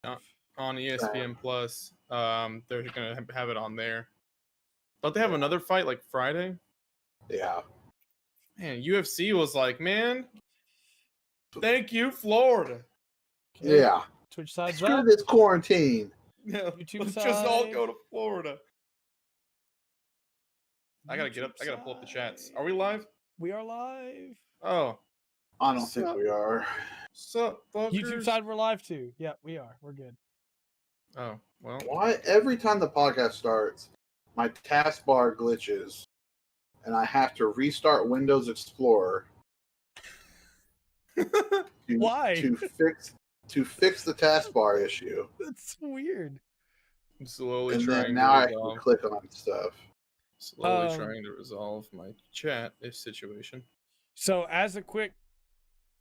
on ESPN Plus. They're gonna have it on there. Don't they have another fight like Friday? Yeah. Man, UFC was like, man, thank you, Florida. Okay. Yeah. Twitch side's Screw up. this quarantine. Yeah, YouTube let's just all side. go to Florida. I gotta get up. I gotta pull up the chats. Are we live? We are live. Oh, I don't think we are. sup, fuckers? YouTube side, we're live too. Yeah, we are. We're good. Oh, well. Why every time the podcast starts, my taskbar glitches, and I have to restart Windows Explorer Why? to fix the taskbar issue. That's weird. I'm slowly And trying then now I to can resolve. click on stuff. Slowly trying to resolve my chat situation. So, as a quick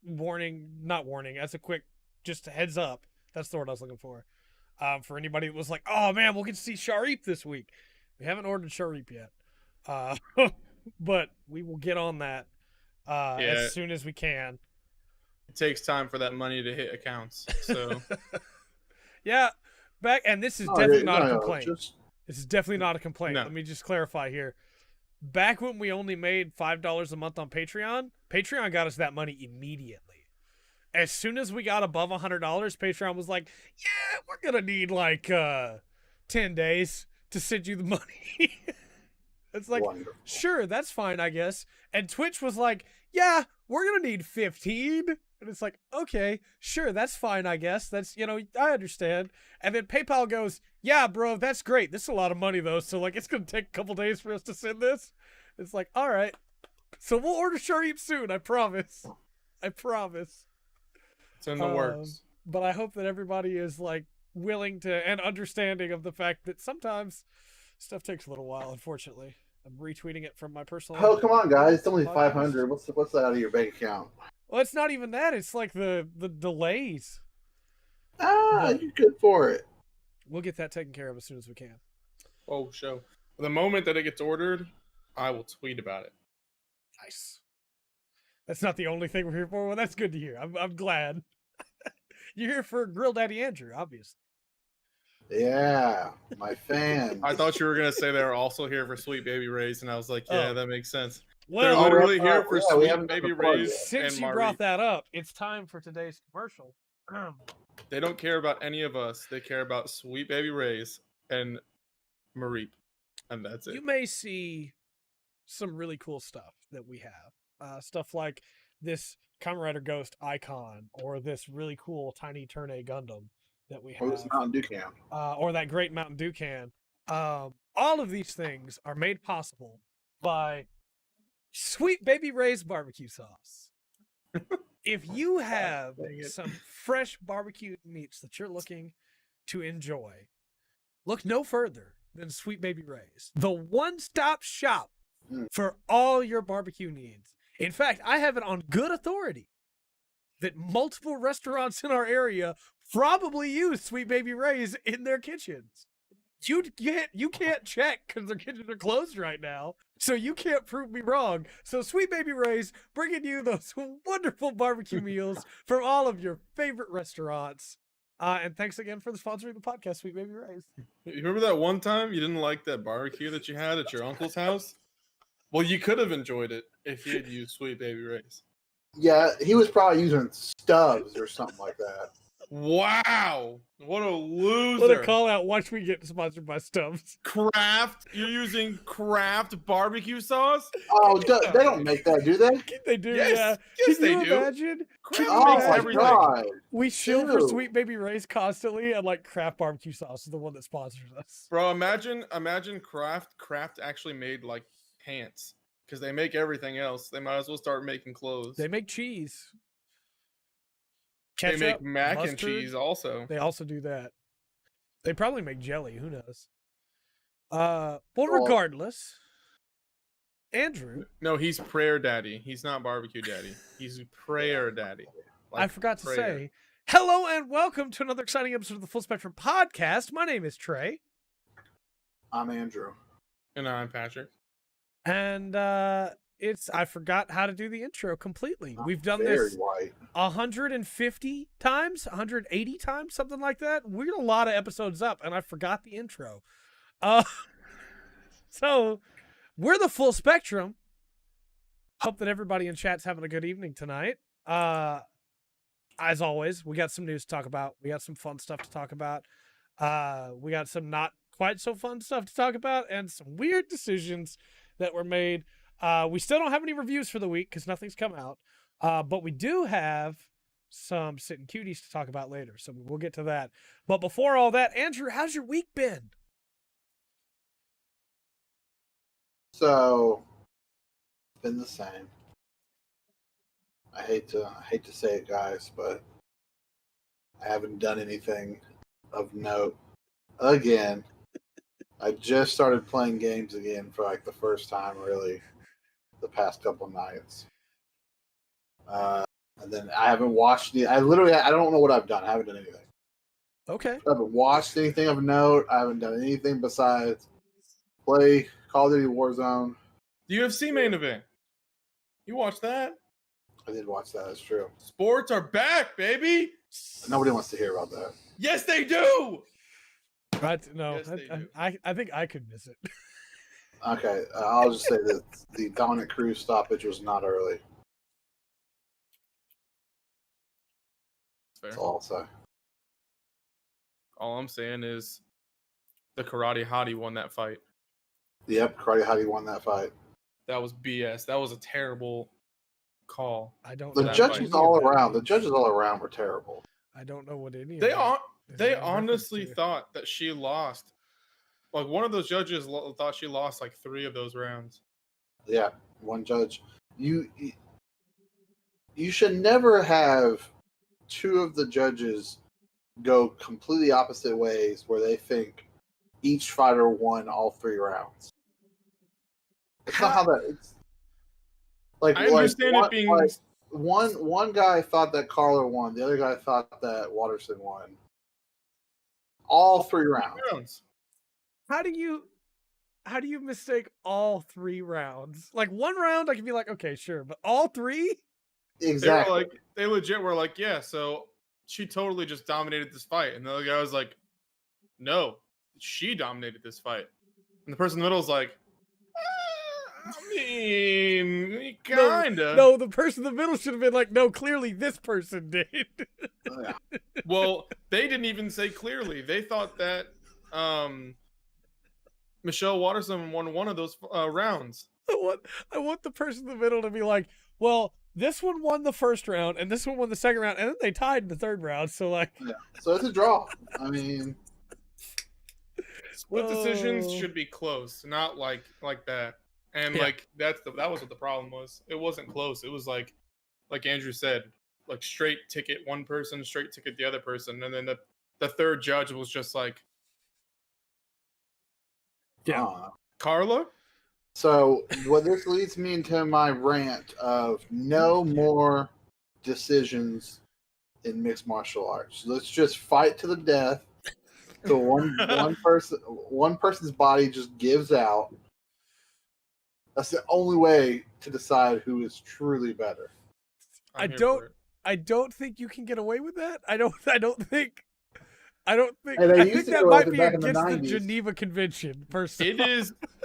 warning, not warning, as a quick just a heads up, that's the word I was looking for. For anybody that was like, oh man, we'll get to see Sharif this week. We haven't ordered Sharif yet. But we will get on that as soon as we can. It takes time for that money to hit accounts. So, yeah, and this is definitely not a complaint. Just This is definitely not a complaint. No. Let me just clarify here. Back when we only made $5 a month on Patreon, Patreon got us that money immediately. As soon as we got above $100, Patreon was like, yeah, we're going to need like 10 days to send you the money. It's like, wonderful. Sure, that's fine, I guess. And Twitch was like, yeah, we're going to need 15. And it's like, okay, sure, that's fine, I guess. That's, I understand. And then PayPal goes, yeah, bro, that's great. This is a lot of money, though. So, like, it's going to take a couple days for us to send this. It's like, all right. So we'll order Sharif soon, I promise. I promise. it's in the works. But I hope that everybody is, like, willing to and understanding of the fact that sometimes stuff takes a little while, unfortunately. I'm retweeting it from my personal... Oh, come on, guys. It's only podcast. 500. What's that out of your bank account? Well, it's not even that. It's like the delays. You're good for it. We'll get that taken care of as soon as we can. Oh, show. The moment that it gets ordered, I will tweet about it. Nice. That's not the only thing we're here for. Well, that's good to hear. I'm glad. You're here for Grill Daddy Andrew, obviously. Yeah, my fans. I thought you were going to say they were also here for Sweet Baby Ray's, and I was like, yeah, that makes sense. They're Well, literally here for we Sweet haven't Baby done the plug Ray's yet. since and you Marie. brought that up, it's time for today's commercial. They don't care about any of us. They care about Sweet Baby Ray's and Marie. And that's it. You may see some really cool stuff that we have. Stuff like this Kamen Rider Ghost icon, or this really cool Tiny Turn-A Gundam that we have. Or this Mountain Dew can. Or that great Mountain Dew can. All of these things are made possible by Sweet Baby Ray's barbecue sauce. If you have some fresh barbecued meats that you're looking to enjoy, look no further than Sweet Baby Ray's, the one-stop shop for all your barbecue needs. In fact, I have it on good authority that multiple restaurants in our area probably use Sweet Baby Ray's in their kitchens. You can't check because their kitchens are closed right now, so you can't prove me wrong. So Sweet Baby Ray's bringing you those wonderful barbecue meals from all of your favorite restaurants. And thanks again for sponsoring the podcast, Sweet Baby Ray's. You remember that one time you didn't like that barbecue that you had at your uncle's house? Well, you could have enjoyed it if you had used Sweet Baby Ray's. Yeah, he was probably using Stubbs or something like that. Wow. What a loser. What a call out. Watch me get sponsored by Stubbs. Kraft? You're using Kraft barbecue sauce? Oh, they don't make that, do they? They do, Yes, yeah. yes, Can they you do. imagine? Kraft Oh makes my everything. god. We shill for Ew. Sweet Baby Ray's constantly, and like Kraft barbecue sauce is the one that sponsors us. Bro, imagine Kraft actually made like pants. Because they make everything else. They might as well start making clothes. They make cheese. They make Ketchup, mac and mustard. cheese also. They also do that. They probably make jelly. Who knows? Well, Well- regardless, Andrew, No, he's prayer daddy. He's not barbecue daddy. He's prayer daddy. I Like forgot to prayer. say hello and welcome to another exciting episode of the Full Spectrum Podcast. My name is Trey. I'm Andrew. And I'm Patrick. And I forgot how to do the intro completely. I'm We've done very this white. 150 times, 180 times, something like that. We're a lot of episodes up, and I forgot the intro. So we're the full spectrum. Hope that everybody in chat's having a good evening tonight. As always, we got some news to talk about. We got some fun stuff to talk about. We got some not quite so fun stuff to talk about, and some weird decisions that were made. We still don't have any reviews for the week because nothing's come out. But we do have some sitting cuties to talk about later, so we'll get to that. But before all that, Andrew, how's your week been? So, been the same. I hate to say it, guys, but I haven't done anything of note again. I just started playing games again for like the first time, really, the past couple nights. And then I haven't watched the. I don't know what I've done. I haven't done anything. Okay. I haven't watched anything of note. I haven't done anything besides play Call of Duty Warzone. The UFC main event. You watched that? I did watch that. That's true. Sports are back, baby. Nobody wants to hear about that. Yes, they do. Right? No, Yes, they do. I think I could miss it. Okay, I'll just say that the Dominic Cruz stoppage was not early. Fair. That's all I'll say. All I'm saying is the Karate Hottie won that fight. Yep, Karate Hottie won that fight. That was BS. That was a terrible call. I don't. The know judges what all any of that around. The means. judges all around were terrible. I don't know what any of They that are. is They in reference honestly to. thought that she lost. Like one of those judges thought she lost like 3 of those rounds. Yeah, one judge. You should never have 2 of the judges go completely opposite ways where they think each fighter won all 3 rounds. It's not how that. It's like I understand it being one guy thought that Carla won. The other guy thought that Watterson won. All 3 rounds. rounds. How do you mistake all 3 rounds? Like one round, I can be like, okay, sure, but all 3? Exactly. They legit were like, yeah, so she totally just dominated this fight. And the other guy was like, no, she dominated this fight. And the person in the middle was like, I mean, kinda. No, the person in the middle should have been like, no, clearly this person did. Yeah. Well, they didn't even say clearly. They thought that Michelle Watterson won one of those rounds. I want the person in the middle to be like, well, this one won the first round, and this one won the second round, and then they tied in the third round. So like, Yeah. So it's a draw. I mean, Split decisions should be close, not like that. And Yeah. like that was what the problem was. It wasn't close. It was like Andrew said, like straight ticket one person, straight ticket the other person, and then the third judge was just like, Yeah. Carla. So what this leads me into my rant of no more decisions in mixed martial arts. Let's just fight to the death. So one person's body just gives out. That's the only way to decide who is truly better. I'm here for it. I don't think you can get away with that. I don't think. And they I used think to that go might with it be back in the against the 90s. Geneva Convention. Personally,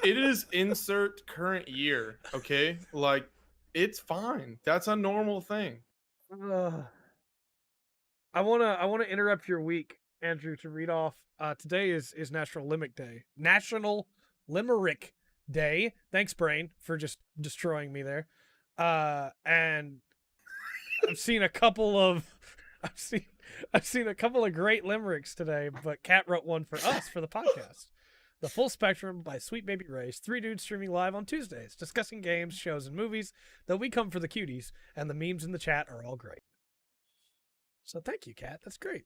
It is insert current year, okay? Like it's fine. That's a normal thing. I wanna interrupt your week, Andrew, to read off. Today is National Limerick Day. National Limerick Day. Thanks, Brain, for just destroying me there. And I've seen a couple of great limericks today, but Kat wrote one for us for the podcast. The Full Spectrum by Sweet Baby Ray's 3 dudes streaming live on Tuesdays, discussing games, shows, and movies. Though we come for the cuties, and the memes in the chat are all great. So thank you, Kat. That's great.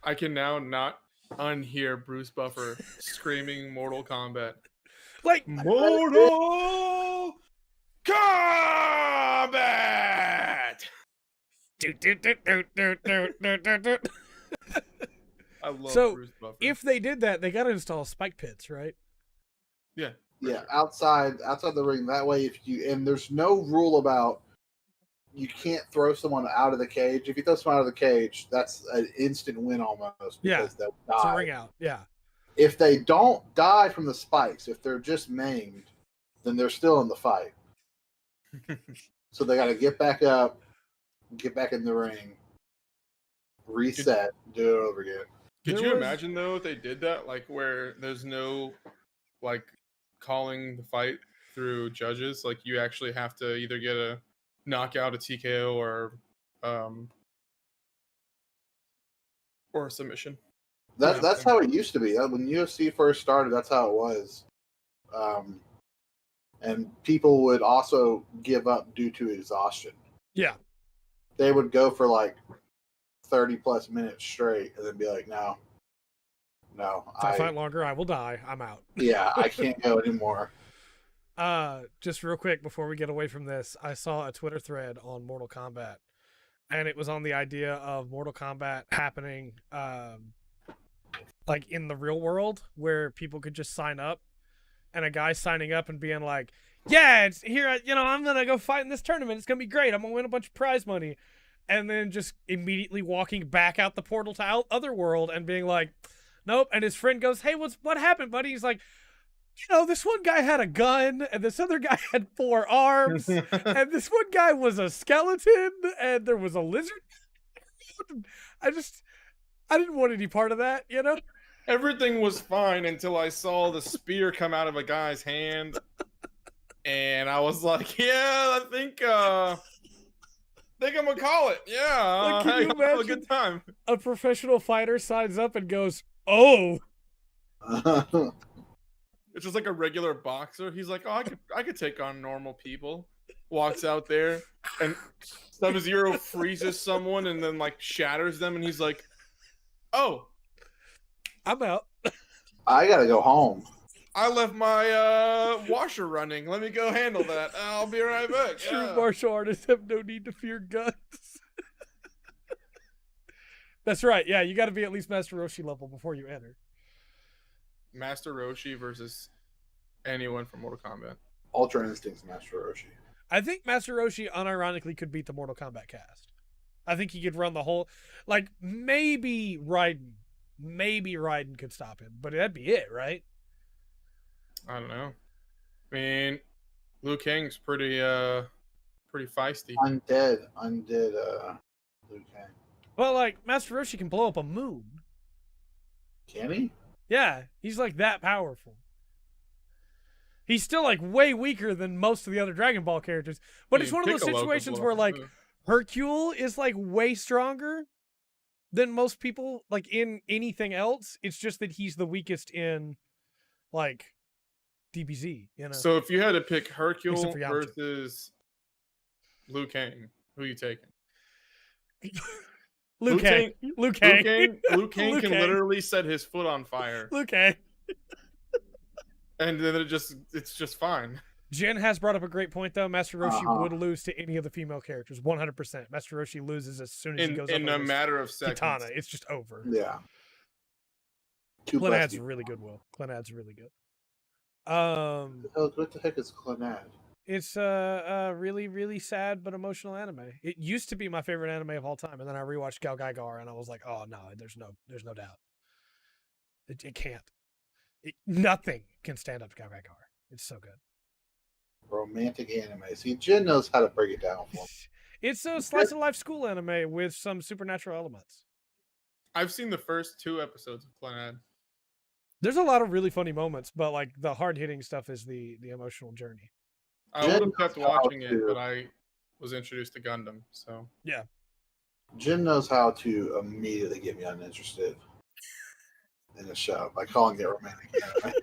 I can now not unhear Bruce Buffer screaming Mortal Kombat. Like Mortal Kombat! I love So, Bruce Buffer. if they did that, they got to install spike pits, right? Yeah. Yeah, sure. outside the ring. That way, if you and there's no rule about you can't throw someone out of the cage. If you throw someone out of the cage, that's an instant win almost Yeah. because they'll It's a die. ring out. Yeah. If they don't die from the spikes, if they're just maimed, then they're still in the fight. So they got to get back up, get back in the ring, reset, do it over again. Could There you was- imagine though if they did that, like where there's no like calling the fight through judges, like you actually have to either get a knockout, a TKO, or a submission. That's how it used to be. When UFC first started, that's how it was. And people would also give up due to exhaustion. Yeah. They would go for like 30 plus minutes straight and then be like, no, If I fight longer, I will die. I'm out. yeah, I can't go anymore. Just real quick before we get away from this, I saw a Twitter thread on Mortal Kombat, and it was on the idea of Mortal Kombat happening, like in the real world, where people could just sign up, and a guy signing up and being like, "Yeah, it's here. I'm gonna go fight in this tournament. It's gonna be great. I'm gonna win a bunch of prize money," and then just immediately walking back out the portal to Otherworld and being like, "Nope." And his friend goes, "Hey, what happened, buddy?" He's like, this one guy had a gun, and this other guy had 4 arms, and this one guy was a skeleton, and there was a lizard. I didn't want any part of that, Everything was fine until I saw the spear come out of a guy's hand, and I was like, "Yeah, I think I'm gonna call it. Yeah, Like, can you have a imagine good time." a professional fighter signs up and goes, "Oh." It's just like a regular boxer. He's like, "Oh, I could take on normal people." Walks out there, and Sub-Zero freezes someone and then like shatters them, and he's like, "Oh, I'm out." I gotta go home. I left my washer running. Let me go handle that. I'll be right back." True Yeah. martial artists have no need to fear guns. That's right. Yeah, you got to be at least Master Roshi level before you enter. Master Roshi versus anyone from Mortal Kombat. Ultra Instinct's Master Roshi. I think Master Roshi unironically could beat the Mortal Kombat cast. I think he could run the whole, like, maybe Raiden could stop him, but that'd be it, right? I don't know. I mean, Liu Kang's pretty feisty. Undead Liu Kang. Well, like, Master Roshi can blow up a moon. Can he? Yeah, he's like that powerful. He's still like way weaker than most of the other Dragon Ball characters, but it's one of those Piccolo could situations blow where up like a moon. Hercule is like way stronger than most people like in anything else. It's just that he's the weakest in like DBZ, So if you had to pick Hercule Except for Yamcha. versus Liu Kang, who are you taking? Liu Liu Kang. Kang- Liu Kang. Liu Kang Liu can Kang. literally set his foot on fire, Liu Kang. and then it's just fine. Jen has brought up a great point though. Master Roshi Uh-huh. would lose to any of the female characters, 100%. Master Roshi loses as soon as he goes In up a against matter of seconds. Kitana. It's just over. Yeah. Too Clint adds busty. really good, Will. Clint adds really good. What the heck is Clanad? It's a really, really sad but emotional anime. It used to be my favorite anime of all time, and then I rewatched Gal Gaigar, and I was like, oh no, there's no doubt. It can't. Nothing can stand up to Gal Gaigar. It's so good. Romantic anime. See, Jen knows how to break it down for me. It's a slice of life school anime with some supernatural elements. I've seen the first 2 episodes of Clannad. There's a lot of really funny moments, but like the hard hitting stuff is the emotional journey. I would have Jen kept knows how watching it, to- but I was introduced to Gundam, so Yeah. Jen knows how to immediately get me uninterested in a show by calling it romantic anime.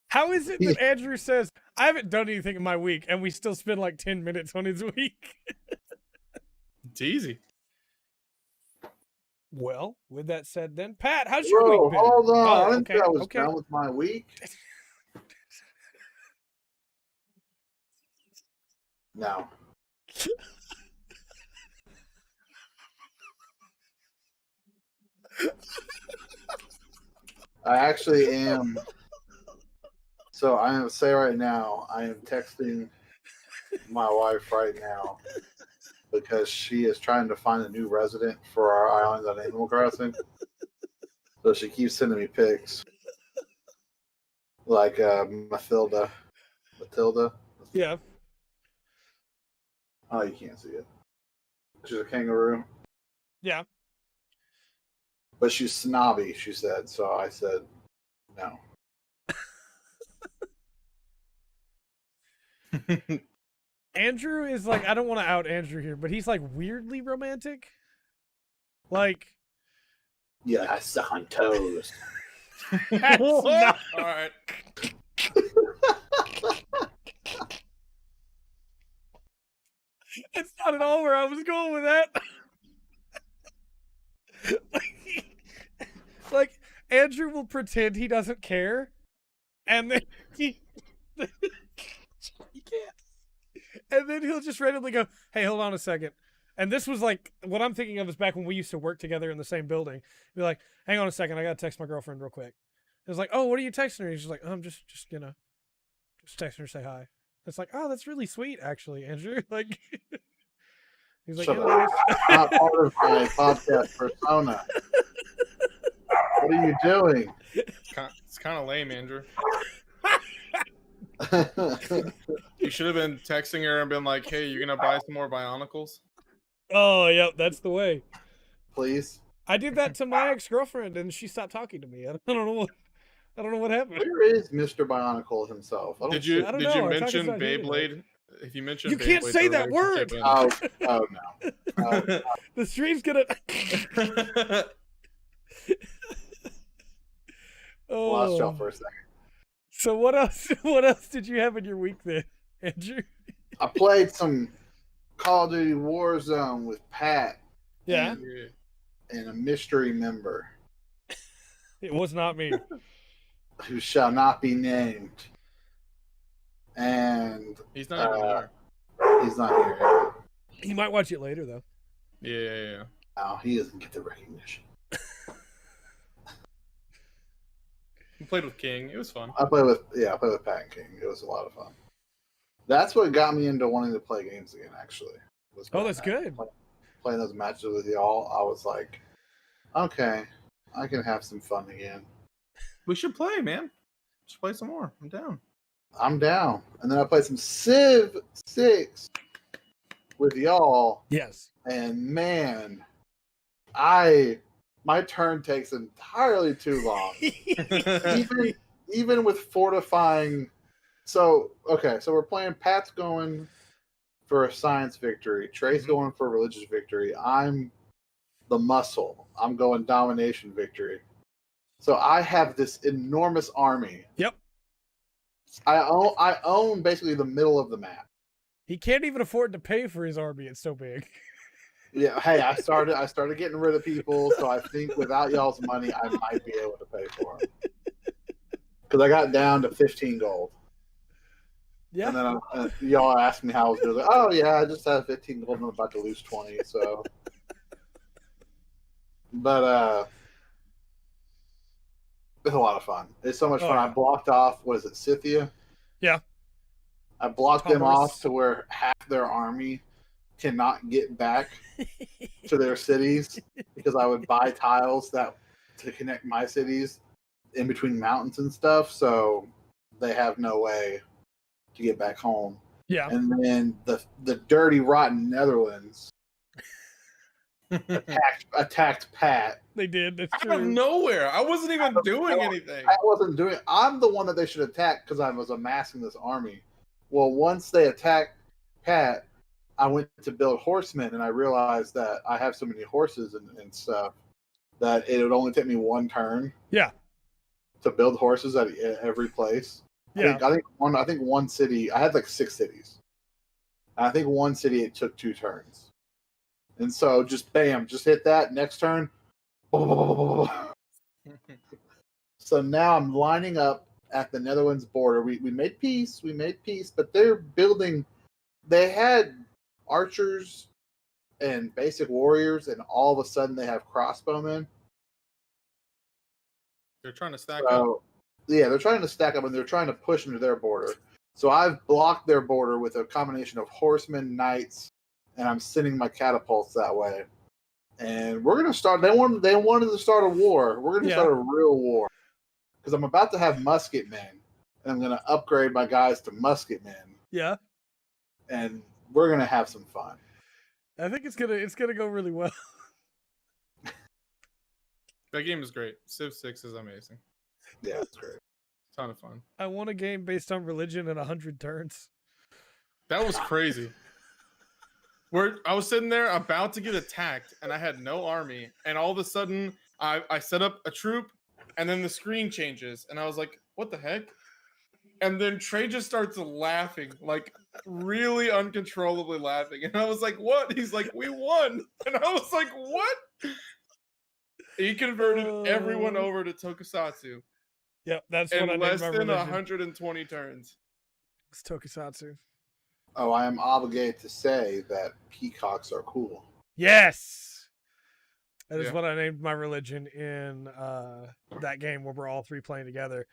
How is it that Andrew says, I haven't done anything in my week, and we still spend like 10 minutes on his week? it's easy. Well, with that said, then Pat, how's your Bro, week been? hold on. Oh, I didn't okay, think I was okay. done with my week. No. I actually am So I am say right now, I am texting my wife right now because she is trying to find a new resident for our island on Animal Crossing. So she keeps sending me pics, like Matilda. Yeah. Oh, you can't see it. She's a kangaroo, Yeah. but she's snobby. She said. So I said no. Andrew is like, I don't want to out Andrew here, but he's like weirdly romantic. Like, Yeah, I suck on toes. that's not. All right. That's not at all where I was going with that. Like, Andrew will pretend he doesn't care, and then he can't. And then he'll just randomly go, "Hey, hold on a second." And this was like what I'm thinking of is back when we used to work together in the same building. Be like, "Hang on a second, I gotta text my girlfriend real quick." It was like, "Oh, what are you texting her?" He's just like, "Oh, I'm just just texting her to say hi." It's like, "Oh, that's really sweet, actually, Andrew." Like, he's like, Shut "Yeah, up. that's- Not part of my podcast persona. What are you doing? It's kind of lame, Andrew. You should have been texting her and been like, "Hey, you're gonna buy some more Bionicles?" Oh, yep, that's the way." Please. I did that to my ex-girlfriend, and she stopped talking to me. I don't know what happened. Where is Mr. Bionicle himself? I don't Did you I don't did you know, our talk is mention not here tonight. Beyblade? If you mentioned You can't Beyblade, say the that word! relationship Oh no. The stream's gonna. ended. Lost y'all Oh. for a second. So what else? What else did you have in your week then, Andrew? I played some Call of Duty Warzone with Pat Yeah, and a mystery member it was not me. who shall not be named. And He's not even here. he's not here. He might watch it later though. Yeah. No, he doesn't get the recognition. We played with King. It was fun. I played with Pat and King. It was a lot of fun. That's what got me into wanting to play games again. Actually, was Oh, that's good. Playing those matches with y'all, I was like, okay, I can have some fun again. We should play, man. Just play some more. I'm down. I'm down. And then I played some Civ 6 with y'all, Yes. and man, my turn takes entirely too long. even with fortifying. So we're playing. Pat's going for a science victory. Trey's going for a religious victory. I'm the muscle. I'm going domination victory. So I have this enormous army. Yep. I own basically the middle of the map. He can't even afford to pay for his army. It's so big. Yeah. Hey, I started getting rid of people. So I think without y'all's money, I might be able to pay for them. Because I got down to 15 gold. Yeah. And then y'all asked me how I was doing. Like, oh yeah, I just had 15 gold and I'm about to lose 20. So, but it's a lot of fun. It's so much fun. Yeah. I blocked off. What is it, Scythia? Yeah. I blocked them Taurus. off to where half their army cannot get back to their cities because I would buy tiles to connect my cities in between mountains and stuff. So they have no way to get back home. Yeah. And then the dirty, rotten Netherlands attacked Pat. They did. That's Out of true. nowhere. I wasn't even doing anything. I wasn't doing. I'm the one that they should attack because I was amassing this army. Well, once they attacked Pat, I went to build horsemen, and I realized that I have so many horses and stuff that it would only take me one turn. Yeah. To build horses at every place. Yeah. I think one city. I had like 6 cities. I think one city it took 2 turns. And so just bam, just hit that next turn. So now I'm lining up at the Netherlands border. We made peace, but they're building. They had archers and basic warriors, and all of a sudden they have crossbowmen. They're trying to stack up. So Yeah, they're trying to stack up and they're trying to push into their border. So I've blocked their border with a combination of horsemen, knights, and I'm sending my catapults that way. And we're gonna start. They wanted to start a war. We're gonna start a real war because I'm about to have musket men, and I'm gonna upgrade my guys to musket men. Yeah, and we're gonna have some fun. I think it's gonna go really well. That game is great. Civ 6 is amazing. Yeah, it's great. Ton of fun. I want a game based on religion in 100 turns. That was crazy. Where I was sitting there about to get attacked, and I had no army, and all of a sudden I set up a troop, and then the screen changes, and I was like, "What the heck?" And then Trey just starts laughing, like really uncontrollably laughing, and I was like, "What?" He's like, "We won," and I was like, "What?" He converted everyone over to Tokusatsu. Yep, that's what I in named less my than religion. 120 turns. It's Tokusatsu. Oh, I am obligated to say that peacocks are cool. Yes, that is Yeah. what I named my religion in that game where we're all three playing together.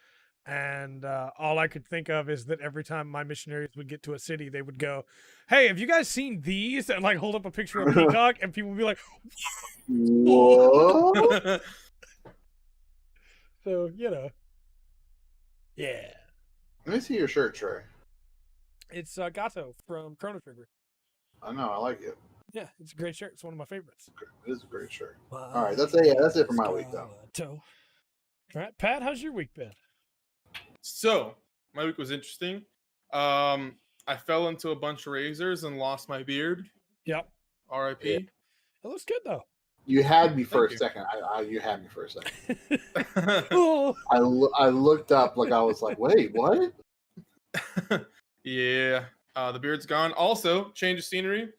And all I could think of is that every time my missionaries would get to a city, they would go, "Hey, have you guys seen these?" And like hold up a picture of a peacock, and people would be like, What? so yeah. Let me see your shirt, Trey. It's Gato from Chrono Trigger. I know, I like it. Yeah, it's a great shirt. It's one of my favorites. It is a great shirt. All right, that's it for my week, though. All right, Pat, how's your week been? So my week was interesting. I fell into a bunch of razors and lost my beard. Yep. R.I.P. Yeah. It looks good though. You had me for Thank a you. second. You had me for a second. Oh. I looked up like I was like, wait, what? Yeah, the beard's gone. Also, change of scenery.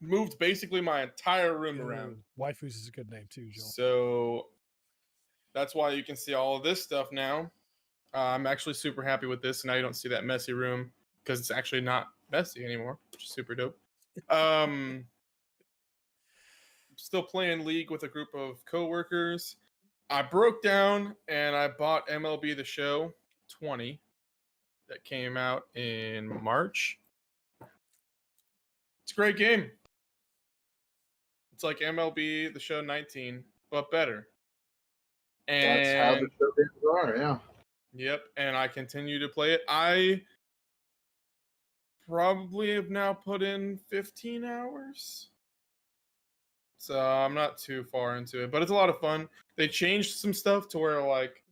Moved basically my entire room around. Waifus is a good name too, Joel. So that's why you can see all of this stuff now. I'm actually super happy with this. Now you don't see that messy room because it's actually not messy anymore, which is super dope. Still playing League with a group of coworkers. I broke down and I bought MLB The Show 20 that came out in March. It's a great game. It's like MLB The Show 19, but better. And That's how the show games are, yeah. Yep, and I continue to play it. I probably have now put in 15 hours. So I'm not too far into it, but it's a lot of fun. They changed some stuff to where like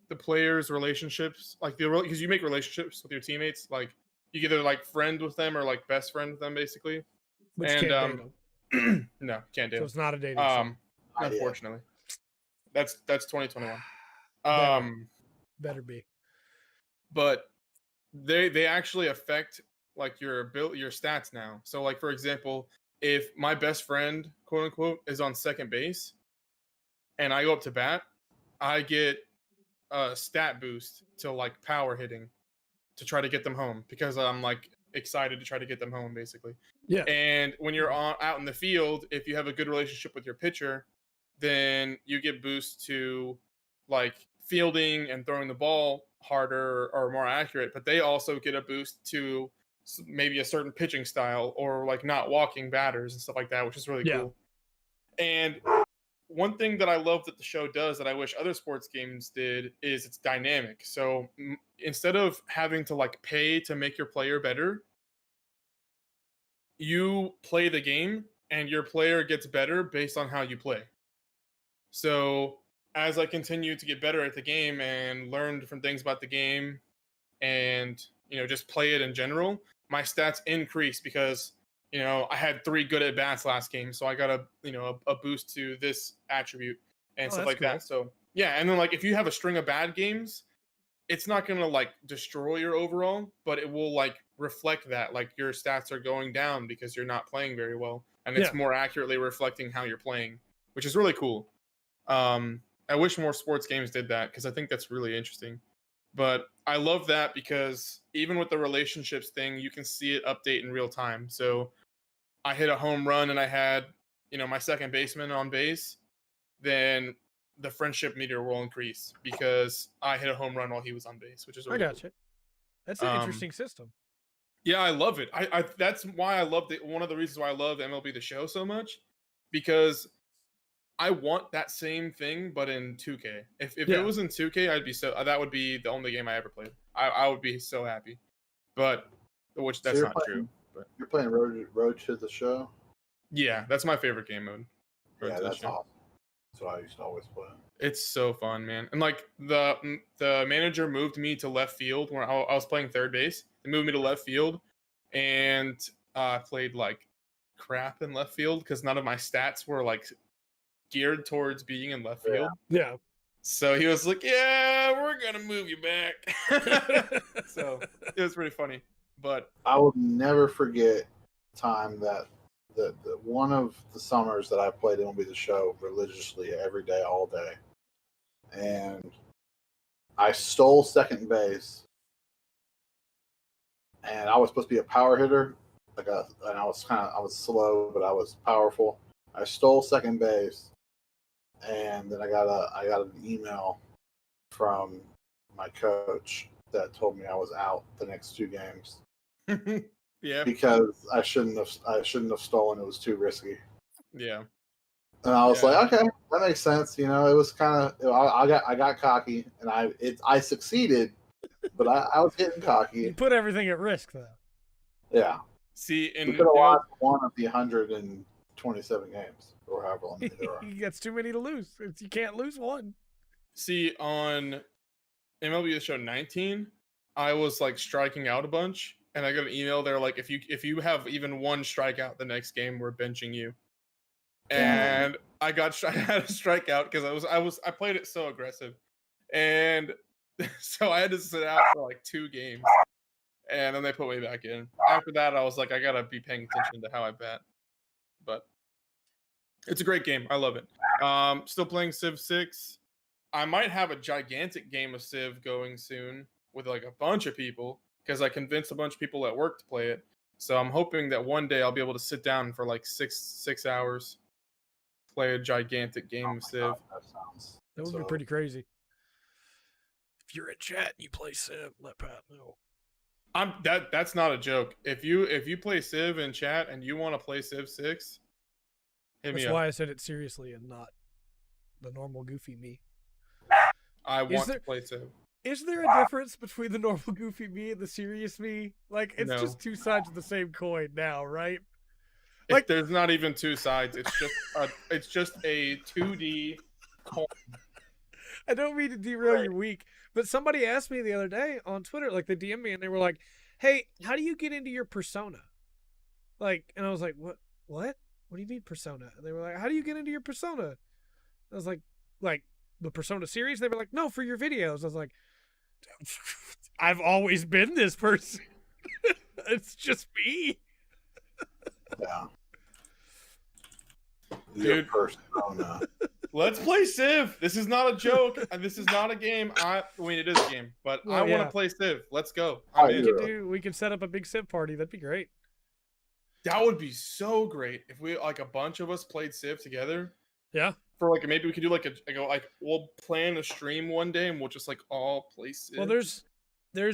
the players' relationships, like because you make relationships with your teammates, like you either like friend with them or like best friend with them, basically. Which And can't date them. no, can't do So it. it's not a dating show. Unfortunately, that's 2021. Better be. But they actually affect like your stats now. So like for example, if my best friend, quote unquote, is on second base and I go up to bat, I get a stat boost to like power hitting to try to get them home because I'm like excited to try to get them home basically. Yeah. And when you're out in the field, if you have a good relationship with your pitcher, then you get boost to like fielding and throwing the ball harder or more accurate, but they also get a boost to maybe a certain pitching style or like not walking batters and stuff like that, which is really cool. And one thing that I love that the show does that I wish other sports games did is it's dynamic. So instead of having to like pay to make your player better, you play the game and your player gets better based on how you play. So as I continue to get better at the game and learn different things about the game and, just play it in general, my stats increase because, I had 3 good at bats last game. So I got a boost to this attribute and stuff like that. So yeah. And then like, if you have a string of bad games, it's not going to like destroy your overall, but it will like reflect that like your stats are going down because you're not playing very well. And it's more accurately reflecting how you're playing, which is really cool. I wish more sports games did that because I think that's really interesting. But I love that because even with the relationships thing, you can see it update in real time. So I hit a home run and I had, my second baseman on base. Then the friendship meter will increase because I hit a home run while he was on base, which is I really got cool. you. That's an interesting system. Yeah, I love it. I that's why I loved it. One of the reasons why I love MLB The Show so much, because I want that same thing, but in 2K. If it was in 2K, I'd be that would be the only game I ever played. I would be so happy, but which that's not true. But you're playing Road to the Show. Yeah, that's my favorite game mode. Yeah, that's awesome. That's what I used to always play. It's so fun, man. And like the manager moved me to left field when I was playing third base. They moved me to left field, and I played like crap in left field because none of my stats were like geared towards being in left field. Yeah. So he was like, "Yeah, we're gonna move you back." So it was pretty funny. But I will never forget the time that the one of the summers that I played MLB The Show religiously every day, all day, and I stole second base, and I was supposed to be a power hitter, and I was slow, but I was powerful. I stole second base, and then I got an email from my coach that told me I was out the next 2 games. Yeah, because I shouldn't have stolen. It was too risky. Yeah, and I was like, okay, that makes sense. You know, it was kind of I got cocky, and I succeeded, but I was getting cocky. You put everything at risk, though. Yeah. See, we could have lost one of the 127 games, or however many there are. That's too many to lose. You can't lose one. See, on MLB The Show 19, I was like striking out a bunch. And I got an email there like, if you have even one strikeout the next game, we're benching you. And I had a strikeout because I played it so aggressive, and so I had to sit out for like 2 games, and then they put me back in. After that, I was like, I gotta be paying attention to how I bat. But it's a great game. I love it. Still playing Civ 6. I might have a gigantic game of Civ going soon with like a bunch of people, because I convinced a bunch of people at work to play it. So I'm hoping that one day I'll be able to sit down for like 6 hours, play a gigantic game of Civ. God, that would be pretty crazy. If you're in chat and you play Civ, let Pat know. That's not a joke. If you play Civ in chat and you want to play Civ 6, hit me up. That's why I said it seriously and not the normal goofy me. I want to play Civ. Is there a difference between the normal goofy me and the serious me? Like, it's just 2 sides of the same coin now, right? Like, there's not even 2 sides. It's just a 2D coin. I don't mean to derail your week, but somebody asked me the other day on Twitter, like they DM'd me and they were like, "Hey, how do you get into your persona?" Like, and I was like, "What? What do you mean persona?" And they were like, "How do you get into your persona?" I was like the Persona series? They were like, "No, for your videos." I was like, I've always been this person. It's just me. Yeah. Dude, persona. Let's play Civ. This is not a joke. And this is not a game. I mean, it is a game, but I want to play Civ. Let's go. We can set up a big Civ party. That'd be great. That would be so great if we like a bunch of us played Civ together. Yeah. For like maybe we could do like we'll plan a stream one day and we'll just like all play Civ. Well,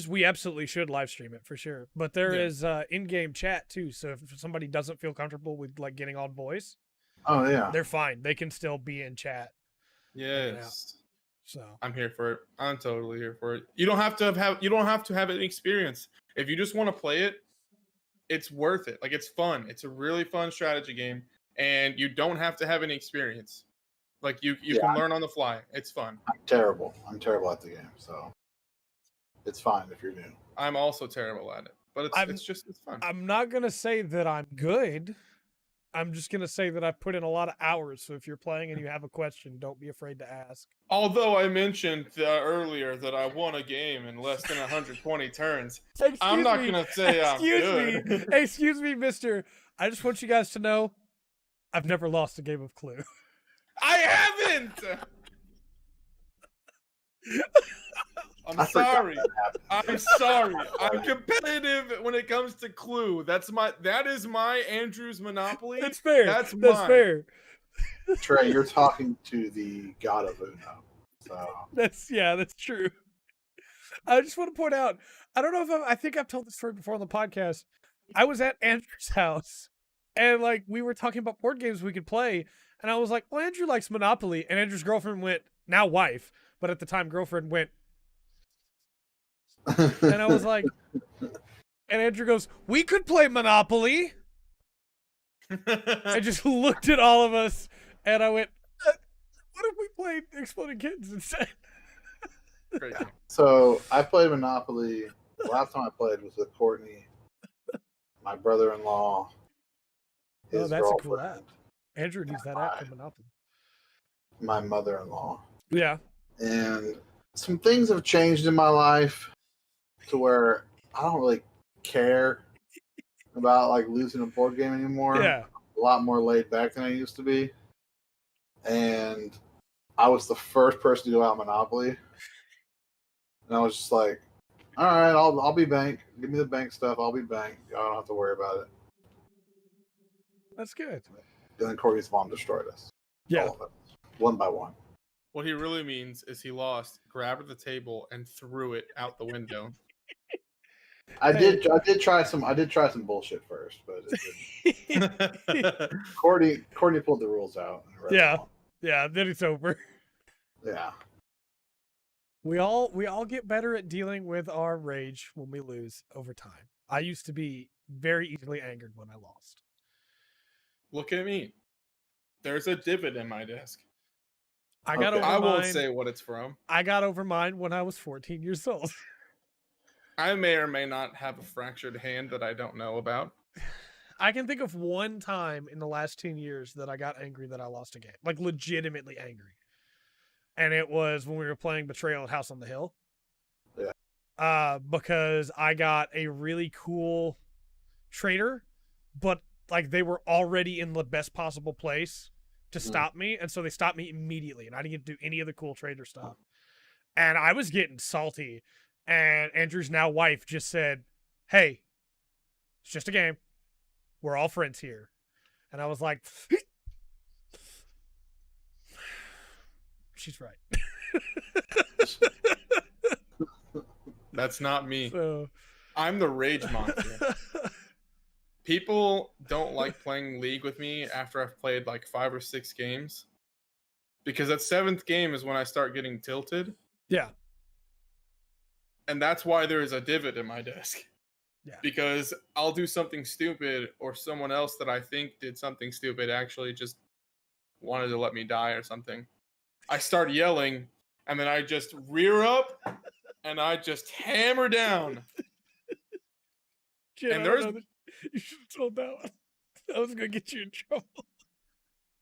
we absolutely should live stream it for sure. But there is in-game chat too. So if somebody doesn't feel comfortable with like getting on voice, they're fine. They can still be in chat. Yes. So I'm here for it. I'm totally here for it. You don't have to have any experience. If you just want to play it, it's worth it. Like, it's fun. It's a really fun strategy game, and you don't have to have any experience. Like, you can learn on the fly. It's fun. I'm terrible at the game, so it's fine if you're new. I'm also terrible at it, but it's fun. I'm not gonna say that I'm good. I'm just gonna say that I put in a lot of hours. So if you're playing and you have a question, don't be afraid to ask. Although I mentioned earlier that I won a game in less than 120 turns, I'm not gonna say I'm good. Excuse me, mister. I just want you guys to know, I've never lost a game of Clue. I haven't. I'm sorry. I'm sorry. I'm competitive when it comes to Clue. That is my Andrew's Monopoly. That's fair. That's fair. Trey, you're talking to the god of Uno. So That's true. I just want to point out, I don't know if I think I've told this story before on the podcast. I was at Andrew's house and like we were talking about board games we could play. And I was like, well, Andrew likes Monopoly. And Andrew's girlfriend went, now wife, but at the time girlfriend went. And I was like, and Andrew goes, we could play Monopoly. I just looked at all of us and I went, what if we played Exploding Kittens instead? Crazy. So I played Monopoly. The last time I played was with Courtney, my brother-in-law. Oh, His that's a cool girlfriend, app. Andrew needs that app for Monopoly. my mother-in-law. Yeah. And some things have changed in my life to where I don't really care about like losing a board game anymore. Yeah. A lot more laid back than I used to be. And I was the first person to go out Monopoly. And I was just like, all right, I'll be bank. Give me the bank stuff. I'll be bank. I don't have to worry about it. That's good. And then Corey's mom destroyed us. Yeah. All of it. One by one. What he really means is he lost, grabbed the table, and threw it out the window. I did try some bullshit first, but it didn't. Courtney pulled the rules out. And read them all. Yeah, then it's over. Yeah. We all get better at dealing with our rage when we lose over time. I used to be very easily angered when I lost. Look at me. There's a divot in my desk. I got over I mine. won't say what it's from. I got over mine when I was 14 years old. I may or may not have a fractured hand that I don't know about. I can think of one time in the last 10 years that I got angry that I lost a game. Like legitimately angry. And it was when we were playing Betrayal at House on the Hill. Yeah. Because I got a really cool trader, but like they were already in the best possible place to stop me. And so they stopped me immediately and I didn't get to do any of the cool trader stuff. And I was getting salty. And Andrew's now wife just said, hey, it's just a game. We're all friends here. And I was like, she's right. That's not me. So, I'm the rage monster. People don't like playing League with me after I've played like 5 or 6 games. Because that 7th game is when I start getting tilted. yeah. And that's why there is a divot in my desk. Yeah. Because I'll do something stupid or someone else that I think did something stupid actually just wanted to let me die or something. I start yelling and then I just rear up and I just hammer down. Jen, And I there's- don't know that you should have told that one. I was going to get you in trouble.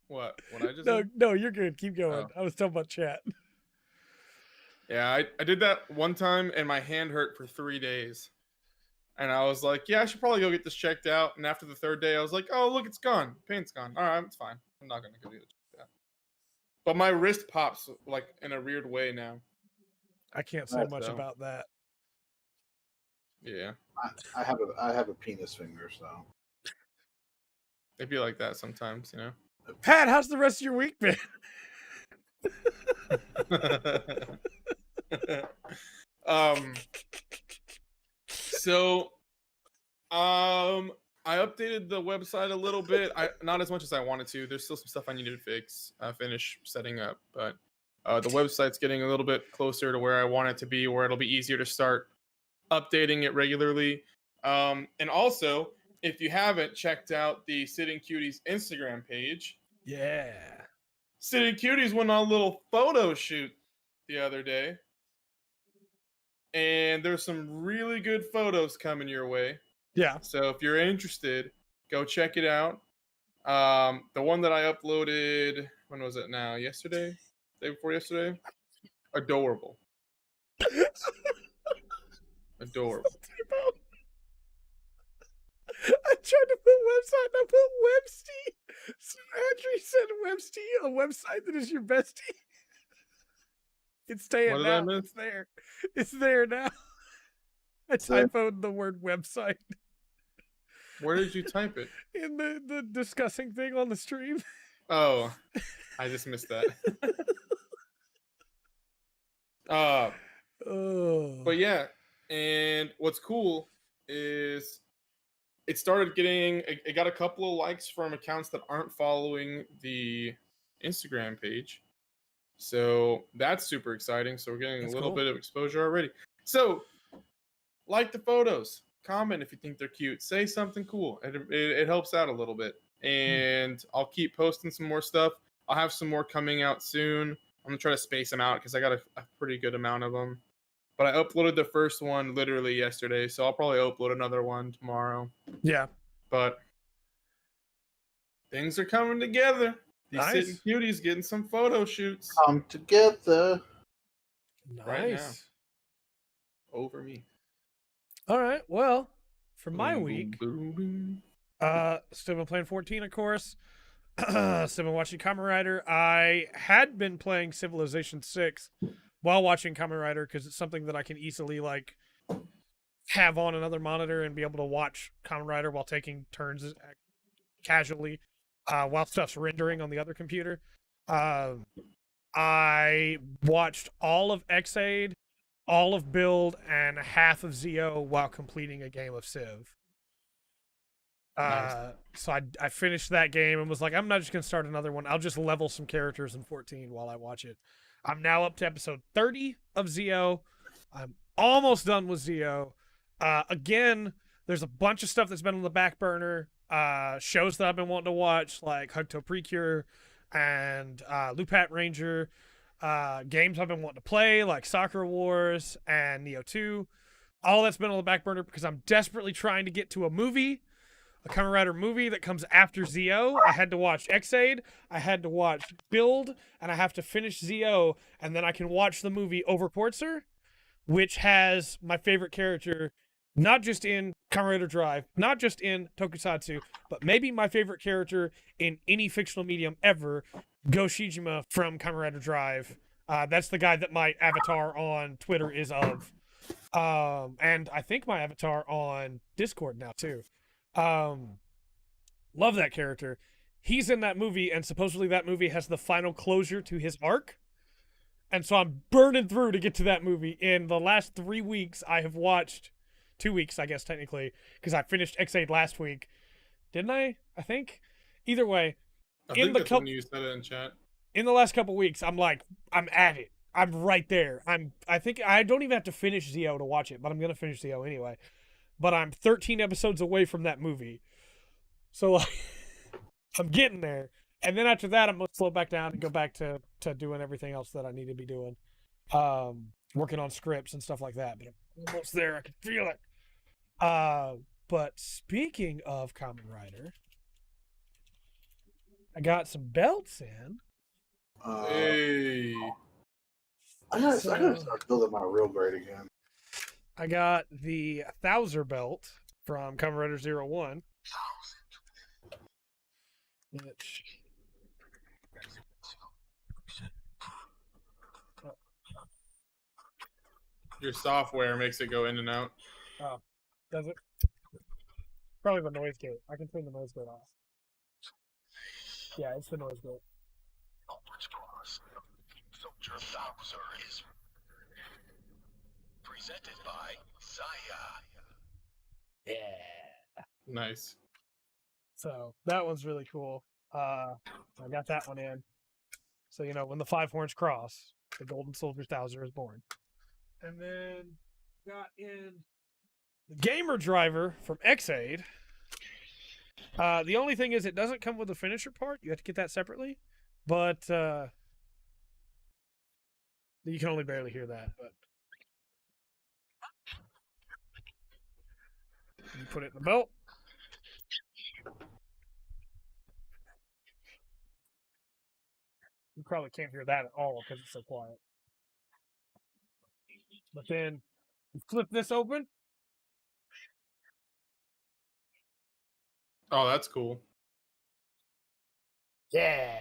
What I just said? No, you're good. Keep going. Oh. I was talking about chat. Yeah, I did that one time and my hand hurt for 3 days. And I was like, yeah, I should probably go get this checked out. And after the 3rd day, I was like, oh, look, it's gone. Pain's gone. All right, it's fine. I'm not going to go get it checked out. But my wrist pops like in a weird way now. I can't say Right, much so. about that. Yeah, I have a penis finger, so it'd be like that sometimes, you know. Pat, how's the rest of your week been? I updated the website a little bit. Not as much as I wanted to. There's still some stuff I needed to fix, finish setting up, but the website's getting a little bit closer to where I want it to be, where it'll be easier to start updating it regularly. And also, if you haven't checked out the Sitting Cuties Instagram page, Yeah. Sitting Cuties went on a little photo shoot the other day. And there's some really good photos coming your way. Yeah. So if you're interested, go check it out. The one that I uploaded, when was it now? Yesterday? Day before yesterday? Adorable. Adorable. I tried to put website and I put Websty. So Andrew said Websty, a website that is your bestie. It's staying What did I now. miss? It's there. It's there now. I typoed the word website Where did you type it? in the discussing thing on the stream. Oh, I just missed that. Oh. But yeah, and what's cool is it started getting it got a couple of likes from accounts that aren't following the Instagram page. So that's super exciting. So we're getting That's a little cool. bit of exposure already. So like the photos, comment if you think they're cute, say something cool. It helps out a little bit. And I'll keep posting some more stuff. I'll have some more coming out soon. I'm gonna try to space them out because I got a pretty good amount of them. But I uploaded the first one literally yesterday, so I'll probably upload another one tomorrow. Yeah. But things are coming together. These Nice. sitting cuties getting some photo shoots Come together. Nice. right now. Over me. All right. Well, for my Boom, week, boom, boom, still been playing 14, of course. Still been watching Kamen Rider. I had been playing Civilization 6 while watching Kamen Rider because it's something that I can easily like have on another monitor and be able to watch Kamen Rider while taking turns casually while stuff's rendering on the other computer. I watched all of Xaid, all of Build, and half of Zio while completing a game of Civ. Nice. So I finished that game and was like, I'm not just gonna start another one. I'll just level some characters in 14 while I watch it. I'm now up to episode 30 of Zio. I'm almost done with Zio. Again, there's a bunch of stuff that's been on the back burner. Shows that I've been wanting to watch, like Hugto Precure and Lupat Ranger. Games I've been wanting to play, like Soccer Wars and Nioh 2. All that's been on the back burner because I'm desperately trying to get to a movie. A Kamen Rider movie that comes after Zio. I had to watch Xaid, I had to watch Build, and I have to finish Zio, and then I can watch the movie Overportzer, which has my favorite character, not just in Kamen Rider Drive, not just in Tokusatsu, but maybe my favorite character in any fictional medium ever, Go Shijima from Kamen Rider Drive. That's the guy that my avatar on Twitter is of. And I think my avatar on Discord now, too. Love that character. He's in that movie, and supposedly that movie has the final closure to his arc. And so I'm burning through to get to that movie. In the last 3 weeks, I have watched 2 weeks, I guess, technically, because I finished Xaid last week. Didn't I? I think. Either way, I think that's when you said it in chat. in the last couple weeks, I'm at it. I'm right there. I think I don't even have to finish Zio to watch it, but I'm gonna finish Zio anyway. But I'm 13 episodes away from that movie. So like, I'm getting there. And then after that, I'm going to slow back down and go back to doing everything else that I need to be doing. Working on scripts and stuff like that. But I'm almost there. I can feel it. But speaking of Kamen Rider, I got some belts in. Hey. I gotta start building my real grade again. I got the Thouser belt from Kamen Rider 01. Which... Your software makes it go in and out. Oh, does it? Probably the noise gate. I can turn the noise gate off. Yeah, it's the noise gate. Soldier Thouser is presented by Zaya. Yeah. Nice. So that one's really cool. I got that one in. So, you know, when the five horns cross, the Golden Soldier Thouser is born. And then got in the Gamer Driver from Xaid. The only thing is it doesn't come with the finisher part. You have to get that separately. But you can only barely hear that. But you put it in the belt. You probably can't hear that at all because it's so quiet. But then you flip this open. Oh, that's cool. Yeah.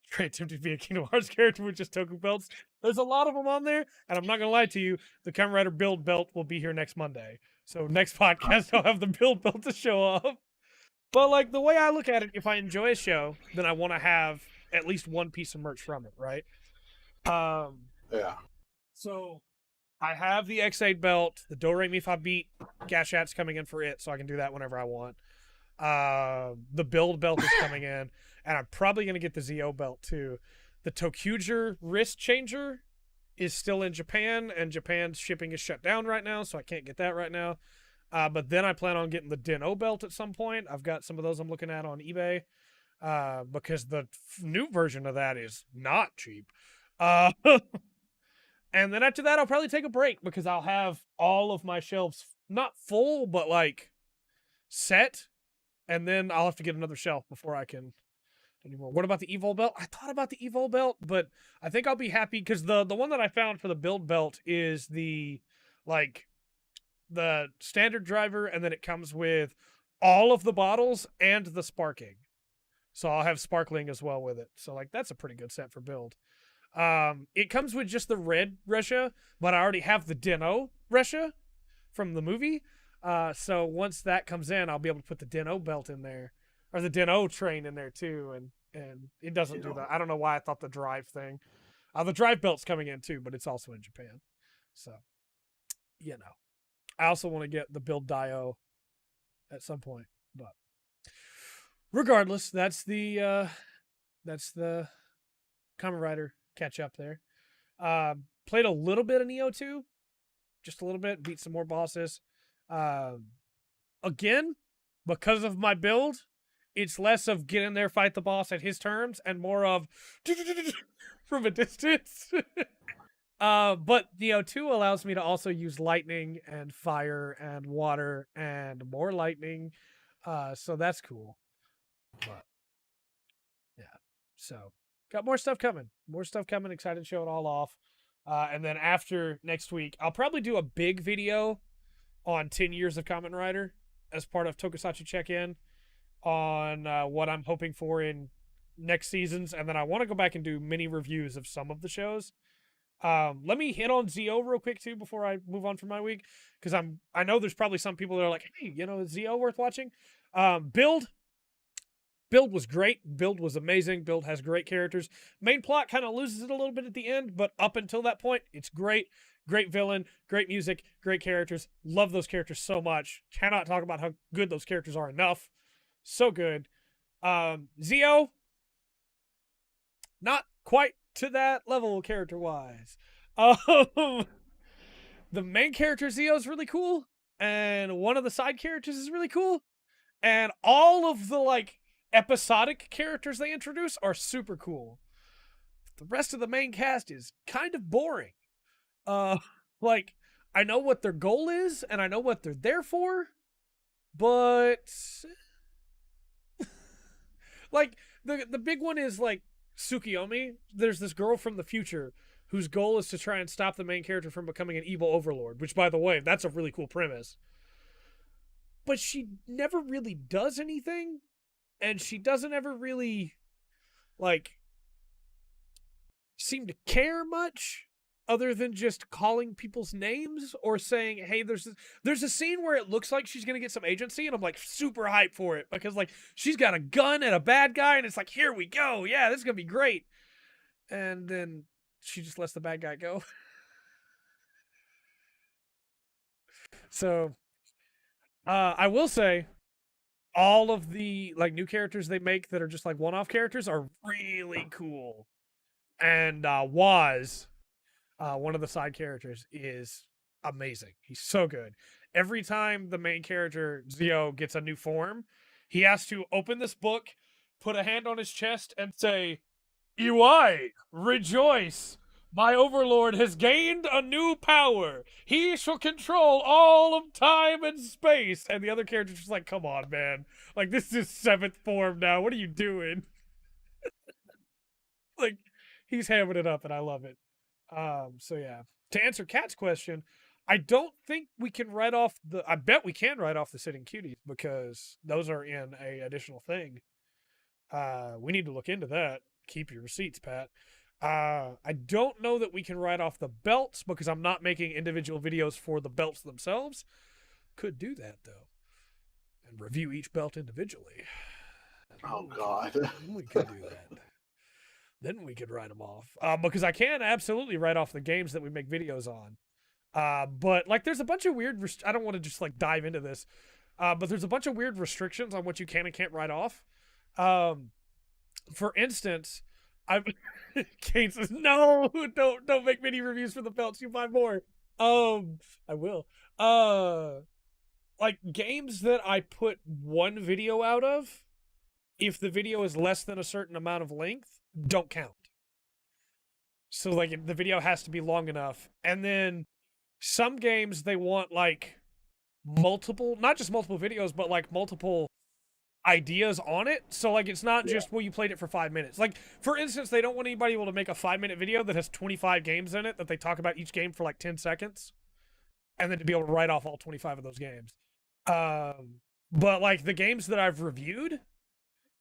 Trey attempted to be a Kingdom Hearts character with just token belts. There's a lot of them on there, and I'm not going to lie to you, the Kamen Rider build belt will be here next Monday. So next podcast, I'll have the build belt to show off. But like the way I look at it, if I enjoy a show, then I want to have at least one piece of merch from it, right? Yeah. So I have the X8 belt, the Do Re Mi Fa Beat Gashat's coming in for it, so I can do that whenever I want. The build belt is coming in, and I'm probably gonna get the Zo belt too. The Tokuger wrist changer is still in Japan, and Japan's shipping is shut down right now, so I can't get that right now. But then I plan on getting the Den-O belt at some point. I've got some of those I'm looking at on eBay, because the new version of that is not cheap. And then after that, I'll probably take a break because I'll have all of my shelves not full, but like set. And then I'll have to get another shelf before I can anymore. What about the Evo belt? I thought about the Evo belt, but I think I'll be happy because the one that I found for the build belt is the standard driver, and then it comes with all of the bottles and the sparking. So I'll have sparkling as well with it. So like that's a pretty good set for build. It comes with just the red Resha, but I already have the Den-O Resha from the movie. So once that comes in, I'll be able to put the Den-O belt in there, or the Den-O train in there too, and it doesn't do that. I don't know why I thought the drive thing. The drive belt's coming in too, but it's also in Japan. So, you know, I also want to get the build Dio at some point, but regardless, that's the Kamen Rider catch up there. Played a little bit of Nioh 2, just a little bit, beat some more bosses. Again, because of my build, it's less of get in there, fight the boss at his terms, and more of from a distance. But Nioh 2 allows me to also use lightning and fire and water and more lightning. So that's cool. But yeah, so got more stuff coming. Excited to show it all off. And then after next week, I'll probably do a big video on 10 years of Kamen Rider as part of Tokusatsu Check-In on what I'm hoping for in next seasons. And then I want to go back and do mini reviews of some of the shows. Let me hit on Zo real quick too before I move on from my week, because I know there's probably some people that are like, hey, is Zo worth watching? Build was great. Build was amazing. Build has great characters. Main plot kind of loses it a little bit at the end, but up until that point, it's great. Great villain, great music, great characters. Love those characters so much. Cannot talk about how good those characters are enough. So good. Zo, not quite to that level character-wise. The main character Zo is really cool, and one of the side characters is really cool, and all of the episodic characters they introduce are super cool. The rest of the main cast is kind of boring. I know what their goal is, and I know what they're there for, but the big one is Tsukiyomi. There's this girl from the future whose goal is to try and stop the main character from becoming an evil overlord, which, by the way, that's a really cool premise. But she never really does anything, and she doesn't ever really seem to care much, other than just calling people's names or saying, hey, there's a scene where it looks like she's going to get some agency, and I'm super hyped for it because she's got a gun and a bad guy, and it's here we go. Yeah, this is going to be great. And then she just lets the bad guy go. So, I will say all of the new characters they make that are just one-off characters are really cool. And one of the side characters is amazing. He's so good. Every time the main character, Zo, gets a new form, he has to open this book, put a hand on his chest, and say, Iwai, rejoice! My overlord has gained a new power. He shall control all of time and space. And the other character's just come on, man. This is 7th form now. What are you doing? He's hamming it up, and I love it. So yeah, to answer Kat's question, I don't think we can write off I bet we can write off the sitting cuties because those are in a additional thing. We need to look into that. Keep your receipts, Pat. I don't know that we can write off the belts because I'm not making individual videos for the belts themselves. Could do that though. and review each belt individually. Oh God. Then we could do that. Then we could write them off. Because I can absolutely write off the games that we make videos on. But like, there's a bunch of weird. I don't want to just like dive into this. But there's a bunch of weird restrictions on what you can and can't write off. For instance, Kane says, "No, don't make mini reviews for the belts. You buy more." I will. Like games that I put one video out of, if the video is less than a certain amount of length, don't count. So like the video has to be long enough. And then some games they want like multiple, not just multiple videos, but like multiple ideas on it. So like it's not just, well, you played it for 5 minutes. Like for instance, they don't want anybody able to make a 5-minute video that has 25 games in it that they talk about each game for like 10 seconds and then to be able to write off all 25 of those games. But like the games that I've reviewed,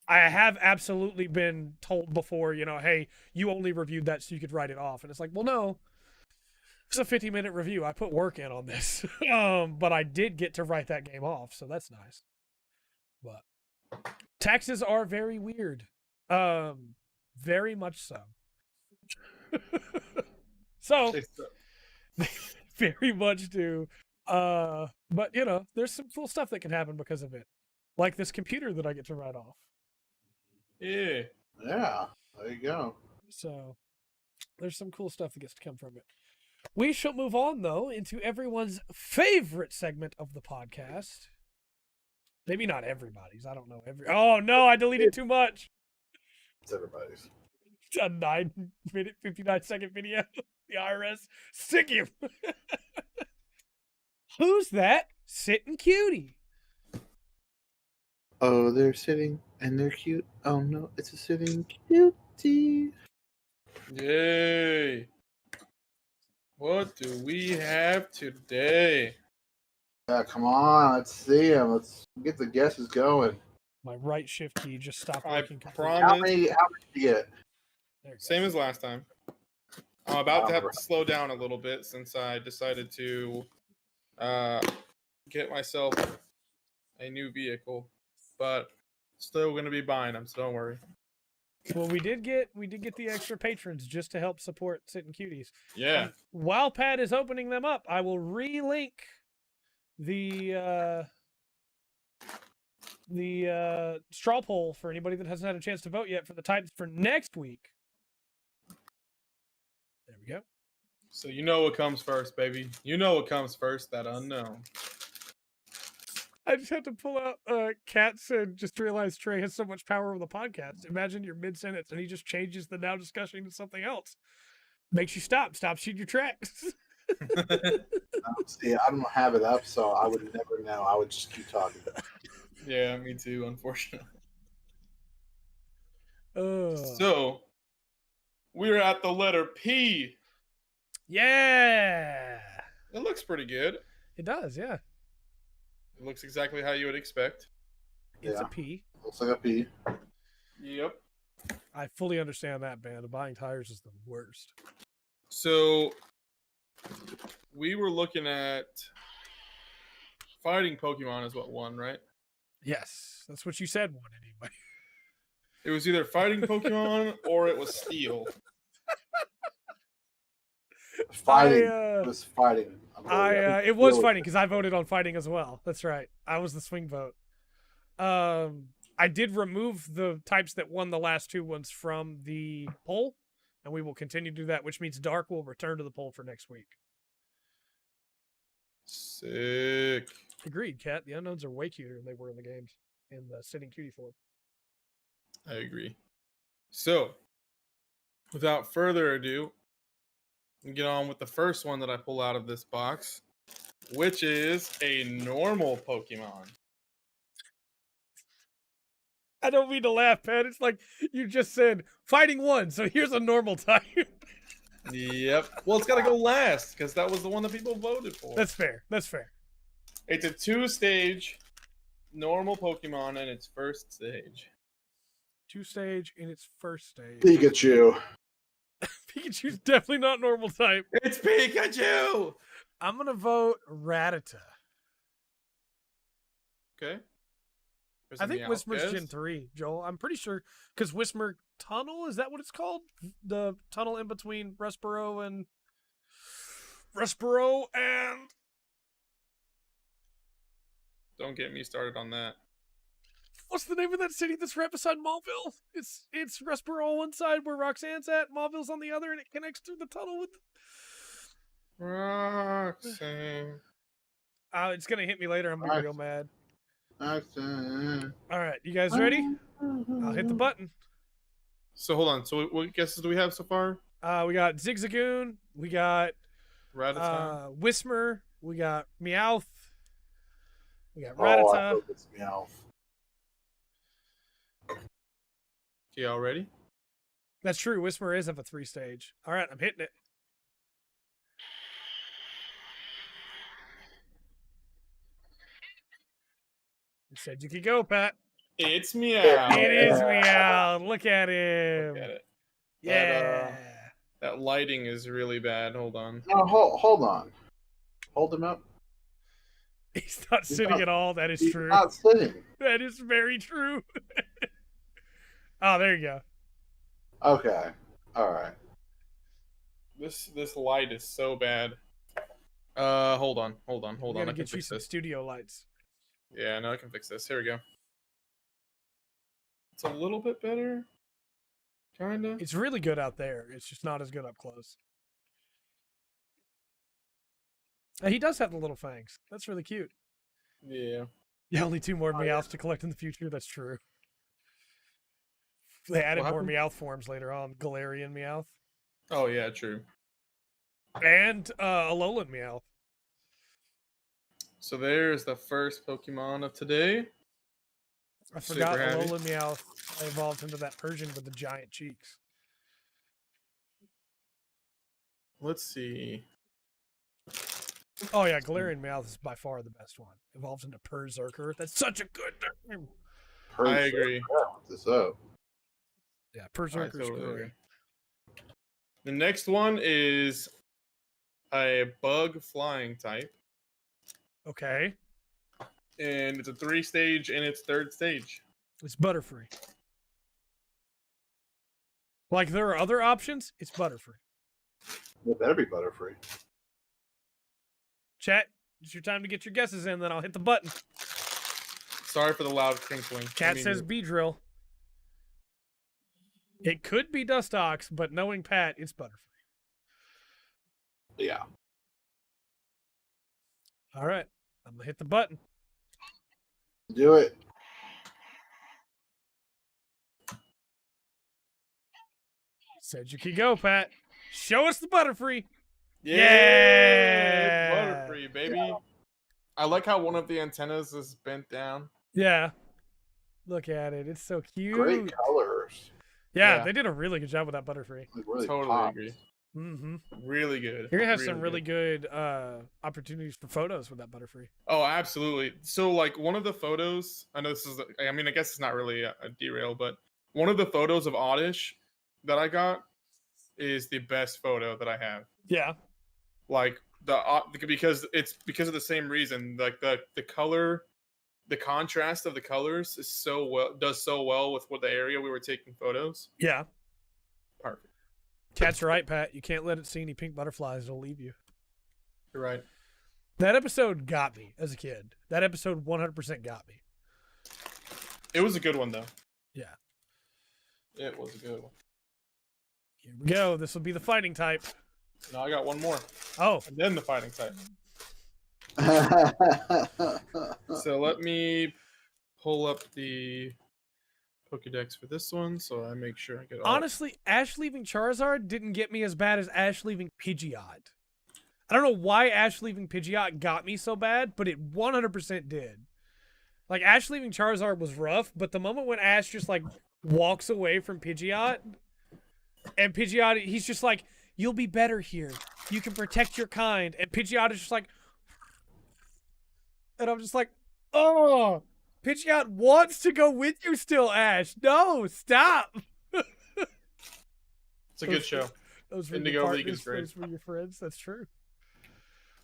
I have absolutely been told before, you know, hey, you only reviewed that so you could write it off. And it's like, well, no, it's a 50-minute review. I put work in on this. But I did get to write that game off, so that's nice. But taxes are very weird. Very much so. So they very much do. But you know, there's some cool stuff that can happen because of it. Like this computer that I get to write off. Yeah. Yeah. There you go. So there's some cool stuff that gets to come from it. We shall move on though into everyone's favorite segment of the podcast. Maybe not everybody's. I don't know. Oh no, I deleted too much. It's everybody's. A 9-minute, 59-second video. The IRS. Sick you. Who's that sitting cutie? Oh, they're sitting and they're cute. Oh no, it's a sitting cutie. Yay. What do we have today? Yeah, come on, let's see them. Let's get the guesses going. My right shift key just stopped I working completely. How promise. many did you get? There you go. Same as last time. I'm about to have to slow down a little bit since I decided to get myself a new vehicle, but still going to be buying them, so don't worry. Well, we did get the extra patrons just to help support Sitting Cuties. Yeah. While Pat is opening them up, I will relink the straw poll for anybody that hasn't had a chance to vote yet for the types for next week. There we go. So you know what comes first, baby. You know what comes first, that unknown. I just had to pull out Kat said, just realized Trey has so much power over the podcast. Imagine you're mid-sentence and he just changes the now discussion to something else. Makes you stop shooting your tracks. See, I don't have it up, so I would never know. I would just keep talking. Yeah, me too, unfortunately. Oh. So, we're at the letter P. Yeah. It looks pretty good. It does, yeah. It looks exactly how you would expect. It's Yeah. a P. Looks like a P. Yep. I fully understand that, man. Buying tires is the worst. So, we were looking at fighting Pokemon is what won, right? Yes, that's what you said one anyway. It was either fighting Pokemon or it was Steel. Fighting. I, It was fighting. it was fighting because I voted on fighting as well. That's right. I was the swing vote. I did remove the types that won the last two ones from the poll, and we will continue to do that, which means Dark will return to the poll for next week. Sick. Agreed, Kat. The unknowns are way cuter than they were in the games in the Sitting Cutie form. I agree. So, without further ado, we get on with the first one that I pull out of this box, which is a normal Pokemon. I don't mean to laugh, Pat. It's like you just said fighting one, so here's a normal type. Yep. Well, it's got to go last because that was the one that people voted for. That's fair. That's fair. It's a 2-stage normal Pokemon in its first stage. 2-stage in its first stage. Pikachu. Pikachu's definitely not normal type. It's Pikachu! I'm gonna vote Rattata. Okay. Or is I it think Meowth, Whismer's guys? Gen 3, Joel. I'm pretty sure because Whismer Tunnel, is that what it's called? The tunnel in between Rustboro and Don't get me started on that. what's the name of that city that's right beside Mauville? It's Rustboro on one side where Roxanne's at, Mauville's on the other, and it connects through the tunnel with. Roxanne. It's gonna hit me later. I'm gonna be real mad. Accent. All right, you guys ready? I'll hit the button. So hold on. So what guesses do we have so far? We got Zigzagoon. We got Rattata. Whismer. We got Meowth. We got Oh, I Rattata. hope it's Meowth. Y'all ready? That's true. Whismer is of a 3-stage. All right, I'm hitting it. You said you could go, Pat. It's Meow. It is Meow. Look at him. Look at it. Yeah. That lighting is really bad. Hold on. No, hold on. Hold him up. He's not sitting not- at all. That is He's true. not sitting. That is very true. Oh, there you go. Okay. All right. This light is so bad. Hold on. We I gotta can get you fix some this. studio lights. Yeah, no, I can fix this. Here we go. It's a little bit better. Kinda. It's really good out there. It's just not as good up close. He does have the little fangs. That's really cute. Yeah. Yeah, only 2 more Meowths to collect in the future. That's true. They added What more happened? Meowth forms later on. Galarian Meowth. Oh yeah, true. And Alolan Meowth. So there's the first Pokemon of today. I forgot Super happy. Alolan Meowth evolved into that Persian with the giant cheeks. Let's see. Oh yeah, Galarian Meowth is by far the best one. Evolves into Berserker. That's such a good name. I agree. Look this up. Yeah, I Berserker's totally great. agree. The next one is a bug flying type, Okay. and it's a 3-stage in its 3rd stage. It's Butterfree. Like there are other options, it's Butterfree. It better be Butterfree. Chat, it's your time to get your guesses in, then I'll hit the button. Sorry for the loud crinkling. Cat says Beedrill. It could be Dustox, but knowing Pat, it's Butterfree. Yeah. All right, I'm gonna hit the button. Do it. Said Said you could go, Pat. Show us the Butterfree. Yeah, Yeah! Butterfree, baby. Yeah. I like how one of the antennas is bent down. Yeah. Look at it. It's so cute. Great colors. Yeah, Yeah. they did a really good job with that Butterfree. It really Totally pops. agree. Mm-hmm. Really good. You're gonna have some really good opportunities for photos with that Butterfree. Oh, absolutely. So, like, one of the photos, I know this is, I mean, I guess it's not really a derail, but one of the photos of Oddish that I got is the best photo that I have. Yeah. Like, because of the same reason. Like, the color, the contrast of the colors does so well with what the area we were taking photos. Yeah. Perfect. Cat's right, Pat. You can't let it see any pink butterflies. It'll leave you. You're right. That episode got me as a kid. That episode 100% got me. It was a good one, though. Yeah. It was a good one. Here we go. This will be the fighting type. No, I got one more. Oh, And then the fighting type. So let me pull up the Pokedex for this one, so I make sure I get all. honestly, Ash leaving Charizard didn't get me as bad as Ash leaving Pidgeot. I don't know why Ash leaving Pidgeot got me so bad, but it 100% did. Like, Ash leaving Charizard was rough, but the moment when Ash just, like, walks away from Pidgeot, and Pidgeot, he's just like, you'll be better here. You can protect your kind. And Pidgeot is just like, and I'm just like, oh, Pidgeot wants to go with you still, Ash. No, stop. It's a good show. Those were Indigo your League is partners, great. Those were your friends. That's true.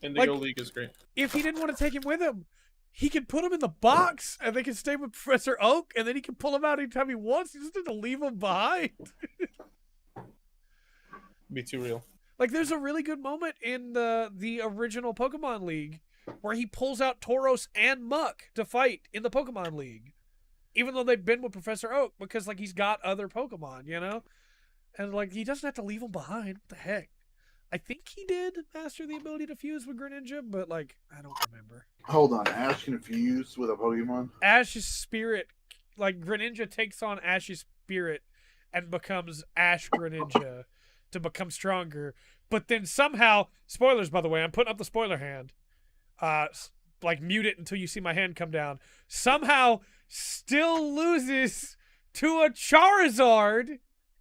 Indigo Like- League is great. If he didn't want to take him with him, he can put them in the box and they can stay with Professor Oak, and then he can pull them out anytime he wants. He just doesn't leave them behind. Be too real. Like, there's a really good moment in the original Pokemon League where he pulls out Tauros and Muck to fight in the Pokemon League, even though they've been with Professor Oak, because, like, he's got other Pokemon, you know? And, like, he doesn't have to leave them behind. What the heck? I think he did master the ability to fuse with Greninja, but, like, I don't remember. Hold on, Ash can fuse with a Pokemon? Ash's spirit, like, Greninja takes on Ash's spirit and becomes Ash Greninja to become stronger. But then somehow, spoilers, by the way, I'm putting up the spoiler hand. Like, mute it until you see my hand come down. Somehow still loses to a Charizard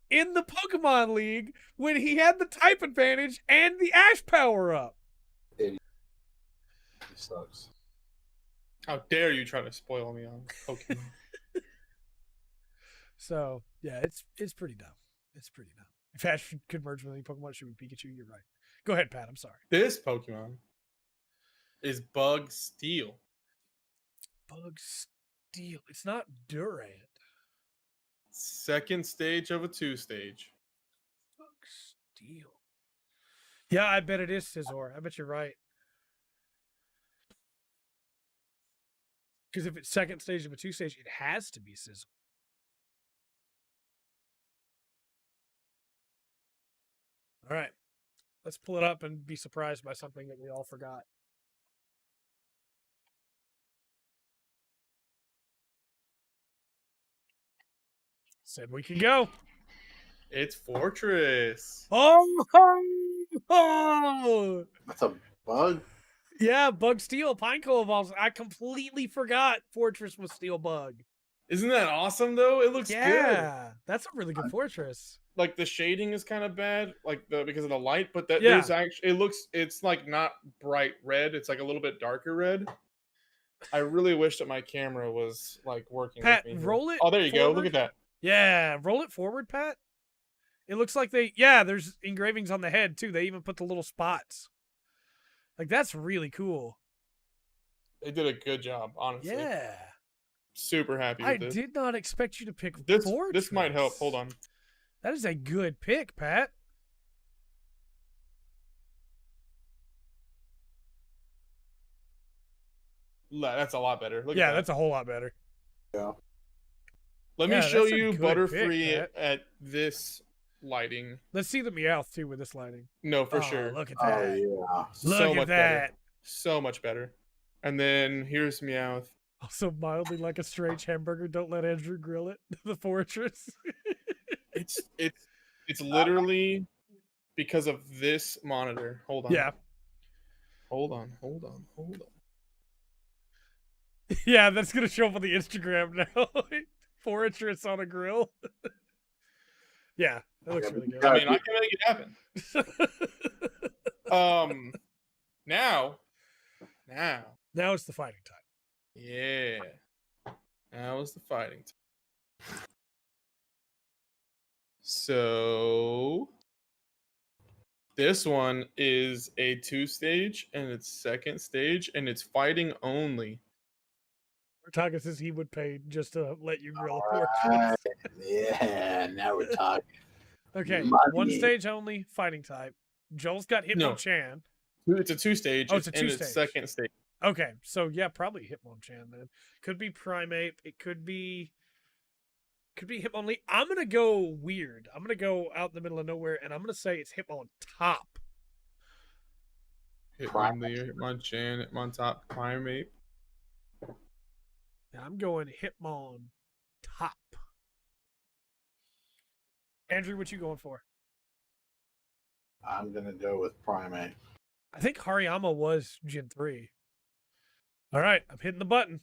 in the Pokemon League when he had the type advantage and the Ash power up. He sucks. How dare you try to spoil me on Pokemon? So, yeah, it's pretty dumb. It's pretty dumb. If Ash could merge with any Pokemon, it should be Pikachu. You're right. Go ahead, Pat. I'm sorry. This Pokemon is Bug Steel. Bug Steel. It's not Durant. Second stage of a 2-stage. Bug Steel. Yeah, I bet it is Scizor. I bet you're right. Because if it's second stage of a 2-stage, it has to be Scizor. All right. Let's pull it up and be surprised by something that we all forgot. Said we can go. It's Fortress. Oh! That's a bug? Yeah, Bug Steel, Pineco evolves. I completely forgot Fortress was Steel Bug. Isn't that awesome though? It looks good. Yeah, that's a really good Fortress. Like the shading is kind of bad, like because of the light, but that Yeah. there's actually it's like not bright red, it's like a little bit darker red. I really wish that my camera was like working. Pat, with me here. roll it. Oh, there you go. Look forward. at that. Yeah, roll it forward, Pat. It looks like there's engravings on the head too. They even put the little spots. Like, that's really cool. They did a good job, honestly. Yeah. Super happy I with this. did not expect you to pick This Fortress. might help. Hold on. That is a good pick, Pat. That's a lot better. Look Yeah, at that. that's a whole lot better. Yeah. Let me Yeah, show that's a you good Butterfree pick, Pat. at this lighting. Let's see the Meowth too with this lighting. No, for Oh, sure. Look at Oh, that. yeah. Look so at much that. better. So much better. And then here's Meowth. Also mildly like a strange hamburger. Don't let Andrew grill it. The Fortress. It's literally because of this monitor. Hold on. Yeah. Hold on. Yeah, that's gonna show up on the Instagram now. Fortress on a grill. Yeah, that looks really good. I mean, I can make it happen. Now Now it's the fighting time. Yeah. Now is the fighting time. So this one is a 2-stage and it's second stage and it's fighting only. Targa says he would pay just to let you grill a All Fortress. right. Yeah, now we're talking. Okay, Money. one stage only, fighting type. Joel's got Hitmonchan. It's a 2-stage. Oh, it's a and 2-stage. it's second stage. Okay, so yeah, probably Hitmonchan then. Could be Primeape. It could be Hitmonlee. I'm gonna go weird. I'm gonna go out in the middle of nowhere, and I'm gonna say it's Hitmontop. Hitmonlee, Hitmonchan, Hitmontop, Primeape. And I'm going Hitmontop. Andrew, what you going for? I'm gonna go with Primate. I think Hariyama was Gen 3. All right, I'm hitting the button.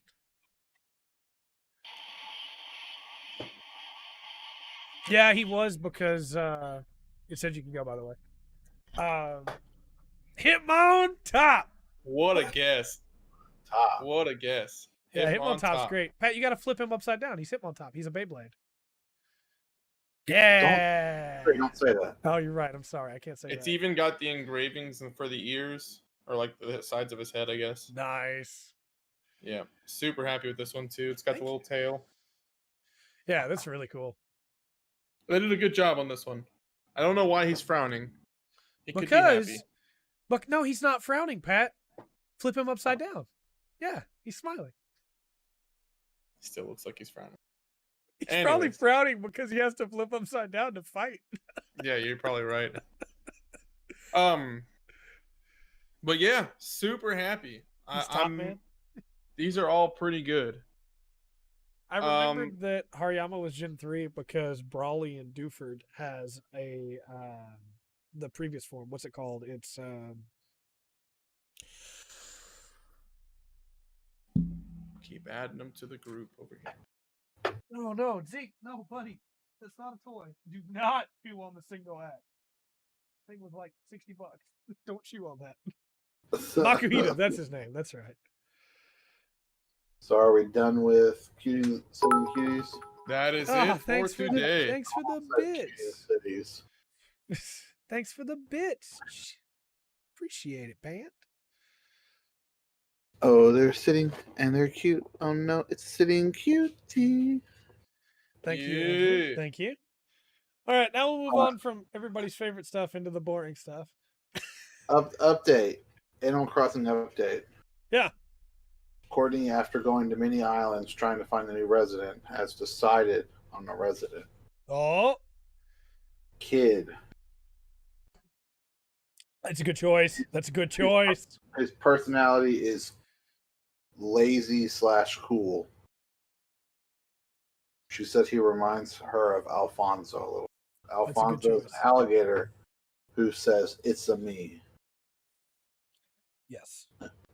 Yeah, he was because it said you can go, by the way. Hitmontop. What a guess. Top. What a guess. Yeah, Hitmontop's Hitmontop's great. Pat, you got to flip him upside down. He's Hitmontop. He's a Beyblade. Yeah. Don't say that. Oh, you're right. I'm sorry. I can't say It's that. even got the engravings for the ears, or like the sides of his head, I guess. Nice. Yeah, super happy with this one too. It's got Thank the little tail. Yeah, that's really cool. They did a good job on this one. I don't know why he's frowning. He could be happy. But no, he's not frowning, Pat. Flip him upside down. Yeah, he's smiling. He still looks like he's frowning. He's probably Anyways. frowning because he has to flip upside down to fight. Yeah, you're probably right. But yeah, super happy. He's top, man. These are all pretty good. I remembered that Hariyama was Gen 3 because Brawley and Duford has a the previous form. What's it called? It's keep adding them to the group over here. no, Zeke, no, buddy. That's not a toy. Do not chew on the single act. Thing was like $60. Don't chew on that. Makuhita, that's his name. That's right. So are we done with Cuties, City Cuties? That is it for today. Thanks for the bits. Cities. Thanks for the bits. Appreciate it, Bant. Oh, they're sitting and they're cute. Oh no, it's sitting cutie. Thank you, Andrew. Thank you. All right, now we'll move on from everybody's favorite stuff into the boring stuff. Update. Animal Crossing update. Yeah. Courtney, after going to many islands trying to find a new resident, has decided on a resident. Oh. Kid. That's a good choice. That's a good choice. His personality is lazy/cool. She said he reminds her of Alfonso a little. Alfonso is an alligator who says, "It's a me." Yes.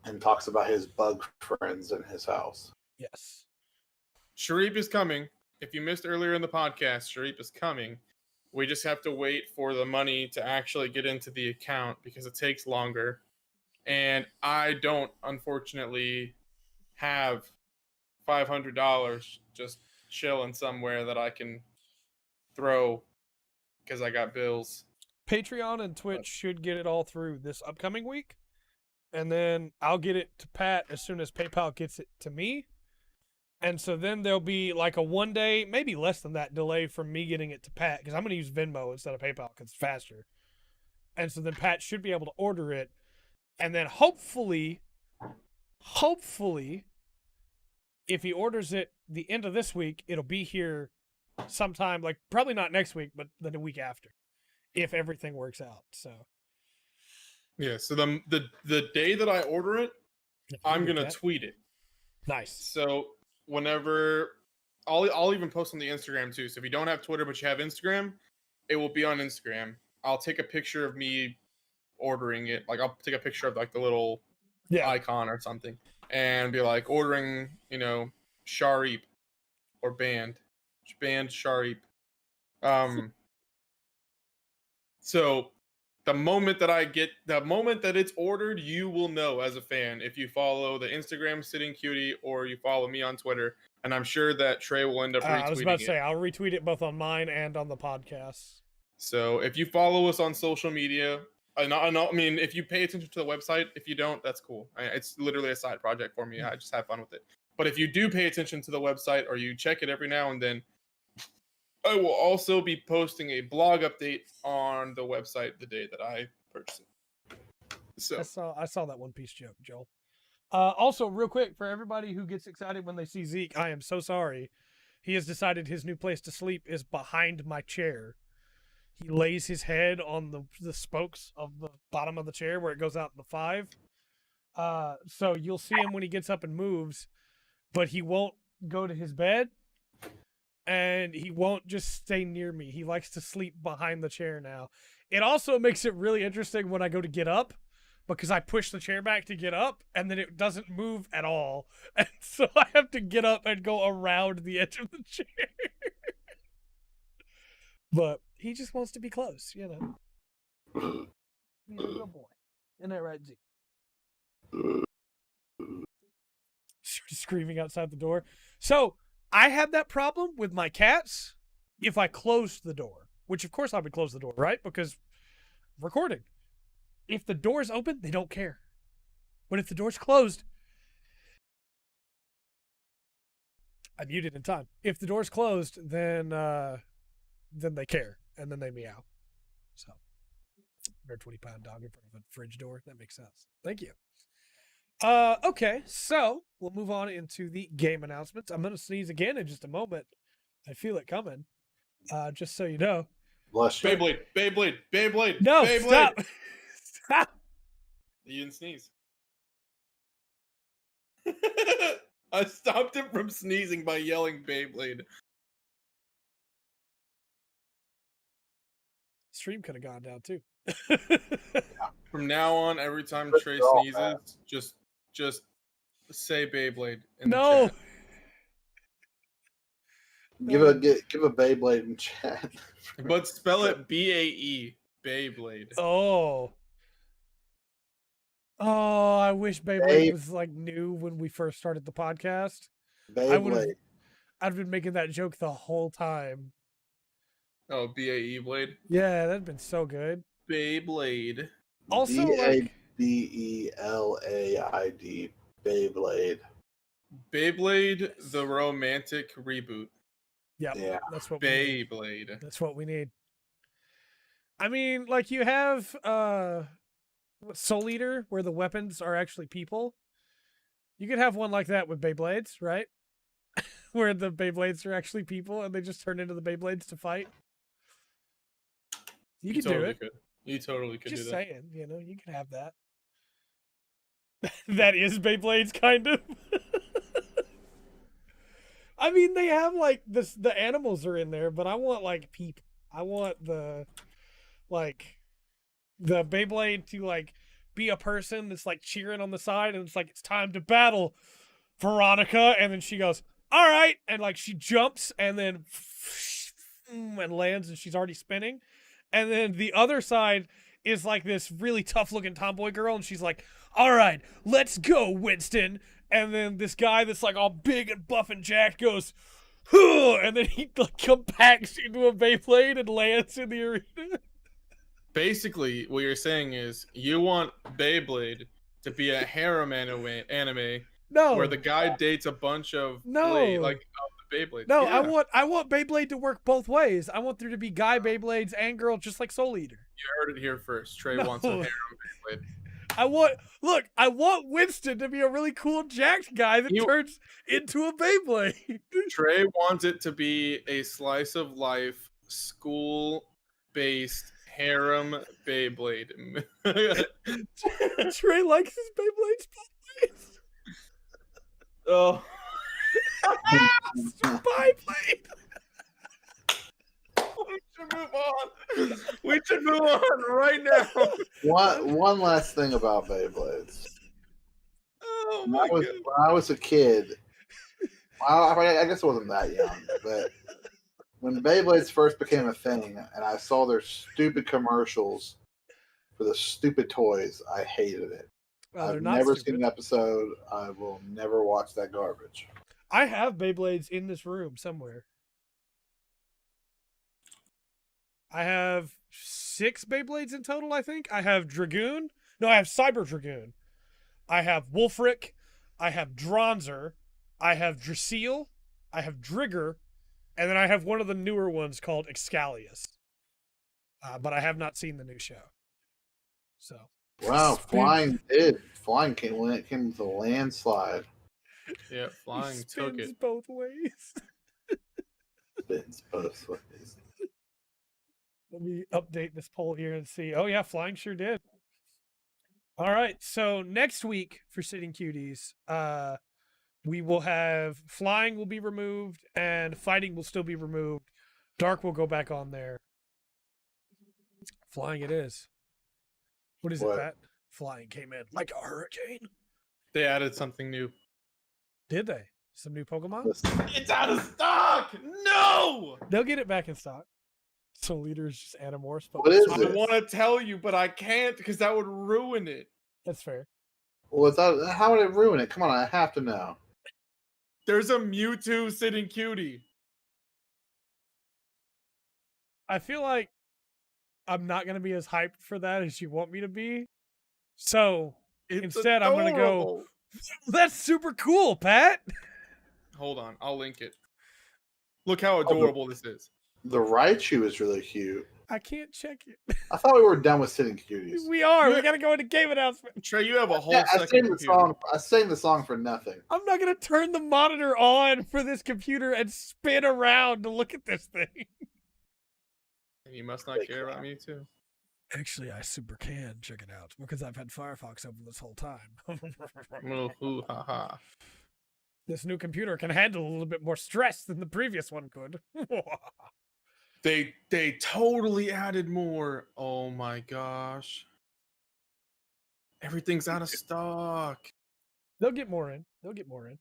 And talks about his bug friends in his house. Yes. Sharif is coming. If you missed earlier in the podcast, Sharif is coming. We just have to wait for the money to actually get into the account because it takes longer. And I don't, unfortunately, have $500 just chilling somewhere that I can throw because I got bills. Patreon and Twitch should get it all through this upcoming week. And then I'll get it to Pat as soon as PayPal gets it to me. And so then there'll be like a 1 day, maybe less than that, delay from me getting it to Pat because I'm going to use Venmo instead of PayPal because it's faster. And so then Pat should be able to order it. And then hopefully, if he orders it the end of this week, it'll be here sometime, like probably not next week, but the week after, if everything works out. So. Yeah, so the day that I order it, I'm going to tweet it. Nice. So whenever I'll even post on the Instagram too. So if you don't have Twitter but you have Instagram, it will be on Instagram. I'll take a picture of me ordering it. Like I'll take a picture of like the little icon or something and be like ordering, Sharip or band Sharip. So the moment that it's ordered, you will know as a fan if you follow the Instagram Sitting Cutie or you follow me on Twitter. And I'm sure that Trey will end up retweeting it. I was about to say, I'll retweet it both on mine and on the podcast. So if you follow us on social media, I mean, if you pay attention to the website, if you don't, that's cool. It's literally a side project for me. I just have fun with it. But if you do pay attention to the website or you check it every now and then, I will also be posting a blog update on the website the day that I purchase it. So I saw that One Piece joke, Joel. Also, real quick, for everybody who gets excited when they see Zeke, I am so sorry. He has decided his new place to sleep is behind my chair. He lays his head on the spokes of the bottom of the chair where it goes out in the 5. So you'll see him when he gets up and moves, but he won't go to his bed. And he won't just stay near me. He likes to sleep behind the chair now. It also makes it really interesting when I go to get up because I push the chair back to get up and then it doesn't move at all. And so I have to get up and go around the edge of the chair. But he just wants to be close, He's a good boy. Isn't that right, Z? Screaming outside the door. So, I have that problem with my cats if I close the door, which of course I would close the door, right? Because recording. If the door is open, they don't care. But if the door's closed, I muted in time. If the door's closed, then they care, and then they meow. So, 120-pound dog in front of a fridge door. That makes sense. Thank you. Okay, so we'll move on into the game announcements. I'm gonna sneeze again in just a moment. I feel it coming. Just so you know. Bless you. Beyblade. No, Beyblade. stop. Stop. You didn't sneeze. I stopped him from sneezing by yelling Beyblade. Stream could have gone down too. From now on, every time Trey all sneezes, just say Beyblade in No. the chat. Give a Beyblade in chat. But spell it B-A-E. Beyblade. Oh. Oh, I wish Beyblade was like new when we first started the podcast. Beyblade. I've been making that joke the whole time. Oh, B-A-E blade? Yeah, that'd been so good. Beyblade. Also, like, Beyblade. Beyblade. Beyblade, the romantic reboot. yeah, that's what we need. Beyblade. That's what we need. I mean, like you have Soul Eater, where the weapons are actually people. You could have one like that with Beyblades, right? Where the Beyblades are actually people and they just turn into the Beyblades to fight. You could totally do it. could. You totally could Just do that. saying, you can have that. That is Beyblades, kind of. I mean, they have like this. The animals are in there, but I want like people. I want the Beyblade to like be a person that's like cheering on the side, and it's like it's time to battle, Veronica, and then she goes, "All right," and like she jumps and then and lands, and she's already spinning, and then the other side is like this really tough looking tomboy girl, and she's like, "All right, let's go, Winston." And then this guy that's like all big and buff and jacked goes, "Huh," and then he like compacts into a Beyblade and lands in the arena. Basically, what you're saying is you want Beyblade to be a harem anime No, where the guy dates a bunch of No. of the Beyblades. no, Yeah, I want Beyblade to work both ways. I want there to be guy Beyblades and girl, just like Soul Eater. you heard it here first. Trey No. wants a harem Beyblade. I want Winston to be a really cool jacked guy that turns into a Beyblade. Trey wants it to be a slice of life, school-based harem Beyblade. Trey likes his Beyblades both ways. Oh. Beyblade. We should move on right now. One last thing about Beyblades. Oh When my god. I was a kid, I guess I wasn't that young, but when Beyblades first became a thing and I saw their stupid commercials for the stupid toys, I hated it. Well, I've never seen an episode. I will never watch that garbage. I have Beyblades in this room somewhere. I have 6 Beyblades in total, I think. I have Dragoon. No, I have Cyber Dragoon. I have Wolfric. I have Dronzer. I have Drasil. I have Drigger. And then I have one of the newer ones called Excalius. But I have not seen the new show. So. Wow, Flying came when it came with a landslide. Yeah, Flying took Spins it. both ways. Spins both ways. Let me update this poll here and see. Oh, yeah, Flying sure did. All right, so next week for Sitting Cuties, we will have Flying will be removed and Fighting will still be removed. Dark will go back on there. Flying it is. What is it, Pat? Flying came in like a hurricane. They added something new. Did they? Some new Pokemon? It's out of stock! No! They'll get it back in stock. Soul Eater is just Animorphs. But What is I it? want to tell you, but I can't because that would ruin it. That's fair. Well, how would it ruin it? Come on, I have to know. There's a Mewtwo sitting cutie. I feel like I'm not going to be as hyped for that as you want me to be. So It's instead, I'm going to go, adorable. that's super cool, Pat. Hold on, I'll link it. Look how adorable this is. The Raichu is really cute. I can't check it. I thought we were done with sitting cuties. We are. Yeah. We got to go into game announcement. Trey, you have a whole Yeah, I second sang the computer. song. I sang the song for nothing. I'm not going to turn the monitor on for this computer and spin around to look at this thing. And you must not care about me too. Actually, I super can check it out because I've had Firefox open this whole time. Oh, hoo, ha, ha. This new computer can handle a little bit more stress than the previous one could. They totally added more. Oh my gosh. Everything's out of stock. They'll get more in. They'll get more in.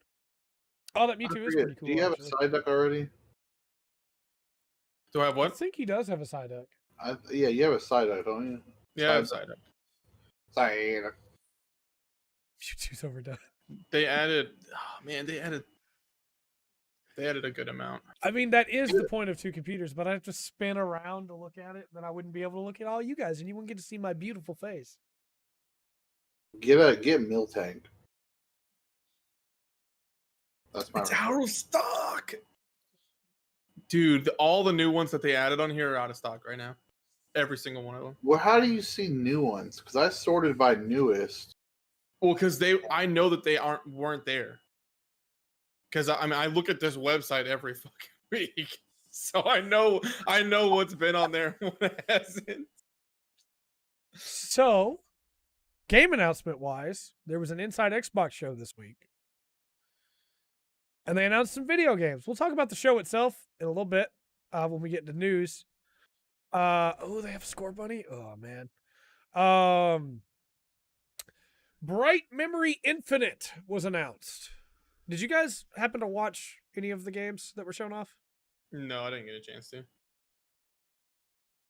Oh, that I Mewtwo is forget, pretty cool. do you have actually. a side deck already? Do I have I what? think he does have a side deck. Yeah, you have a side deck, don't you? Yeah, I have side up. Side deck. Mewtwo's overdone. They added. Oh man, they added a good amount. I mean, that is the point of two computers, but I have to spin around to look at it. Then I wouldn't be able to look at all you guys, and you wouldn't get to see my beautiful face. Get Miltank. That's my. It's out of stock. Dude, all the new ones that they added on here are out of stock right now. Every single one of them. Well, how do you see new ones? Because I sorted by newest. Well, because I know that they weren't there. Because I mean, I look at this website every fucking week, so I know what's been on there and what hasn't. So, game announcement wise, there was an Inside Xbox show this week. And they announced some video games. We'll talk about the show itself in a little bit when we get into news. Oh, they have Score Bunny? Oh, man. Bright Memory Infinite was announced. Did you guys happen to watch any of the games that were shown off? No, I didn't get a chance to.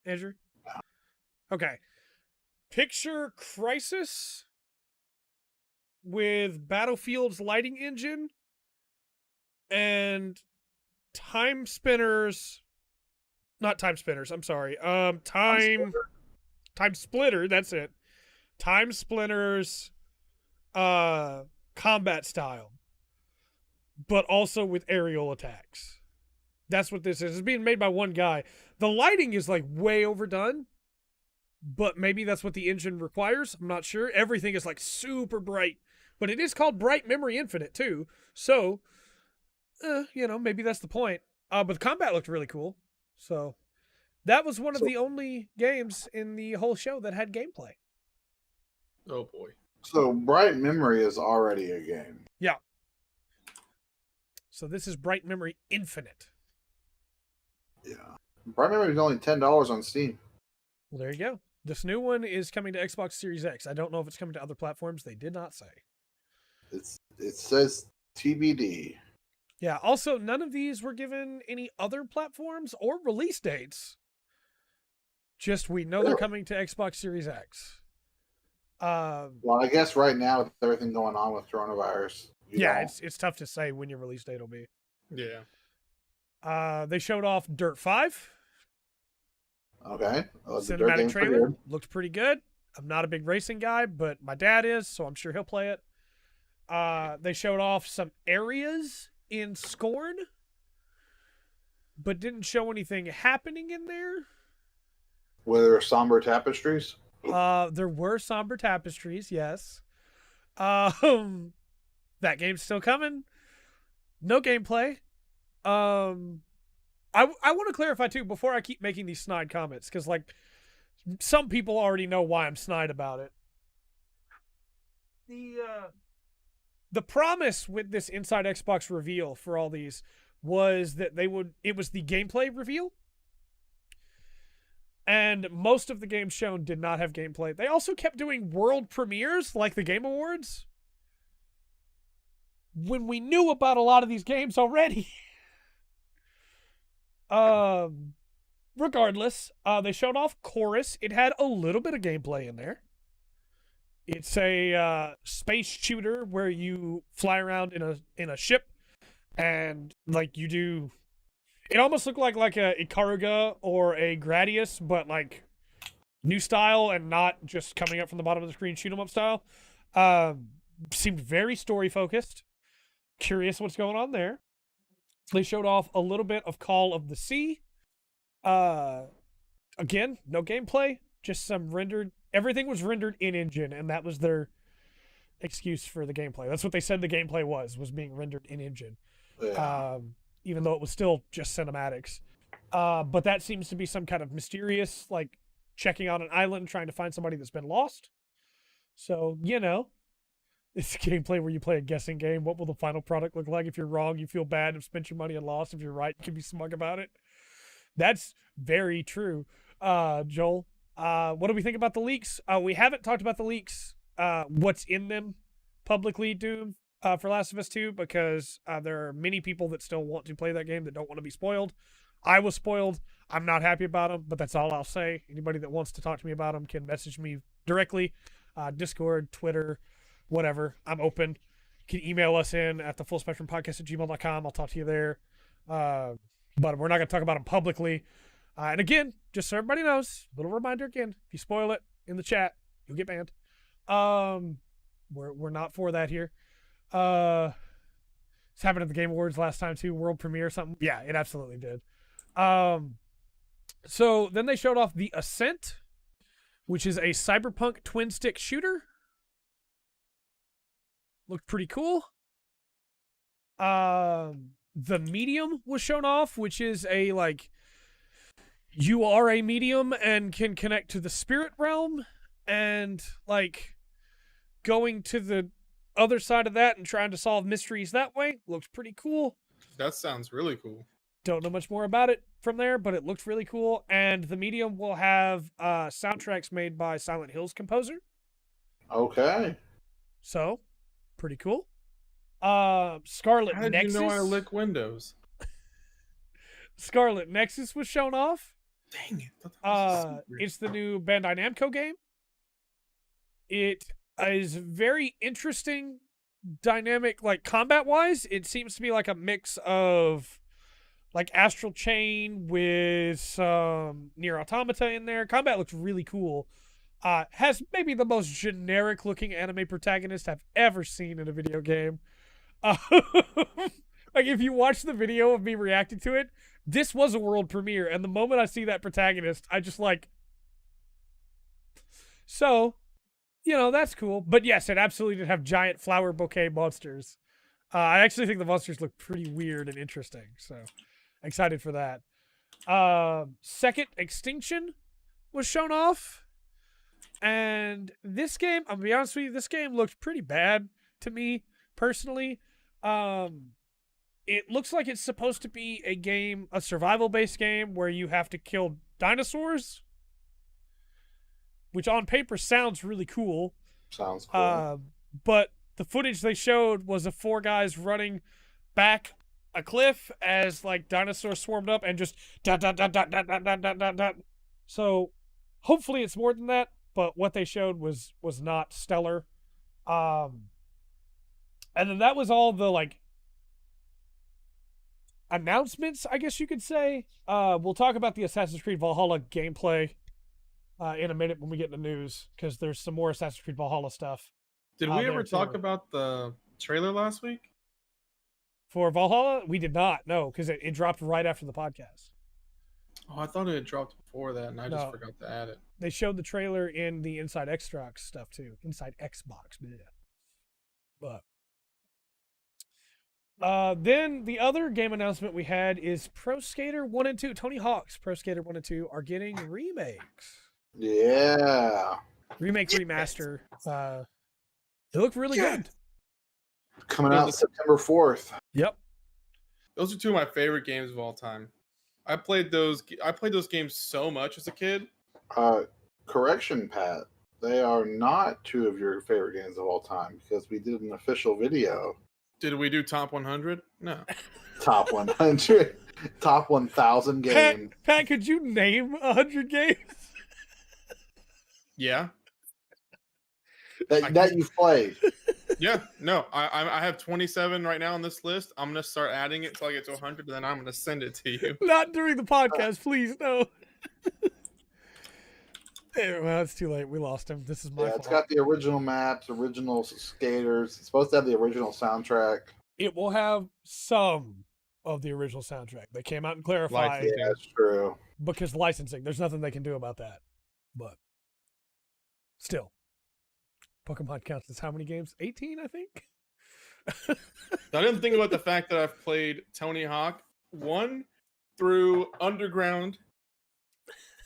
Andrew? Okay. Picture Crisis with Battlefield's lighting engine and Time Spinners. Not Time Spinners, I'm sorry. Time Splitter, that's it. Time Splinters combat style, but also with aerial attacks. That's what this is. It's being made by one guy. The lighting is like way overdone, but maybe that's what the engine requires. I'm not sure. Everything is like super bright, but it is called Bright Memory Infinite too. So, maybe that's the point. But the combat looked really cool. So that was one of the only games in the whole show that had gameplay. Oh boy. So Bright Memory is already a game. Yeah. So this is Bright Memory Infinite. Yeah. Bright Memory is only $10 on Steam. Well, there you go. This new one is coming to Xbox Series X. I don't know if it's coming to other platforms. They did not say. It says TBD. Yeah. Also, none of these were given any other platforms or release dates. Just we know they're coming to Xbox Series X. Well, I guess right now with everything going on with coronavirus. It's tough to say when your release date will be. Yeah. They showed off Dirt 5. Okay. The Dirt Cinematic game's pretty trailer good. looked pretty good. I'm not a big racing guy, but my dad is, so I'm sure he'll play it. They showed off some areas in Scorn, but didn't show anything happening in there. Were there somber tapestries? There were somber tapestries, yes. That game's still coming. No gameplay. I want to clarify too before I keep making these snide comments, because like some people already know why I'm snide about it. The promise with this Inside Xbox reveal for all these was that it was the gameplay reveal. And most of the games shown did not have gameplay. They also kept doing world premieres like the Game Awards when we knew about a lot of these games already. Regardless, they showed off Chorus. It had a little bit of gameplay in there. It's a space shooter where you fly around in a ship and like you do. It almost looked like a Ikaruga or a Gradius, but like new style and not just coming up from the bottom of the screen shoot 'em up style. Seemed very story focused. Curious what's going on there. They showed off a little bit of Call of the Sea. Again, no gameplay, just some rendered. Everything was rendered in engine, and that was their excuse for the gameplay. That's what they said the gameplay was being rendered in engine. Yeah. Even though it was still just cinematics. But that seems to be some kind of mysterious, like checking out an island, trying to find somebody that's been lost. So, it's a gameplay where you play a guessing game. What will the final product look like? If you're wrong, you feel bad and spent your money and lost. If you're right, you can be smug about it. That's very true. Joel, what do we think about the leaks? We haven't talked about the leaks, what's in them publicly, Doom, for Last of Us 2, because there are many people that still want to play that game that don't want to be spoiled. I was spoiled. I'm not happy about them, but that's all I'll say. Anybody that wants to talk to me about them can message me directly. Discord, Twitter, whatever. I'm open. You can email us in at thefullspectrumpodcast@gmail.com. I'll talk to you there. But we're not going to talk about them publicly. And again, just so everybody knows, little reminder again, if you spoil it in the chat, you'll get banned. We're not for that here. It's happened at the Game Awards last time too, world premiere or something. Yeah, it absolutely did. So then they showed off the Ascent, which is a cyberpunk twin stick shooter. Looked pretty cool. The Medium was shown off, which is a you are a medium and can connect to the spirit realm, and going to the other side of that and trying to solve mysteries that way. Looks pretty cool. That sounds really cool. Don't know much more about it from there, but it looked really cool. And the Medium will have soundtracks made by Silent Hill's composer. Okay. So, pretty cool. Scarlet How did Nexus. you know I lick windows? Scarlet Nexus was shown off. Dang it. That was a secret. It's the new Bandai Namco game. It is very interesting, dynamic, combat-wise. It seems to be like a mix of Astral Chain with some Nier Automata in there. Combat looks really cool. Has maybe the most generic-looking anime protagonist I've ever seen in a video game. If you watch the video of me reacting to it, this was a world premiere, and the moment I see that protagonist, I just So, that's cool. But yes, it absolutely did have giant flower bouquet monsters. I actually think the monsters look pretty weird and interesting, so excited for that. Second Extinction was shown off. And this game, I'll be honest with you, this game looked pretty bad to me, personally. It looks like it's supposed to be a survival-based game where you have to kill dinosaurs, which on paper sounds really cool. Sounds cool. But the footage they showed was of 4 guys running back a cliff as dinosaurs swarmed up and just dot, dot, dot, dot, dot, dot, dot, dot, dot, dot. So hopefully it's more than that, but what they showed was not stellar. And then that was all the announcements, I guess you could say. We'll talk about the Assassin's Creed Valhalla gameplay in a minute when we get in the news, because there's some more Assassin's Creed Valhalla stuff. Did we ever talk about the trailer last week? For Valhalla? We did not, no, because it dropped right after the podcast. Oh, I thought it had dropped before that, and I just forgot to add it. They showed the trailer in the Inside Xbox stuff, too. Inside Xbox. Bleh. But then the other game announcement we had is Pro Skater 1 and 2. Tony Hawk's Pro Skater 1 and 2 are getting remakes. Yeah. Remake, remaster. They look really good. Coming out September 4th. Yep. Those are 2 of my favorite games of all time. I played those games so much as a kid. Correction, Pat. They are not 2 of your favorite games of all time, because we did an official video. Did we do top 100? No. Top 100. Top 1,000 games. Pat, could you name 100 games? Yeah. That you've played. Yeah. No. I have 27 right now on this list. I'm going to start adding it until I get to 100, and then I'm going to send it to you. Not during the podcast, please, no. Well, it's too late. We lost him. This is my fault. It's got the original maps, original skaters. It's supposed to have the original soundtrack. It will have some of the original soundtrack. They came out and clarified Licensing. Yeah, that's true. because licensing. There's nothing they can do about that. But still, Pokemon counts as how many games? 18, I think. I didn't think about the fact that I've played Tony Hawk 1 through Underground,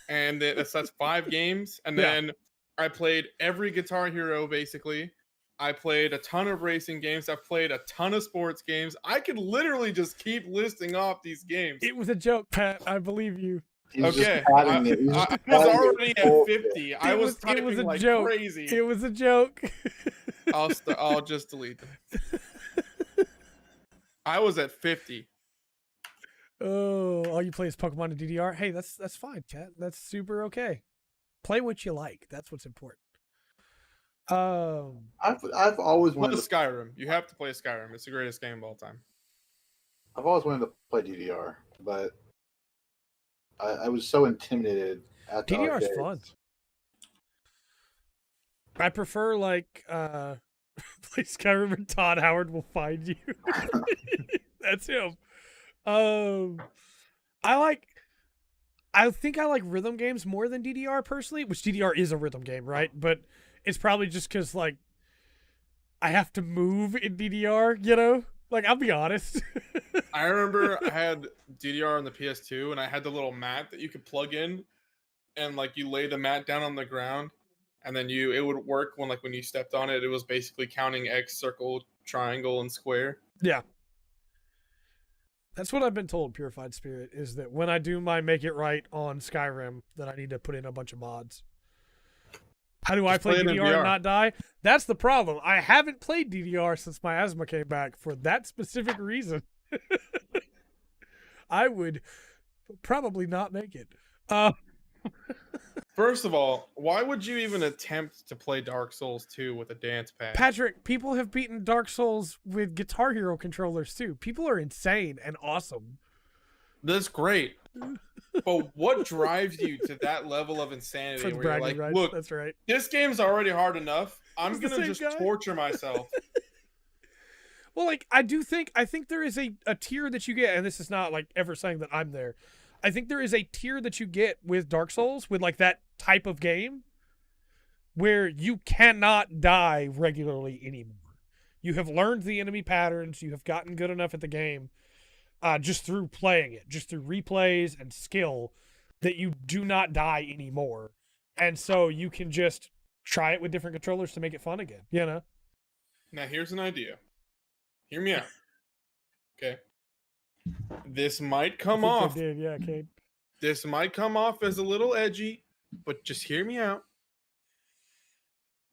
and that's 5 games. And Yeah. then I played every Guitar Hero, basically. I played a ton of racing games. I've played a ton of sports games. I could literally just keep listing off these games. It was a joke, Pat. I believe you. He's Okay, just padding it. He's just I was padding it already at bullshit. 50. I was typing a like joke. crazy. It was a joke. I'll just delete them. I was at 50. Oh, all you play is Pokemon and DDR. Hey, that's fine, chat. That's super okay. Play what you like. That's what's important. I've always What wanted is to, Skyrim? You have to play Skyrim. It's the greatest game of all time. I've always wanted to play DDR, but I was so intimidated at the DDR is arcades. fun. I prefer like play Skyrim and Todd Howard will find you. That's him. I think I like rhythm games more than DDR personally, which DDR is a rhythm game, right? But it's probably just because like I have to move in DDR, you know? Like, I'll be honest. I remember I had DDR on the PS2, and I had the little mat that you could plug in, and like you lay the mat down on the ground, and then it would work when you stepped on it. It was basically counting X, circle, triangle, and square. Yeah. That's what I've been told, Purified Spirit, is that when I do my Make It Right on Skyrim, that I need to put in a bunch of mods. How do I play play it in DDR and VR. not die? That's the problem. I haven't played DDR since my asthma came back for that specific reason. I would probably not make it. First of all, why would you even attempt to play Dark Souls 2 with a dance pad? Pattrick, people have beaten Dark Souls with Guitar Hero controllers too. People are insane and awesome. That's great. But what drives you to that level of insanity For the where you're bragging like, rights, look, that's right. this game's already hard enough. I'm It's the going to same just guy. torture myself. Well, like I think there is a tier that you get, and this is not like ever saying that I'm there. I think there is a tier that you get with Dark Souls, with like that type of game, where you cannot die regularly anymore. You have learned the enemy patterns. You have gotten good enough at the game, just through playing it, just through replays and skill, that you do not die anymore. And so you can just try it with different controllers to make it fun again, you know? Now, here's an idea. Hear me out. Okay. This might come I think off. they did, yeah, Cade. This might come off as a little edgy, but just hear me out.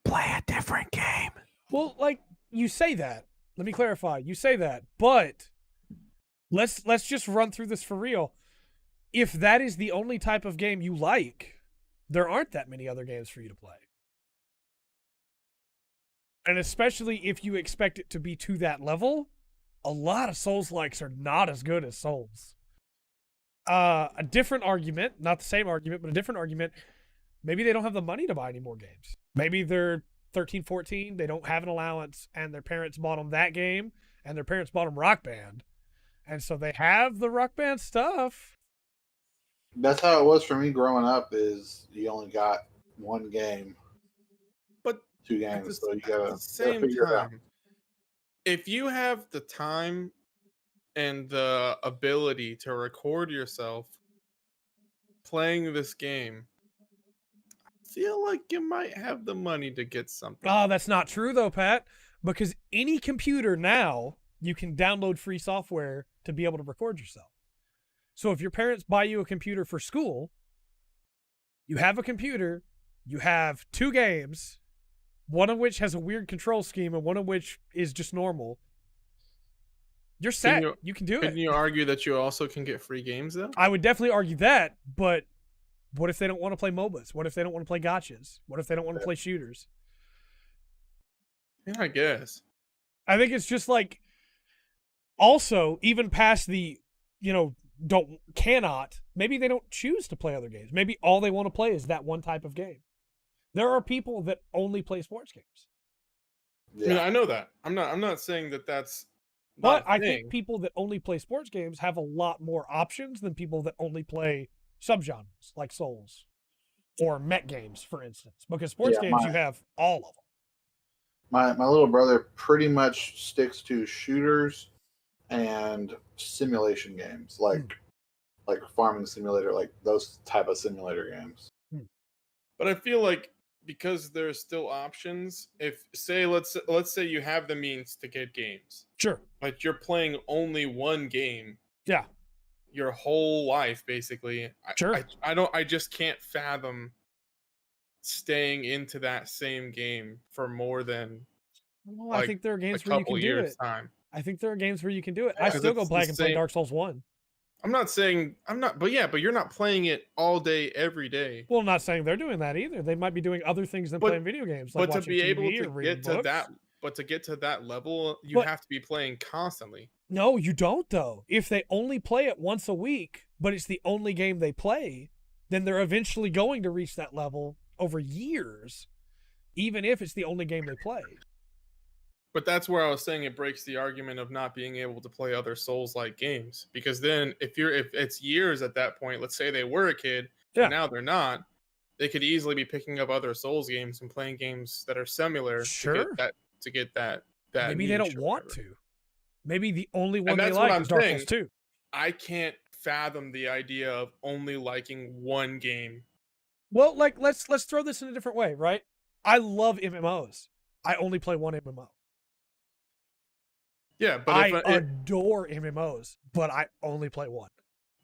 Play a different game. Well, like you say that. Let me clarify. You say that, but let's just run through this for real. If that is the only type of game you like, there aren't that many other games for you to play. And especially if you expect it to be to that level, a lot of Souls-likes are not as good as Souls. A different argument, not the same argument, but a different argument, maybe they don't have the money to buy any more games. Maybe they're 13, 14, they don't have an allowance, and their parents bought them that game, and their parents bought them Rock Band. And so they have the Rock Band stuff. That's how it was for me growing up. Is you only got one game, But 2 at the, games, so you at gotta, the same figure it out. time, if you have the time and the ability to record yourself playing this game, I feel like you might have the money to get something. Oh, that's not true though, Pat, because any computer now, you can download free software to be able to record yourself. So if your parents buy you a computer for school, you have a computer, you have 2 games, one of which has a weird control scheme and one of which is just normal. You're set. You can do Can it. you argue that you also can get free games though? I would definitely argue that, but what if they don't want to play MOBAs? What if they don't want to play gotchas? What if they don't want to play shooters? Yeah, I guess. I think it's just like, also, even past the, cannot, maybe they don't choose to play other games. Maybe all they want to play is that one type of game. There are people that only play sports games. I mean, Yeah. I know that. I'm not saying that that's But not a I thing. think people that only play sports games have a lot more options than people that only play subgenres like Souls or mech games, for instance. Because sports Yeah, games, you have all of them. My little brother pretty much sticks to shooters and simulation games, like farming simulator, like those type of simulator games. But I feel like because there's still options, if say let's say you have the means to get games, Sure. but you're playing only one game Yeah. your whole life, basically. Sure. I just can't fathom staying into that same game for more than Well, I like think there are a games where you couple can do years it. time. I think there are games where you can do it. I Because still go it's the back and play same- Dark Souls 1. I'm not saying but you're not playing it all day every day. Well, I'm not saying they're doing that either. They might be doing other things than But- playing video games, like But to watching be TV able or to reading get to books. that level, you But- have to be playing constantly. No, you don't, though. If they only play it once a week, but it's the only game they play, then they're eventually going to reach that level over years, even if it's the only game they play. But that's where I was saying it breaks the argument of not being able to play other Souls-like games. Because then if it's years at that point, let's say they were a kid, Yeah. and now they're not, they could easily be picking up other Souls games and playing games that are similar Sure. to get that Maybe they niche don't or want whatever. to. Maybe the only one they that's what like I'm is Dark saying. Souls 2. I can't fathom the idea of only liking one game. Well, like let's throw this in a different way, right? I love MMOs. I only play one MMO. Yeah, but I adore MMOs, but I only play one.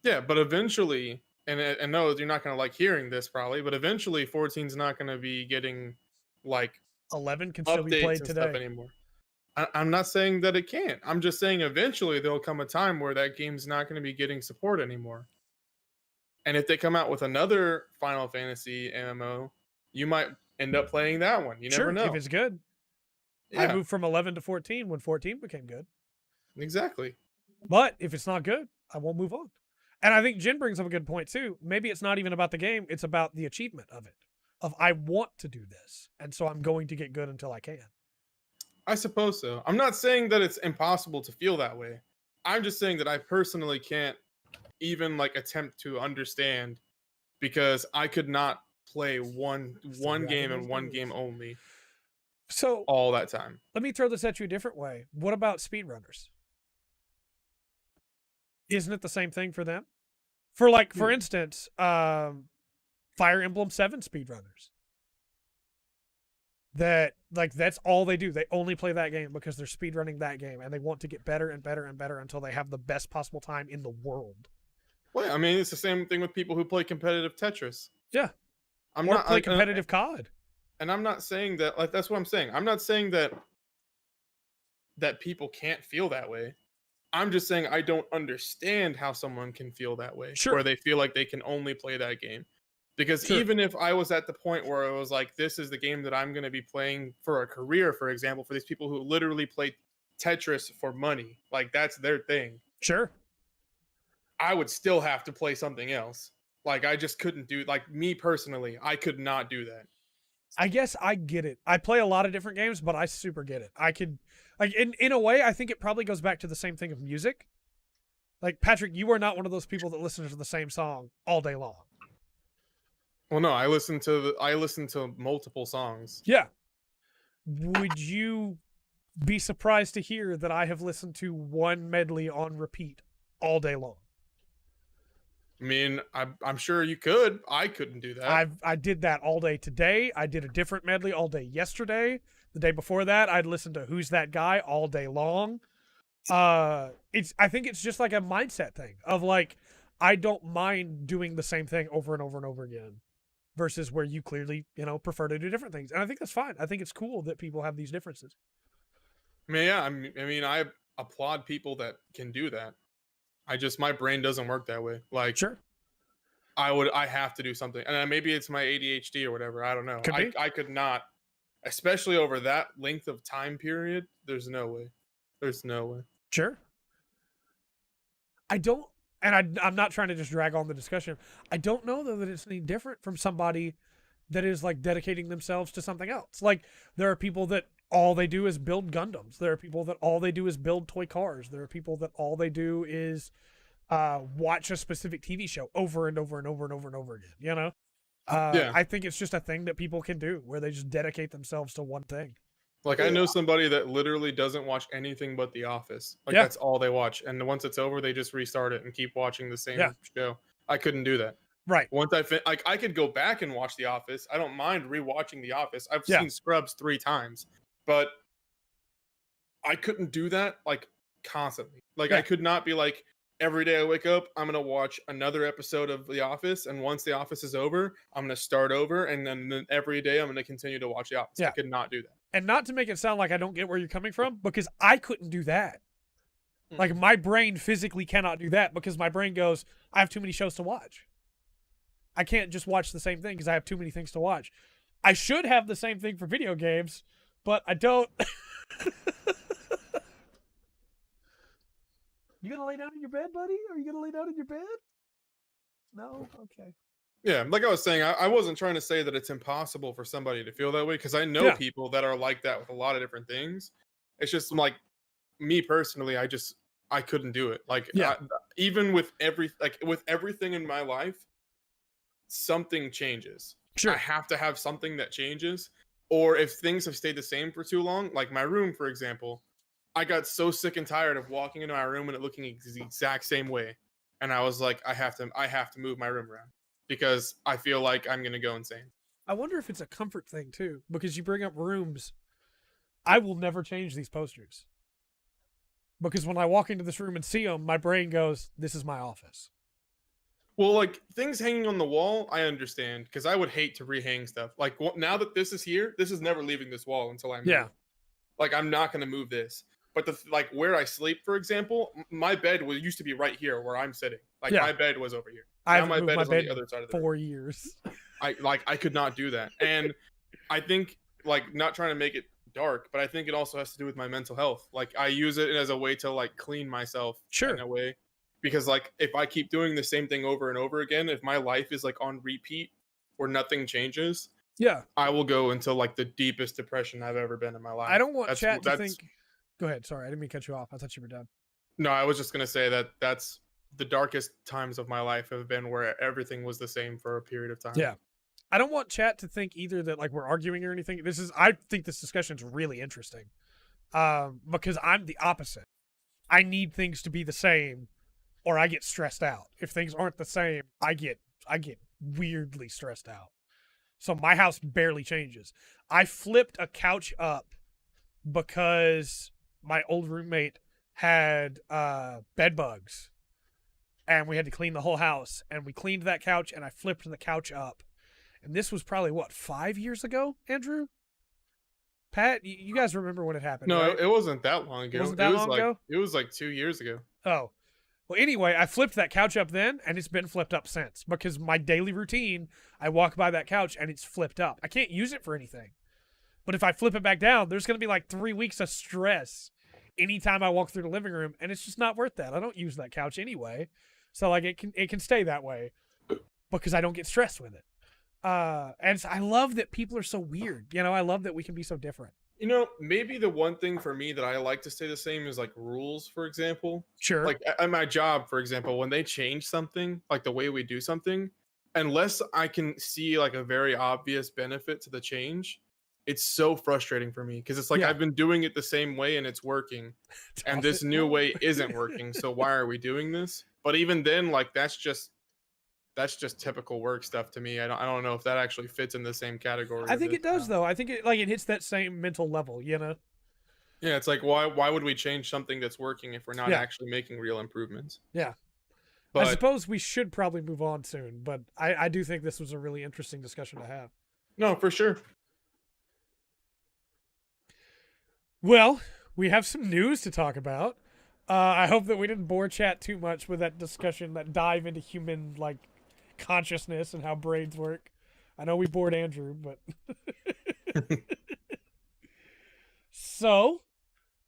yeah, but eventually, and no, you're not going to like hearing this probably, but eventually 14's not going to be getting like 11 can still be updates played and today. stuff anymore. I'm not saying that it can't. I'm just saying eventually there'll come a time where that game's not going to be getting support anymore. And if they come out with another Final Fantasy MMO, you might end up playing that one. You Sure, never know. if it's good. I Yeah, moved from 11 to 14 when 14 became good. exactly. But if it's not good, I won't move on. And I think Jen brings up a good point too. Maybe it's not even about the game, it's about the achievement of it. Of I want to do this, and so I'm going to get good until I can. I suppose so. I'm not saying that it's impossible to feel that way. I'm just saying that I personally can't even like attempt to understand because I could not play one game and one game only So all that time. let me throw this at you a different way. What about speedrunners? Isn't it the same thing for them? For instance, Fire Emblem 7 speedrunners. That's all they do. They only play that game because they're speedrunning that game and they want to get better and better and better until they have the best possible time in the world. Well, I mean, it's the same thing with people who play competitive Tetris. Yeah. I'm Or not play like, competitive COD. and I'm not saying that. Like that's what I'm saying. I'm not saying that people can't feel that way. I'm just saying I don't understand how someone can feel that way, Sure. where they feel like they can only play that game. Because Sure. even if I was at the point where I was like, this is the game that I'm going to be playing for a career, for example, for these people who literally play Tetris for money, like that's their thing, Sure. I would still have to play something else. Like I just couldn't do, like me personally, I could not do that. I guess I get it. I play a lot of different games, but I super get it. I could, like, in a way, I think it probably goes back to the same thing of music. Like, Pattrick, you are not one of those people that listens to the same song all day long. Well, no, I listen to multiple songs. Yeah. Would you be surprised to hear that I have listened to one medley on repeat all day long? I mean, I'm sure you could. I couldn't do that. I did that all day today. I did a different medley all day yesterday. The day before that, I'd listened to Who's That Guy all day long. I think it's just like a mindset thing of like, I don't mind doing the same thing over and over and over again versus where you clearly, prefer to do different things. And I think that's fine. I think it's cool that people have these differences. I mean, yeah, I mean, I applaud people that can do that. My brain doesn't work that way. Like, Sure. I have to do something. And maybe it's my ADHD or whatever. I don't know. Could be. I could not, especially over that length of time period. There's no way. Sure. I don't, and I'm not trying to just drag on the discussion. I don't know, though, that it's any different from somebody that is like dedicating themselves to something else. Like, there are people that all they do is build Gundams. There are people that all they do is build toy cars. There are people that all they do is watch a specific TV show over and over and over and over and over again. You know, Yeah. I think it's just a thing that people can do where they just dedicate themselves to one thing. Like, I know somebody that literally doesn't watch anything but The Office. Like, Yeah. that's all they watch. And once it's over, they just restart it and keep watching the same show. I couldn't do that. Right. Once I could go back and watch The Office. I don't mind rewatching The Office. I've Yeah. seen Scrubs 3 times, but I couldn't do that like constantly. Like, Yeah. I could not be like, every day I wake up, I'm gonna watch another episode of The Office, and once The Office is over, I'm gonna start over, and then every day I'm gonna continue to watch The Office. Yeah. I could not do that. And not to make it sound like I don't get where you're coming from, because I couldn't do that. Like, my brain physically cannot do that because my brain goes, I have too many shows to watch. I can't just watch the same thing because I have too many things to watch. I should have the same thing for video games, but I don't. You gonna lay down in your bed, buddy? Are you gonna lay down in your bed? No? Okay. Yeah, like I was saying, I wasn't trying to say that it's impossible for somebody to feel that way, because I know people that are like that with a lot of different things. It's just like, me personally, I couldn't do it. Like, even with everything in my life, something changes. Sure. I have to have something that changes. Or if things have stayed the same for too long, like my room, for example, I got so sick and tired of walking into my room and it looking the exact same way. And I was like, I have to move my room around because I feel like I'm going to go insane. I wonder if it's a comfort thing too, because you bring up rooms. I will never change these posters. Because when I walk into this room and see them, my brain goes, this is my office. Well, like, things hanging on the wall, I understand, because I would hate to rehang stuff. Like, now that this is here, this is never leaving this wall until I move. Yeah. Like, I'm not going to move this. But like where I sleep, for example, my bed used to be right here where I'm sitting. Like, my bed was over here. Now my bed is on the other side of the room. 4 years. I could not do that. And I think, like, not trying to make it dark, but I think it also has to do with my mental health. Like, I use it as a way to, like, clean myself in a way. Because, like, if I keep doing the same thing over and over again, if my life is, like, on repeat where nothing changes, I will go into, like, the deepest depression I've ever been in my life. I don't want chat to think... Go ahead. Sorry, I didn't mean to cut you off. I thought you were done. No, I was just going to say that's the darkest times of my life have been where everything was the same for a period of time. Yeah. I don't want chat to think either that, like, we're arguing or anything. I think this discussion is really interesting. Because I'm the opposite. I need things to be the same or I get stressed out. If things aren't the same, I get weirdly stressed out. So my house barely changes. I flipped a couch up because my old roommate had bed bugs and we had to clean the whole house, and we cleaned that couch and I flipped the couch up. And this was probably 5 years ago, Andrew? Pat, you guys remember when it happened? No, right? It wasn't that long ago. Wasn't that long ago? It was like 2 years ago. Oh. Well, anyway, I flipped that couch up then, and it's been flipped up since. Because my daily routine, I walk by that couch, and it's flipped up. I can't use it for anything. But if I flip it back down, there's going to be like 3 weeks of stress anytime I walk through the living room, and it's just not worth that. I don't use that couch anyway. So, like, it can stay that way because I don't get stressed with it. And so I love that people are so weird. You know, I love that we can be so different. You know, maybe the one thing for me that I like to stay the same is, like, rules, for example. Sure. Like, at my job, for example, when they change something, like the way we do something, unless I can see, like, a very obvious benefit to the change, it's so frustrating for me because it's like I've been doing it the same way and it's working, and this new way isn't working. So why are we doing this? But even then, like, that's just typical work stuff to me. I don't know if that actually fits in the same category. I think it does, though. I think it hits that same mental level, you know? Yeah, it's like, why would we change something that's working if we're not actually making real improvements? Yeah. But I suppose we should probably move on soon, but I do think this was a really interesting discussion to have. No, for sure. Well, we have some news to talk about. I hope that we didn't bore chat too much with that discussion, that dive into human, like, consciousness and how brains work. I know we bored Andrew, but so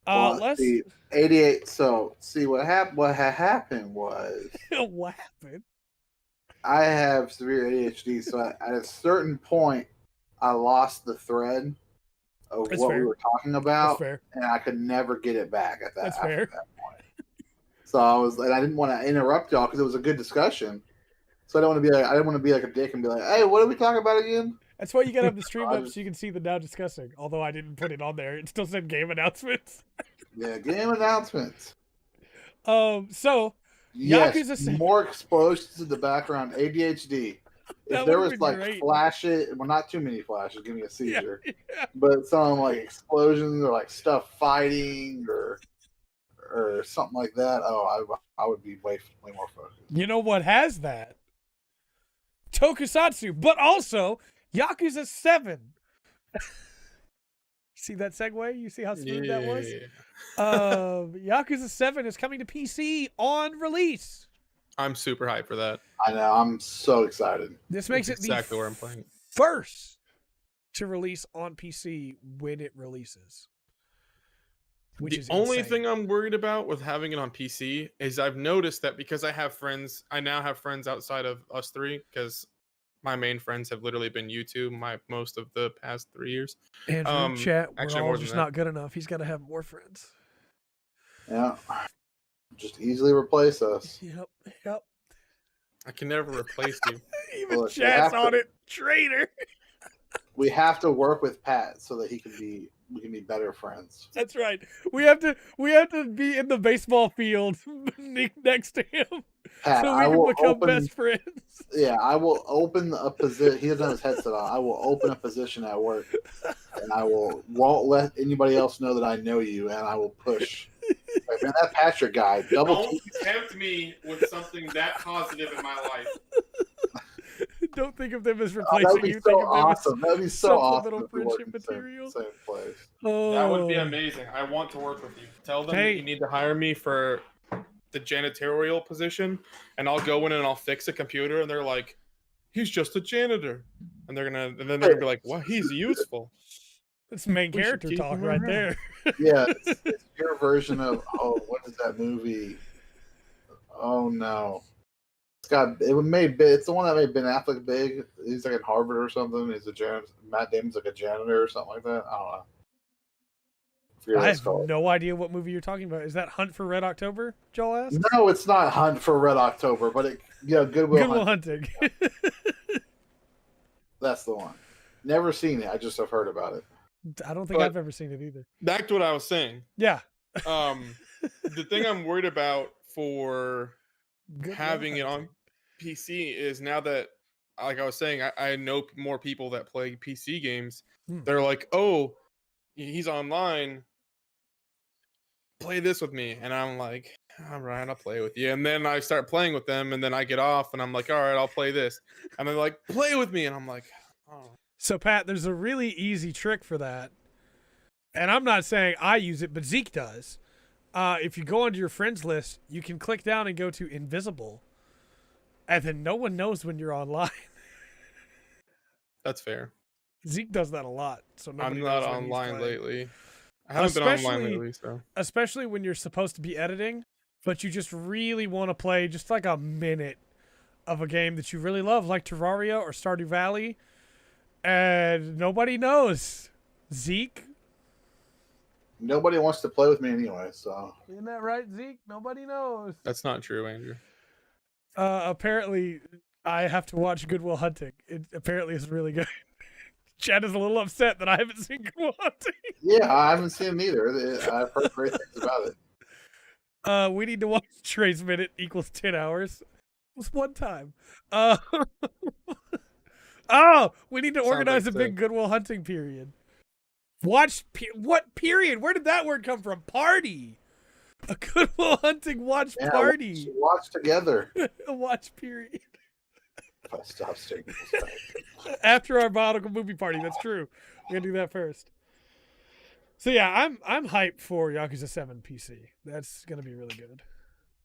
let's see, 88. So see what happened. What had happened was what happened? I have severe ADHD, so at a certain point, I lost the thread of That's what fair. we were talking That's about, fair. and I could never get it back at that. That's after fair. that point. So I didn't want to interrupt y'all because it was a good discussion. So I didn't want to be like a dick and be like, "Hey, what are we talking about again?" That's why you gotta have the stream I up just- so you can see the now discussing. Although I didn't put it on there, it still said game announcements. Yeah, game announcements. So Yes, Yakuza 7. more explosions in the background. ADHD. That If there would've was been like great. flashes, well, not too many flashes, give me a Yeah, seizure. yeah. But some like explosions or like stuff fighting or something like that. Oh, I would be way more focused. You know what has that? Tokusatsu, but also Yakuza 7. See that segue? You see how smooth that was? Yakuza 7 is coming to PC on release. I'm super hyped for that. I know. I'm so excited. This makes That's it exactly the where I'm playing. first to release on PC when it releases. Which The is only insane. thing I'm worried about with having it on PC is I've noticed that because I now have friends outside of us three, because my main friends have literally been YouTube most of the past 3 years. Andrew, chat, we're actually all more than just that. not good enough. He's got to have more friends. Yeah. Just easily replace us. Yep. I can never replace you. Even Look, we chat's have on to- it. Traitor. We have to work with Pat so that we can be better friends. That's right. We have to be in the baseball field next to him Pat, so we I can will become open. best friends. Yeah, I will open a position. He doesn't have his headset on. I will open a position at work, and I won't let anybody else know that I know you, and I will push. Like, man, that Pattrick guy, double Don't tempt me with something that positive in my life. Don't think of them as that replacing would be you. so Think of them awesome. That would be so awesome. supplemental if we worked friendship in the same- material. Same place. as That would be amazing. I want to work with you. Tell them Hey. that you need to hire me for the janitorial position, and I'll go in and I'll fix a computer, and they're like, "He's just a janitor," and then they're gonna be like, "Well, he's useful." It's main We should character keep talk him right around. there. Yeah, it's your version of what is that movie? Oh no, it's the one that made Ben Affleck big. He's like in Harvard or something. He's a janitor. Matt Damon's like a janitor or something like that. I don't know. forget what I it's have called. no idea what movie you're talking about. Is that Hunt for Red October? Joel asked. No, it's not Hunt for Red October, but Goodwill Good Will Hunting. Hunting. That's the one. Never seen it. I just have heard about it. I don't think But- I've ever seen it either. Back to what I was saying. Yeah. The thing I'm worried about for Good Will having it on Hunting. PC is now that, like I was saying, I know more people that play PC games. Hmm. They're like, "Oh, he's online. Play this with me," and I'm like, "All right, I'll play with you." And then I start playing with them, and then I get off, and I'm like, "All right, I'll play this." And they're like, "Play with me," and I'm like, "Oh." So, Pat, there's a really easy trick for that. And I'm not saying I use it, but Zeke does. If you go onto your friends list, you can click down and go to invisible. And then no one knows when you're online. That's fair. Zeke does that a lot. So I'm nobody not knows when he's online playing. lately. I haven't been online Especially- lately, so Especially when you're supposed to be editing, but you just really want to play just like a minute of a game that you really love, like Terraria or Stardew Valley. And nobody knows. Zeke? Nobody wants to play with me anyway, so Isn't that right, Zeke? Nobody knows. that's not true, Andrew. Apparently, I have to watch Good Will Hunting. It apparently is really good. Chad is a little upset that I haven't seen Good Will Hunting. yeah, I haven't seen it either. I've heard great things about it. We need to watch Trey's minute equals 10 hours. It was one time. We need to Sounds organize like a big sick. Good Will Hunting period. Watch what period? Where did that word come from? Party. A Good Will Hunting watch Yeah, party. watch together. A watch period. If I stop staring at this thing. After our Bionicle movie party, that's true. We're gonna do that first. So yeah, I'm hyped for Yakuza 7 PC. That's gonna be really good.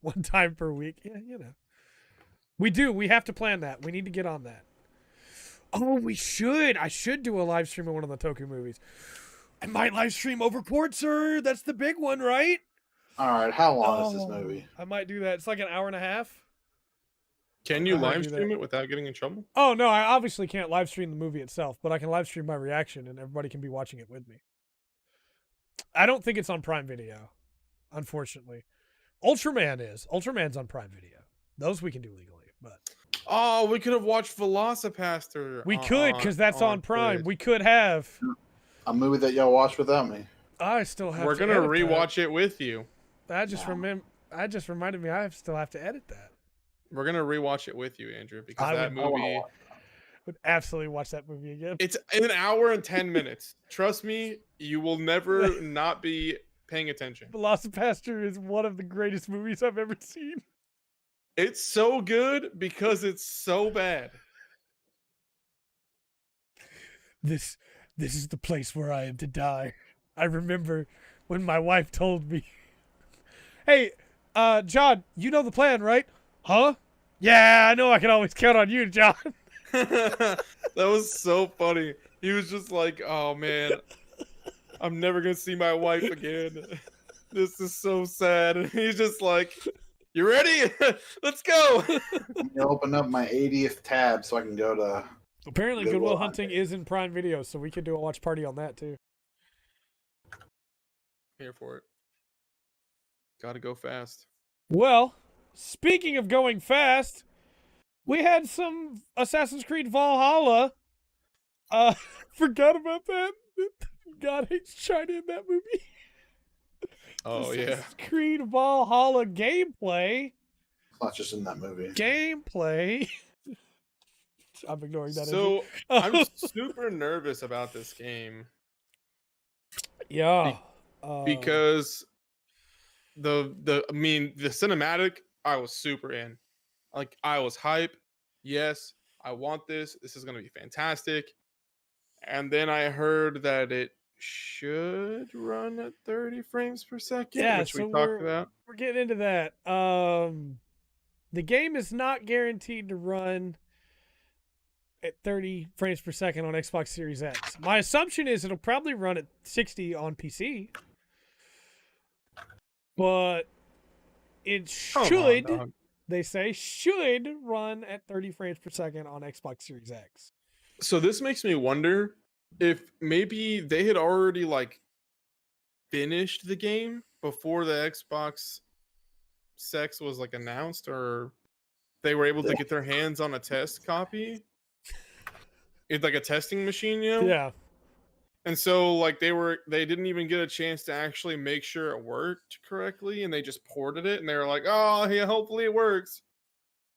One time per week. Yeah, you know. We have to plan that. We need to get on that. Oh, we should. I should do a live stream of one of the Toku movies. I might live stream over Quartzer. That's the big one, right? All right, how long is this Oh, movie? I might do that. It's like an hour and a half. Can you I might live do stream that. it without getting in trouble? Oh no, I obviously can't live stream the movie itself, but I can live stream my reaction and everybody can be watching it with me. I don't think it's on Prime Video, unfortunately. Ultraman is. Ultraman's on Prime Video. Those we can do legally, but Oh, we could have watched Velocipaster. we could because that's on Prime. Twitch. We could have. A movie that y'all watched without me. I still have. We're to gonna edit rewatch it with you. that. I just reminded me. I still have to edit that. We're gonna rewatch it with you, Andrew, because I that movie. Would absolutely watch that movie again. It's an hour and 10 minutes. Trust me, you will never not be paying attention. Velocipaster is one of the greatest movies I've ever seen. It's so good because it's so bad. This is the place where I am to die. I remember when my wife told me, "Hey, John, you know the plan, right?" "Huh?" "Yeah, I know I can always count on you, John." That was so funny. He was just like, "Oh man, I'm never gonna see my wife again. This is so sad." And he's just like, "You ready? Let's go." I'm gonna open up my 80th tab so I can go to. Apparently, Good Goodwill Will Hunting is in Prime Video, so we could do a watch party on that too. Here for it. Gotta go fast. Well, speaking of going fast, we had some Assassin's Creed Valhalla. Forgot about that. God hates China in that movie. Oh yeah. Assassin's Creed Valhalla gameplay. Not just in that movie. Gameplay. I'm ignoring that. So I'm super nervous about this game yeah. because the cinematic, I was super in. Like, I was hype. Yes, I want this. This is gonna be fantastic. And then I heard that it should run at 30 frames per second, Yeah, which so we talked about. we're getting into that. The game is not guaranteed to run at 30 frames per second on Xbox Series X. My assumption is it'll probably run at 60 on PC. But it Come on, should, dog. they say, should run at 30 frames per second on Xbox Series X. So this makes me wonder if maybe they had already like finished the game before the Xbox Sex was like announced, or they were able to get their hands on a test copy. It's like a testing machine, you know? Yeah. And so like they didn't even get a chance to actually make sure it worked correctly, and they just ported it and they were like, "Oh, yeah, hopefully it works."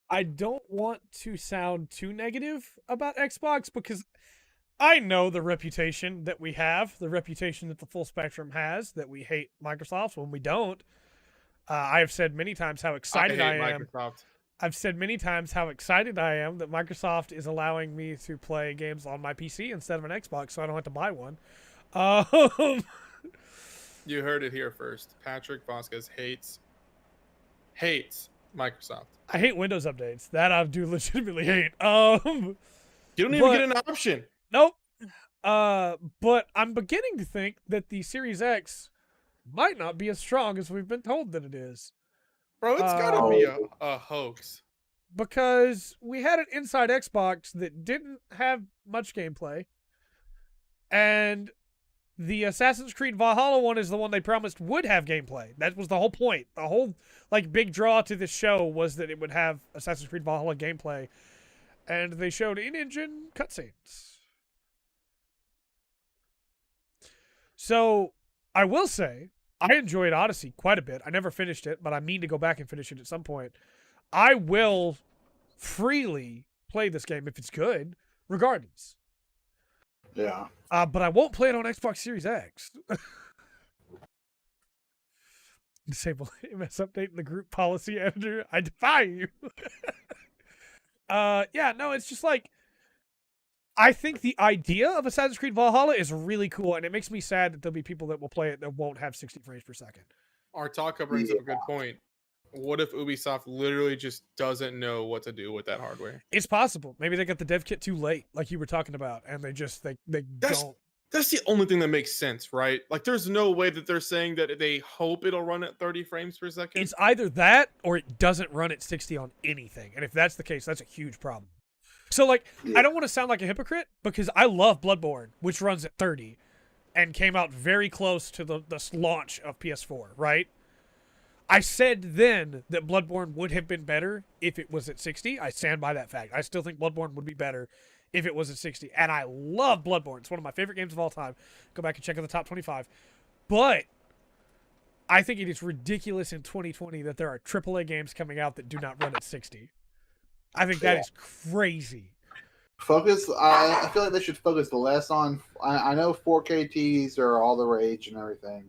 I don't want to sound too negative about Xbox because I know the reputation that we have, the reputation that the full spectrum has, that we hate Microsoft when we don't. I have said many times how excited I am. Microsoft. I've said many times how excited I am that Microsoft is allowing me to play games on my PC instead of an Xbox, so I don't have to buy one. You heard it here first. Pattrick Vasquez hates Microsoft. I hate Windows updates. That I do legitimately hate. You don't even get an option. Nope. But I'm beginning to think that the Series X might not be as strong as we've been told that it is. Bro, it's gotta be a hoax. Because we had an Inside Xbox that didn't have much gameplay. And the Assassin's Creed Valhalla one is the one they promised would have gameplay. That was the whole point. The whole big draw to this show was that it would have Assassin's Creed Valhalla gameplay. And they showed in-engine cutscenes. So, I will say, I enjoyed Odyssey quite a bit. I never finished it, but I mean to go back and finish it at some point. I will freely play this game if it's good, regardless. Yeah. But I won't play it on Xbox Series X. Disable MS update in the group policy editor. I defy you. Yeah, no, it's just like, I think the idea of Assassin's Creed Valhalla is really cool, and it makes me sad that there'll be people that will play it that won't have 60 frames per second. Artaka brings up a good point. What if Ubisoft literally just doesn't know what to do with that hardware? It's possible. Maybe they got the dev kit too late, like you were talking about, and they don't. That's the only thing that makes sense, right? Like, there's no way that they're saying that they hope it'll run at 30 frames per second. It's either that or it doesn't run at 60 on anything. And if that's the case, that's a huge problem. So, I don't want to sound like a hypocrite because I love Bloodborne, which runs at 30. and came out very close to the launch of PS4, right? I said then that Bloodborne would have been better if it was at 60. I stand by that fact. I still think Bloodborne would be better if it was at 60. And I love Bloodborne. It's one of my favorite games of all time. Go back and check out the top 25. But I think it is ridiculous in 2020 that there are AAA games coming out that do not run at 60. I think that is crazy. Focus. I feel like they should focus less on. I know 4K TVs are all the rage and everything,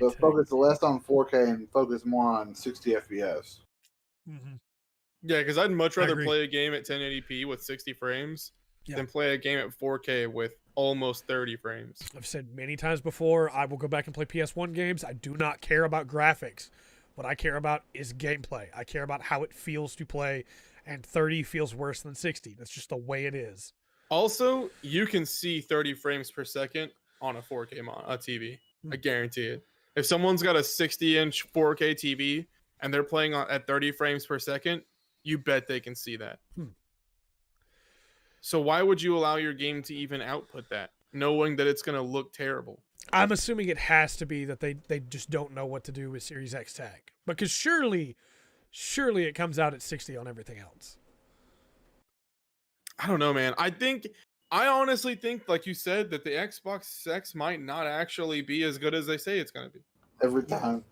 but focus less on 4K and focus more on 60 FPS. Mm-hmm. Yeah, because I'd much rather agree. play a game at 1080p with 60 frames than play a game at 4K with almost 30 frames. I've said many times before, I will go back and play PS1 games. I do not care about graphics. What I care about is gameplay. I care about how it feels to play, and 30 feels worse than 60. That's just the way it is. Also, you can see 30 frames per second on a 4K TV. I guarantee it. If someone's got a 60-inch 4K TV and they're playing at 30 frames per second, you bet they can see that. So why would you allow your game to even output that, knowing that it's going to look terrible? I'm assuming it has to be that they just don't know what to do with Series X tech. Because surely it comes out at 60 on everything else. I don't know, man. I honestly think, like you said, that the Xbox X might not actually be as good as they say it's going to be. Every time.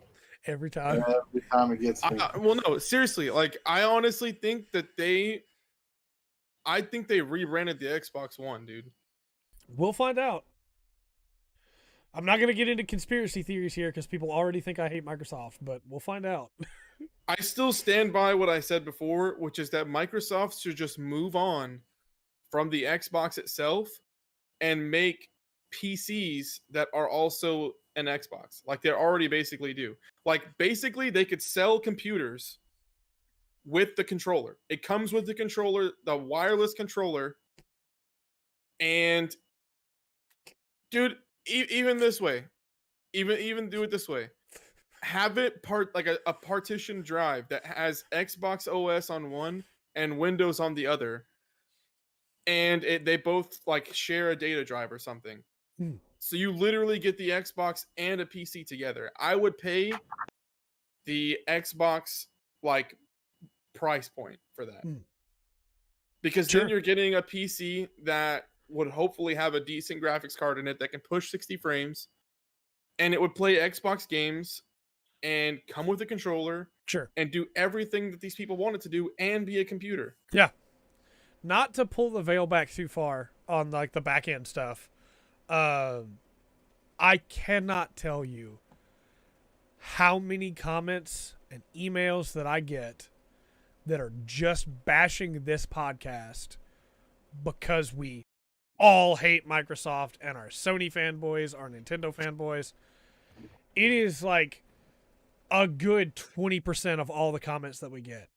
Every time. Every time it gets me. Well, no, seriously. Like, I honestly think that I think they rebranded the Xbox One, dude. We'll find out. I'm not going to get into conspiracy theories here because people already think I hate Microsoft, but we'll find out. I still stand by what I said before, which is that Microsoft should just move on from the Xbox itself and make PCs that are also an Xbox, like they already basically do. Like, basically, they could sell computers with the controller. It comes with the controller, the wireless controller, and dude, even this way, even do it this way. Have it like a partition drive that has Xbox OS on one and Windows on the other, and they both like share a data drive or something. So you literally get the Xbox and a PC together. I would pay the Xbox like price point for that. Because then you're getting a PC that would hopefully have a decent graphics card in it that can push 60 frames, and it would play Xbox games and come with a controller, and do everything that these people want it to do, and be a computer. Yeah. Not to pull the veil back too far on like the back end stuff. I cannot tell you how many comments and emails that I get that are just bashing this podcast because we all hate Microsoft and are Sony fanboys, are Nintendo fanboys. It is like a good 20% of all the comments that we get.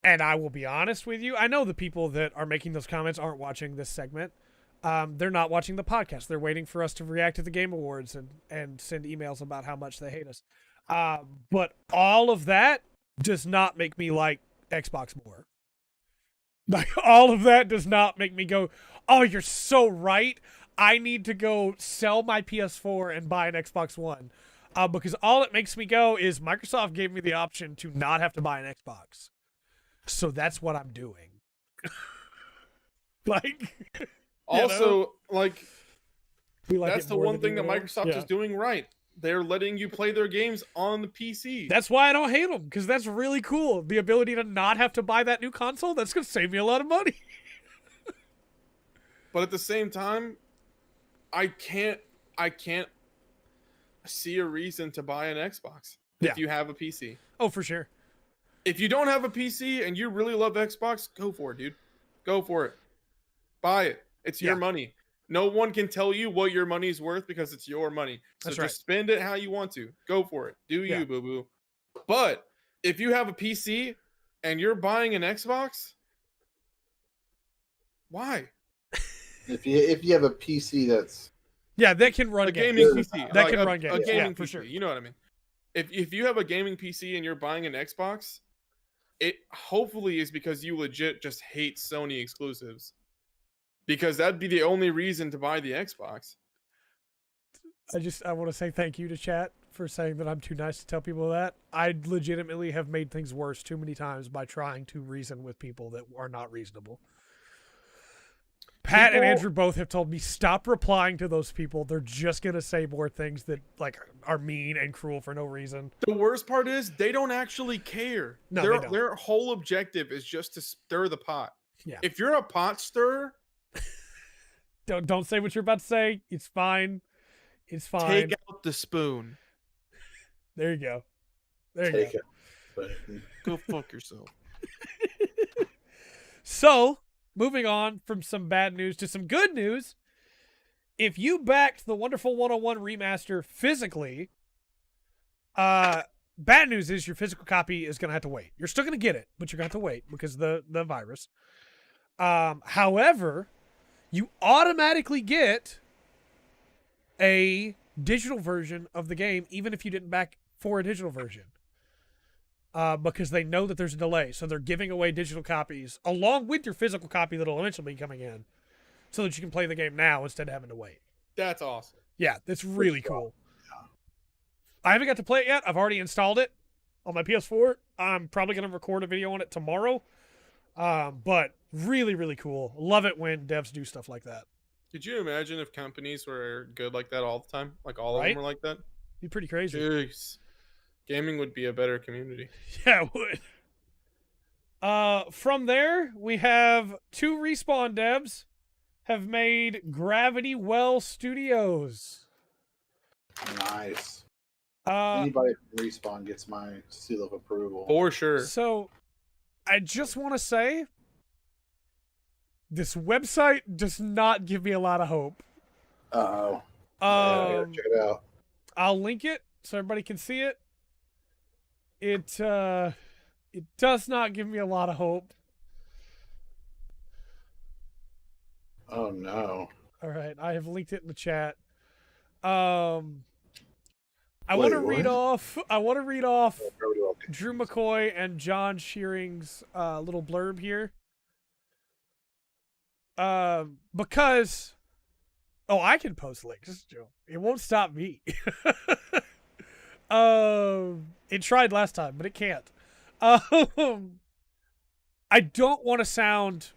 And I will be honest with you, I know the people that are making those comments aren't watching this segment. They're not watching the podcast. They're waiting for us to react to the Game Awards and send emails about how much they hate us. But all of that does not make me like Xbox more. Like, all of that does not make me go, oh, you're so right. I need to go sell my PS4 and buy an Xbox One. Because all it makes me go is Microsoft gave me the option to not have to buy an Xbox. So that's what I'm doing. Like, also, like that's the one thing that anyone. Microsoft is doing right. They're letting you play their games on the PC. That's why I don't hate them, because that's really cool. The ability to not have to buy that new console, that's going to save me a lot of money. But at the same time, I can't see a reason to buy an Xbox if you have a PC. Oh, for sure. If you don't have a PC and you really love Xbox, go for it, dude. Go for it. Buy it. It's your money. No one can tell you what your money's worth because it's your money. So just spend it how you want to. Go for it. Do you, boo-boo. But if you have a PC and you're buying an Xbox, why? If you have a PC that's that can run a games. gaming PC. That can run games. A gaming PC, for sure. You know what I mean? If you have a gaming PC and you're buying an Xbox, it hopefully is because you legit just hate Sony exclusives. Because that'd be the only reason to buy the Xbox. I want to say thank you to chat for saying that I'm too nice to tell people that. I legitimately have made things worse too many times by trying to reason with people that are not reasonable. Pat and People- Andrew both have told me stop replying to those people. They're just gonna say more things that like are mean and cruel for no reason. The worst part is they don't actually care. No, their they don't. their whole objective is just to stir the pot. Yeah. If you're a pot stirrer, Don't say what you're about to say. It's fine. It's fine. take out the spoon. There you go. There you Take go. it. But, Go fuck yourself. So, moving on from some bad news to some good news. If you backed the Wonderful 101 remaster physically, bad news is your physical copy is going to have to wait. You're still going to get it, but you're going to have to wait because of the virus. However, you automatically get a digital version of the game, even if you didn't back for a digital version. Because they know that there's a delay. So they're giving away digital copies along with your physical copy that'll eventually be coming in so that you can play the game now instead of having to wait. That's awesome. Yeah, that's really cool. I haven't got to play it yet. I've already installed it on my PS4. I'm probably going to record a video on it tomorrow. But really, really cool. Love it when devs do stuff like that. Could you imagine if companies were good like that all the time? Like all of Right? them were like that? Be pretty crazy. Jeez. Gaming would be a better community. Yeah, it would. From there, we have two Respawn devs have made Gravity Well Studios. nice. Uh, Anybody from Respawn gets my seal of approval. For sure. so I just want to say this website does not give me a lot of hope. Uh-oh. Yeah, I gotta Um, check it out. I'll link it so everybody can see it. It does not give me a lot of hope. Oh, no. All right, I have linked it in the chat. I Wait, want to read what? off. I want to read off Very well. Drew McCoy and John Shearing's little blurb here. Because I can post links, Joe. It won't stop me. It tried last time, but it can't. I don't want to sound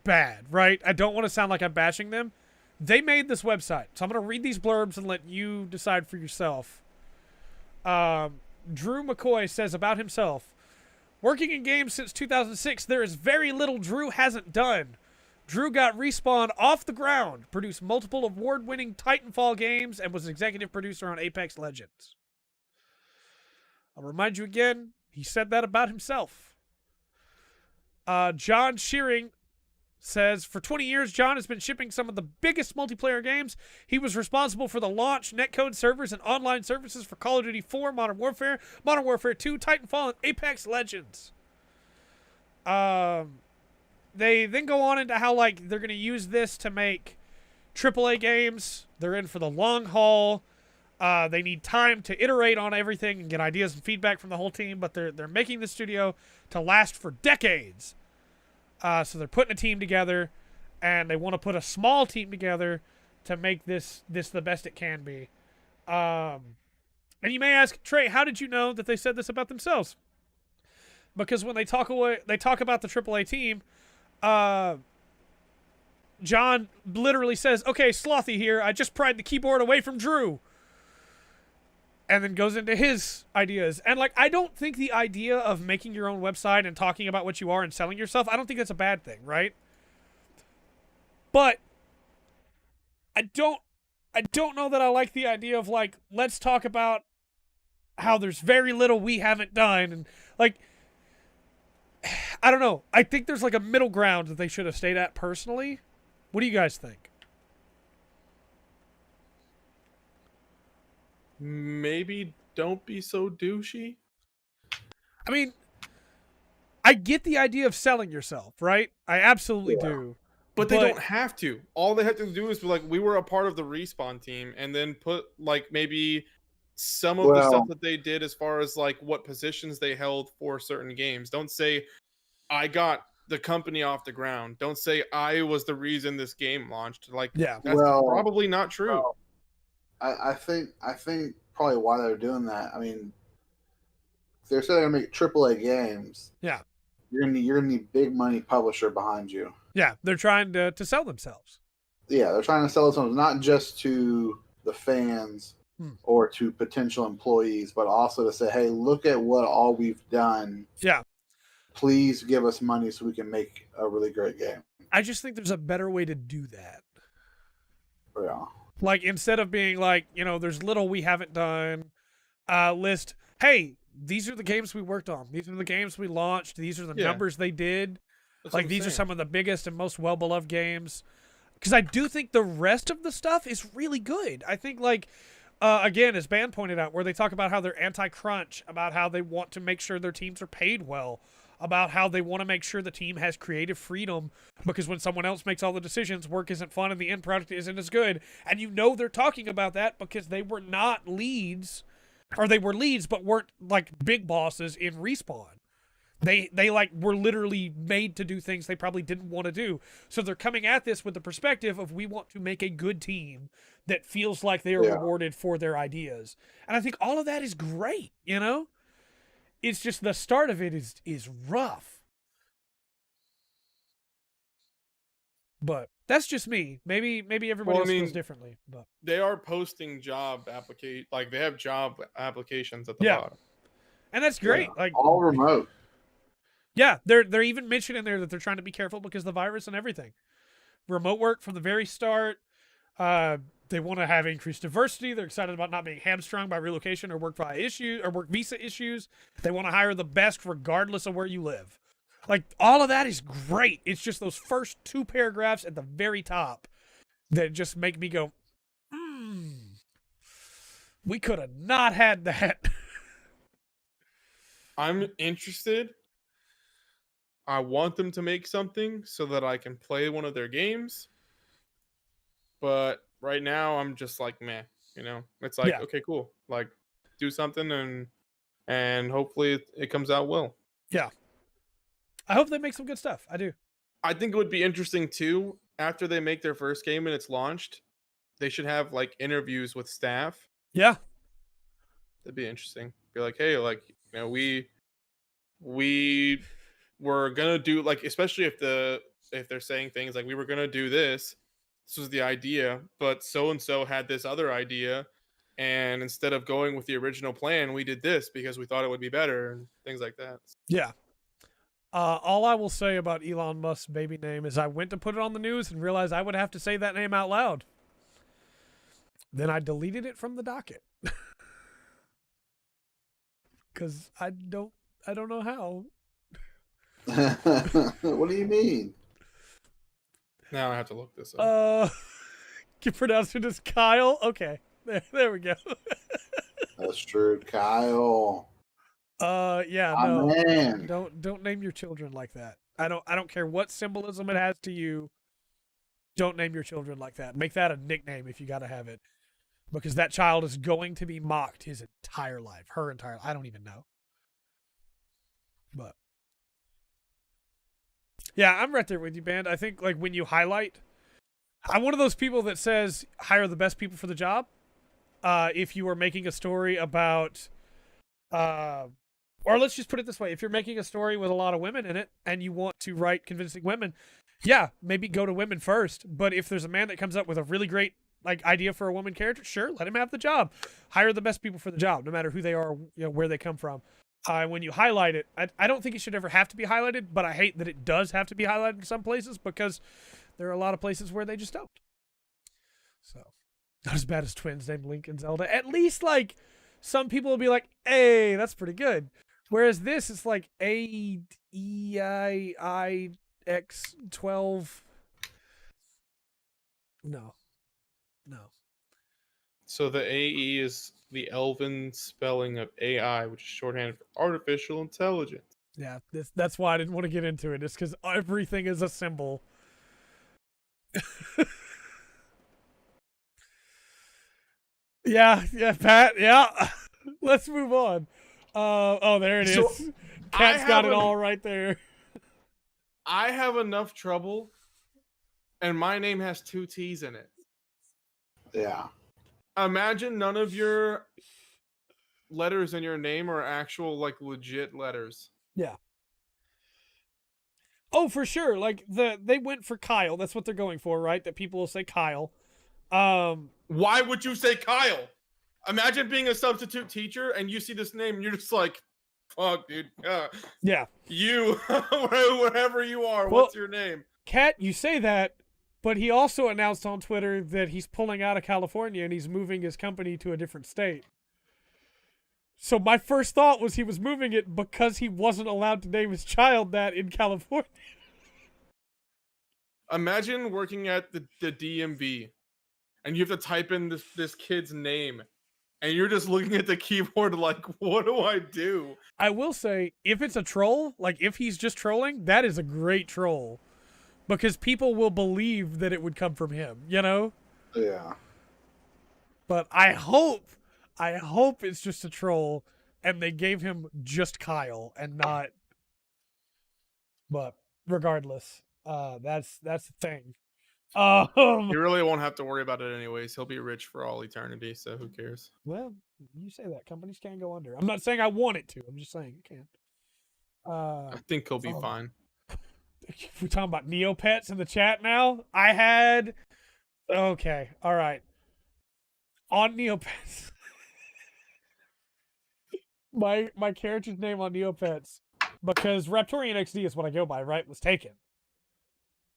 bad, right? I don't want to sound like I'm bashing them. They made this website, so I'm going to read these blurbs and let you decide for yourself. Drew McCoy says about himself, working in games since 2006, there is very little Drew hasn't done. Drew got Respawn off the ground, produced multiple award-winning Titanfall games, and was executive producer on Apex Legends. I'll remind you again, he said that about himself. John Shearing says, for 20 years, John has been shipping some of the biggest multiplayer games. He was responsible for the launch, netcode servers, and online services for Call of Duty 4, Modern Warfare 2, Titanfall, and Apex Legends. They then go on into how, like, they're going to use this to make AAA games. They're in for the long haul. They need time to iterate on everything and get ideas and feedback from the whole team, but they're making the studio to last for decades. So they're putting a team together, and they want to put a small team together to make this the best it can be. And you may ask, Trey, how did you know that they said this about themselves? Because when they talk about the AAA team, John literally says, okay, Slothy here, I just pried the keyboard away from Drew. And then goes into his ideas. And, like, I don't think the idea of making your own website and talking about what you are and selling yourself, I don't think that's a bad thing, right? But I don't know that I like the idea of, like, let's talk about how there's very little we haven't done. And, like, I don't know. I think there's, like, a middle ground that they should have stayed at personally. What do you guys think? Maybe don't be so douchey. I mean, I get the idea of selling yourself, right? I absolutely do. But they don't have to. All they have to do is be like, we were a part of the Respawn team, and then put, like, maybe some of the stuff that they did as far as, like, what positions they held for certain games. Don't say, I got the company off the ground. Don't say, I was the reason this game launched. Like, Yeah. that's probably not true. I think probably why they're doing that. I mean, if they're saying they're gonna make AAA games, Yeah. you're gonna need big money publisher behind you. Yeah, they're trying to sell themselves. Yeah, they're trying to sell something not just to the fans or to potential employees, but also to say, hey, look at what all we've done. Yeah. Please give us money so we can make a really great game. I just think there's a better way to do that. Yeah. Like, instead of being like, there's little we haven't done, list, hey, these are the games we worked on. These are the games we launched. These are the numbers they did. That's Like, these are some of the biggest and most well-beloved games. Because I do think the rest of the stuff is really good. I think, like, again, as Ban pointed out, where they talk about how they're anti-crunch, about how they want to make sure their teams are paid well, about how they want to make sure the team has creative freedom, because when someone else makes all the decisions, work isn't fun and the end product isn't as good. And they're talking about that because they were not leads, or they were leads but weren't, like, big bosses in Respawn. They like were literally made to do things they probably didn't want to do. So they're coming at this with the perspective of, we want to make a good team that feels like they are rewarded for their ideas. And I think all of that is great, It's just the start of it is rough. But that's just me. Maybe everybody else feels differently. But they are posting job like they have job applications at the bottom. And that's great. Yeah. Like, all remote. Yeah, they're even mentioning there that they're trying to be careful because of the virus and everything. Remote work from the very start. They want to have increased diversity. They're excited about not being hamstrung by relocation or work visa issues. They want to hire the best regardless of where you live. Like, all of that is great. It's just those first 2 paragraphs at the very top that just make me go, we could have not had that. I'm interested. I want them to make something so that I can play one of their games. But right now, I'm just like, meh. It's like, okay, cool. Like, do something and hopefully it comes out well. Yeah. I hope they make some good stuff. I do. I think it would be interesting too, after they make their first game and it's launched, they should have like interviews with staff. Yeah. That'd be interesting. Be like, hey, like, we were gonna do, like, especially if they're saying things like, we were gonna do this was the idea, but so and so had this other idea, and instead of going with the original plan, we did this because we thought it would be better, and things like that. Yeah. All I will say about Elon Musk's baby name is I went to put it on the news and realized I would have to say that name out loud. Then I deleted it from the docket. Because I don't know how. What do you mean? Now I have to look this up. You pronounce it as Kyle? Okay. There we go. That's true. Kyle. Yeah, no. Man. Don't name your children like that. I don't care what symbolism it has to you. Don't name your children like that. Make that a nickname if you got to have it. Because that child is going to be mocked his entire life. Her entire life. I don't even know. But yeah, I'm right there with you, Band. I think, like, when you highlight, I'm one of those people that says hire the best people for the job. If you are making a story about, or let's just put it this way: if you're making a story with a lot of women in it and you want to write convincing women, yeah, maybe go to women first. But if there's a man that comes up with a really great idea for a woman character, sure, let him have the job. Hire the best people for the job, no matter who they are, where they come from. When you highlight it, I don't think it should ever have to be highlighted, but I hate that it does have to be highlighted in some places because there are a lot of places where they just don't. So, not as bad as twins named Link and Zelda. At least, like, some people will be like, hey, that's pretty good. Whereas this is like AEIIX12. No. So the AE is the Elven spelling of AI, which is shorthand for artificial intelligence. Yeah, that's why I didn't want to get into it. It's because everything is a symbol. Yeah, Pat. Yeah, let's move on. There it is. Cat's got it all right there. I have enough trouble, and my name has 2 T's in it. Yeah. Imagine none of your letters in your name are actual, like, legit letters. Yeah. Oh, for sure. Like they went for Kyle. That's what they're going for, right? That people will say Kyle. Why would you say Kyle? Imagine being a substitute teacher and you see this name and you're just like, fuck, dude. Yeah. You, wherever you are, Well, what's your name? Kat, you say that, but he also announced on Twitter that he's pulling out of California and he's moving his company to a different state. So my first thought was he was moving it because he wasn't allowed to name his child that in California. Imagine working at the DMV and you have to type in this kid's name and you're just looking at the keyboard like, what do I do? I will say, if it's a troll, like if he's just trolling, that is a great troll. Because people will believe that it would come from him, you know? Yeah. But I hope it's just a troll and they gave him just Kyle and not. But regardless, that's the thing. You really won't have to worry about it anyways. He'll be rich for all eternity, so who cares? Well, you say that companies can go under. I'm not saying I want it to. I'm just saying it can. I think he'll be fine. We're talking about Neopets in the chat now. Okay, all right. On Neopets, my character's name on Neopets, because Raptorian XD is what I go by, right? Was taken.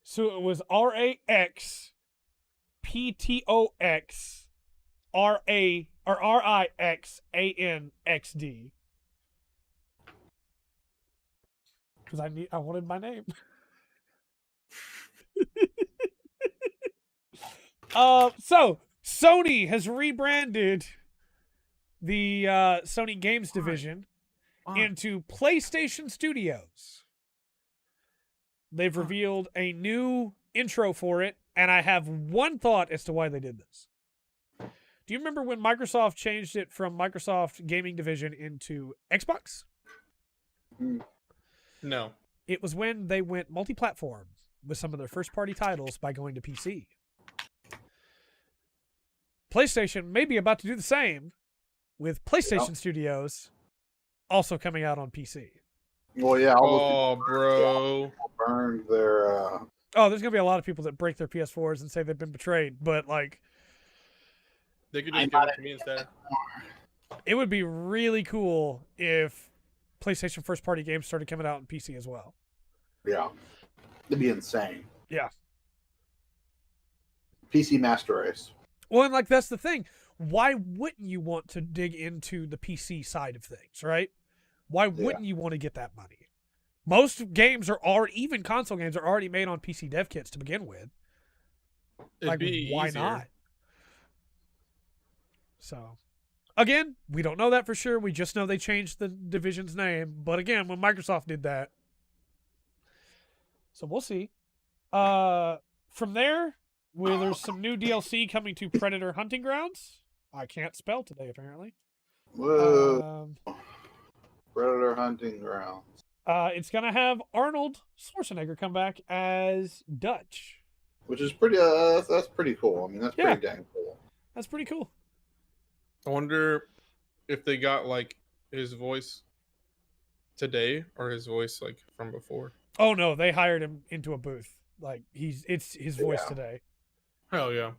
So it was RAXPTOX RIXANXD. Because I wanted my name. So Sony has rebranded the Sony Games division into PlayStation Studios. They've revealed a new intro for it, and I have one thought as to why they did this. Do you remember when Microsoft changed it from Microsoft Gaming Division into Xbox? No. It was when they went multi-platform with some of their first-party titles by going to PC. PlayStation may be about to do the same with PlayStation Studios also coming out on PC. Well, yeah. Oh, bro. Burned their. Oh, there's gonna be a lot of people that break their PS4s and say they've been betrayed, but like, they could just give it to me instead. It would be really cool if PlayStation first-party games started coming out on PC as well. Yeah, it'd be insane. Yeah. PC Master Race. Well, and like that's the thing. Why wouldn't you want to dig into the PC side of things, right? Why wouldn't you want to get that money? Most games are already, even console games are already made on PC dev kits to begin with. It'd be why easier. not? So, again, we don't know that for sure. We just know they changed the division's name. But again, when Microsoft did that, so we'll see. From there, there's some new DLC coming to Predator Hunting Grounds. I can't spell today, apparently. Whoa. Predator Hunting Grounds. It's going to have Arnold Schwarzenegger come back as Dutch. Which is pretty, that's pretty cool. I mean, that's pretty dang cool. That's pretty cool. I wonder if they got, like, his voice today or his voice, like, from before. Oh, no, they hired him into a booth. Like, it's his voice today. Hell yeah.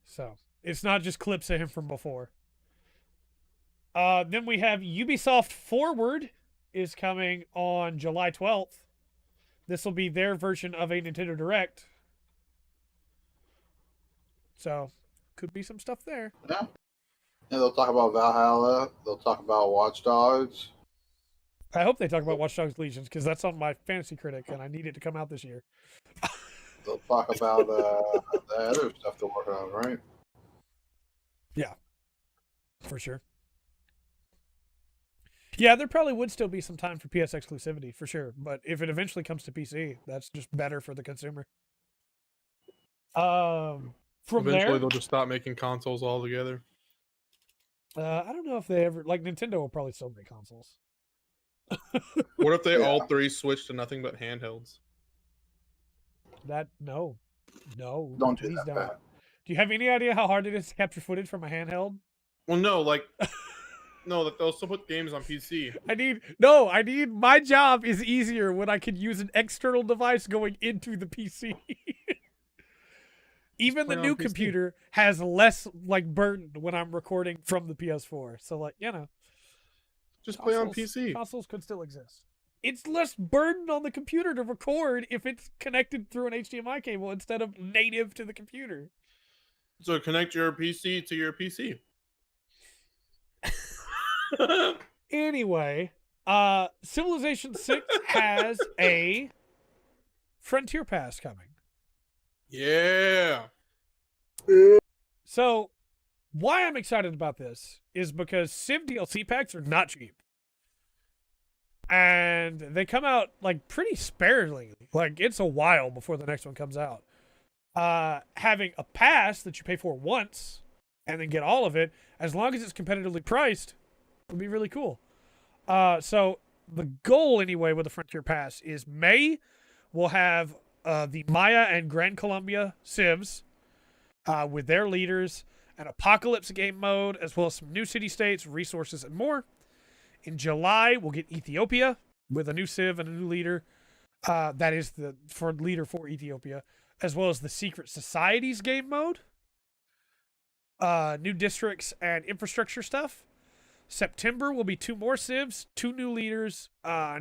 So, it's not just clips of him from before. Then we have Ubisoft Forward is coming on July 12th. This will be their version of a Nintendo Direct. So, could be some stuff there. Yeah. And they'll talk about Valhalla. They'll talk about Watch Dogs. I hope they talk about Watch Dogs Legions, because that's on my Fantasy Critic, and I need it to come out this year. They'll talk about the other stuff they're working on, right? Yeah. For sure. Yeah, there probably would still be some time for PS exclusivity, for sure. But if it eventually comes to PC, that's just better for the consumer. From Eventually, they'll just stop making consoles altogether. I don't know if they ever... Like, Nintendo will probably still make consoles. What if they all three switch to nothing but handhelds? No. Don't do please that, don't. Pat. Do you have any idea how hard it is to capture footage from a handheld? Well, no, like, no, they'll still put games on PC. I need my job is easier when I can use an external device going into the PC. Even the play on new PC. computer has less like burden when I'm recording from the PS4. So like, Just play on consoles- PC. Consoles could still exist. It's less burden on the computer to record if it's connected through an HDMI cable instead of native to the computer. So connect your PC to your PC. Anyway, Civilization 6 has a Frontier Pass coming. Yeah. So, why I'm excited about this is because Civ DLC packs are not cheap. And they come out like pretty sparingly. Like it's a while before the next one comes out. Having a pass that you pay for once and then get all of it, as long as it's competitively priced, would be really cool. So the goal anyway with the Frontier Pass is May we'll have the Maya and Gran Colombia civs with their leaders, an apocalypse game mode, as well as some new city states, resources, and more. In July, we'll get Ethiopia with a new civ and a new leader. That is the leader for Ethiopia, as well as the Secret Societies game mode, new districts and infrastructure stuff. September will be 2 more civs, 2 new leaders,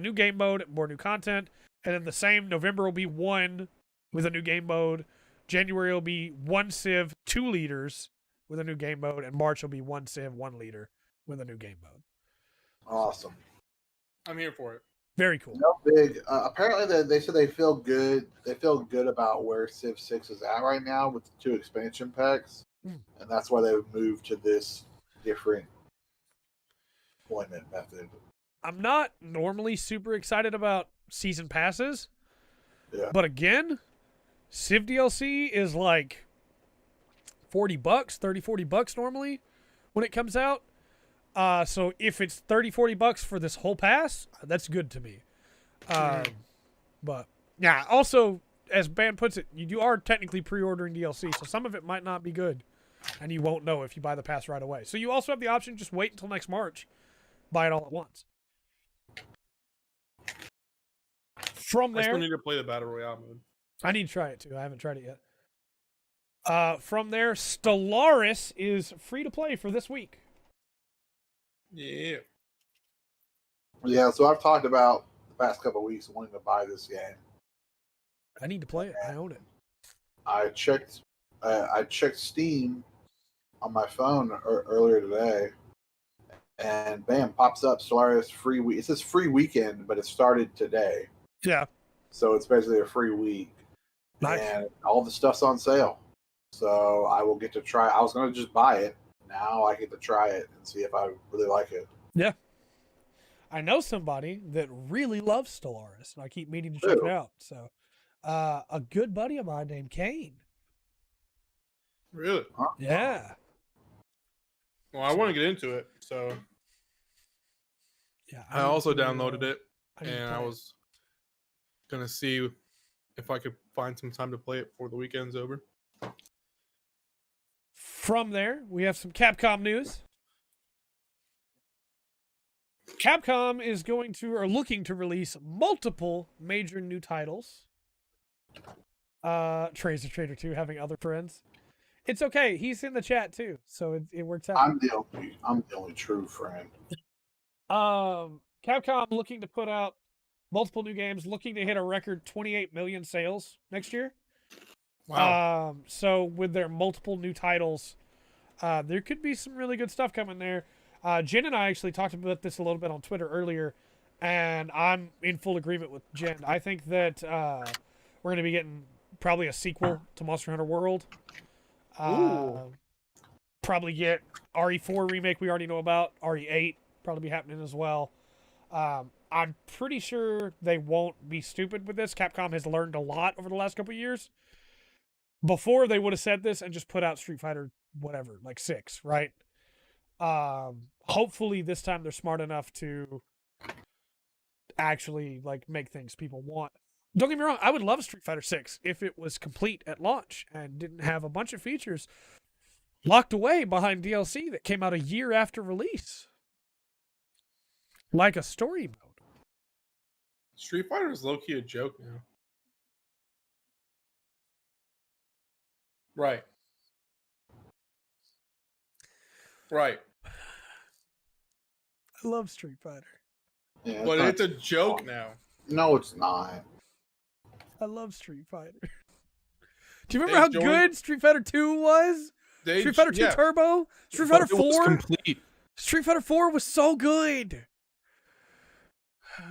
new game mode, more new content, and then the same November will be 1 with a new game mode. January will be 1 civ, 2 leaders with a new game mode, and March will be 1 civ, 1 leader with a new game mode. Awesome. I'm here for it. Very cool. No big. Apparently, they said they feel good. They feel good about where Civ 6 is at right now with the 2 expansion packs, and that's why they've moved to this different deployment method. I'm not normally super excited about season passes, Yeah. but again, Civ DLC is like $40, $30-$40 normally when it comes out. So if it's $30-$40 for this whole pass, that's good to me. But yeah, also as Ban puts it, you are technically pre-ordering DLC, so some of it might not be good, and you won't know if you buy the pass right away. So you also have the option to just wait until next March, buy it all at once. From I still there, need to play the Battle Royale mode. I need to try it too. I haven't tried it yet. From there, Stellaris is free to play for this week. Yeah. Yeah, so I've talked about the past couple of weeks wanting to buy this game. I need to play it. I own it. I checked Steam on my phone earlier today, and bam, pops up Stellaris free week. It says free weekend, but it started today, Yeah. so it's basically a free week. Nice. And all the stuff's on sale, so I will get to try. I was going to just buy it. Now I get to try it and see if I really like it. Yeah. I know somebody that really loves Stellaris, and I keep meaning to check it out. So, a good buddy of mine named Kane. Really? Huh? Yeah. Well, I want to get into it, so Yeah. I also downloaded it, need to and play I it. was gonna see if I could find some time to play it before the weekend's over. From there, we have some Capcom news. Capcom is looking to release multiple major new titles. Trey's a Trader 2, having other friends. It's okay. He's in the chat too, so it works out. I'm the only true friend. Capcom looking to put out multiple new games, looking to hit a record 28 million sales next year. Wow. So with their multiple new titles, there could be some really good stuff coming there. Jen and I actually talked about this a little bit on Twitter earlier, and I'm in full agreement with Jen. I think that we're going to be getting probably a sequel to Monster Hunter World. Probably get RE4 remake we already know about. RE8 probably be happening as well. I'm pretty sure they won't be stupid with this. Capcom has learned a lot over the last couple of years. Before they would have said this and just put out Street Fighter whatever, like 6, right? Hopefully this time they're smart enough to actually like make things people want. Don't get me wrong, I would love Street Fighter 6 if it was complete at launch and didn't have a bunch of features locked away behind DLC that came out a year after release. Like a story mode. Street Fighter is low-key a joke now. Right. Right. I love Street Fighter. Yeah, But not- it's a joke now. No, it's not. I love Street Fighter. Do you remember how joined- good Street Fighter 2 was? Street Fighter 2 Turbo? Street Fighter It was 4? complete. Street Fighter 4 was so good.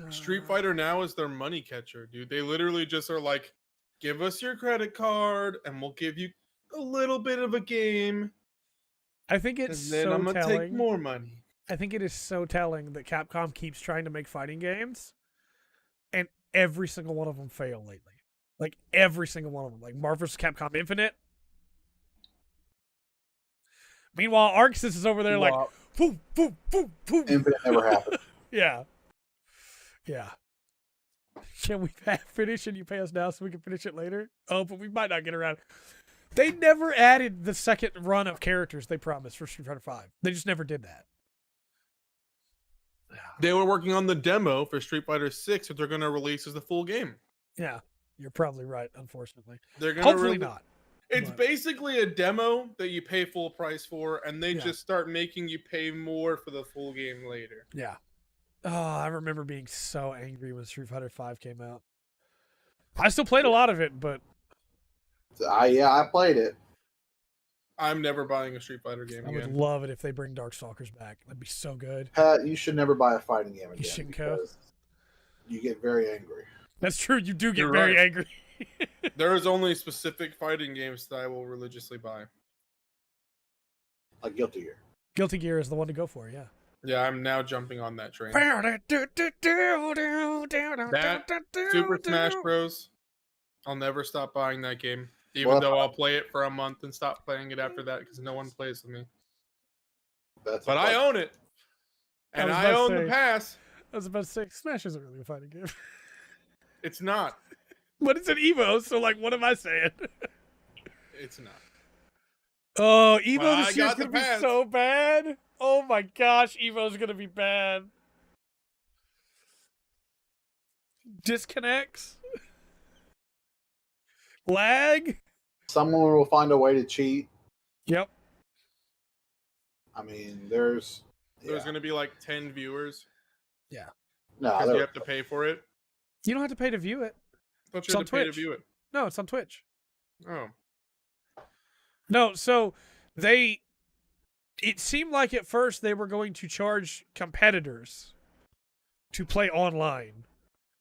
Street Fighter now is their money catcher, dude. They literally just are like, give us your credit card and we'll give you a little bit of a game. I think And it's then so I'm going to telling. take more money. I think it is so telling that Capcom keeps trying to make fighting games, and every single one of them fail lately. Like, every single one of them. Like, Marvel vs. Capcom Infinite. Meanwhile, Arxis is over there like, Wow. boom, boom, boom, boom. Infinite never happened. Yeah. Yeah. Can we finish and you pay us now so we can finish it later? Oh, but we might not get around. They never added the second run of characters they promised for Street Fighter 5. They just never did that. They were working on the demo for Street Fighter 6 that they're going to release as the full game. Yeah. You're probably right, unfortunately. They're going to Hopefully not. It's but- basically a demo that you pay full price for, and they Yeah. just start making you pay more for the full game later. Yeah. Oh, I remember being so angry when Street Fighter 5 came out. I still played a lot of it, but I played it. I'm never buying a Street Fighter game I would again. love it if they bring Darkstalkers back. That'd be so good. Pat, you should never buy a fighting game again. Shinko? Because you get very angry. That's true. You do get You're very right. angry. There is only specific fighting games that I will religiously buy. Like Guilty Gear. Guilty Gear is the one to go for, yeah. Yeah, I'm now jumping on that train. That Super Smash Bros. I'll never stop buying that game, even Well, though I'll play it for a month and stop playing it after that because no one plays with me. That's But I own it, and was I about to own say- the pass. I was about to say, Smash isn't really a fighting game. It's not. But it's an Evo, so like, what am I saying? It's not. Oh, Evo Well, this I year's got the gonna be pass. so bad. Oh my gosh, Evo's gonna be bad. Disconnects. Lag. Someone will find a way to cheat. Yep. I mean, there's There's going to be like 10 viewers no, because you there- have to pay for it. You don't have to pay to view it. I thought It's you on had to pay to Twitch. view it. No, it's on Twitch. Oh. No, so it seemed like at first they were going to charge competitors to play online,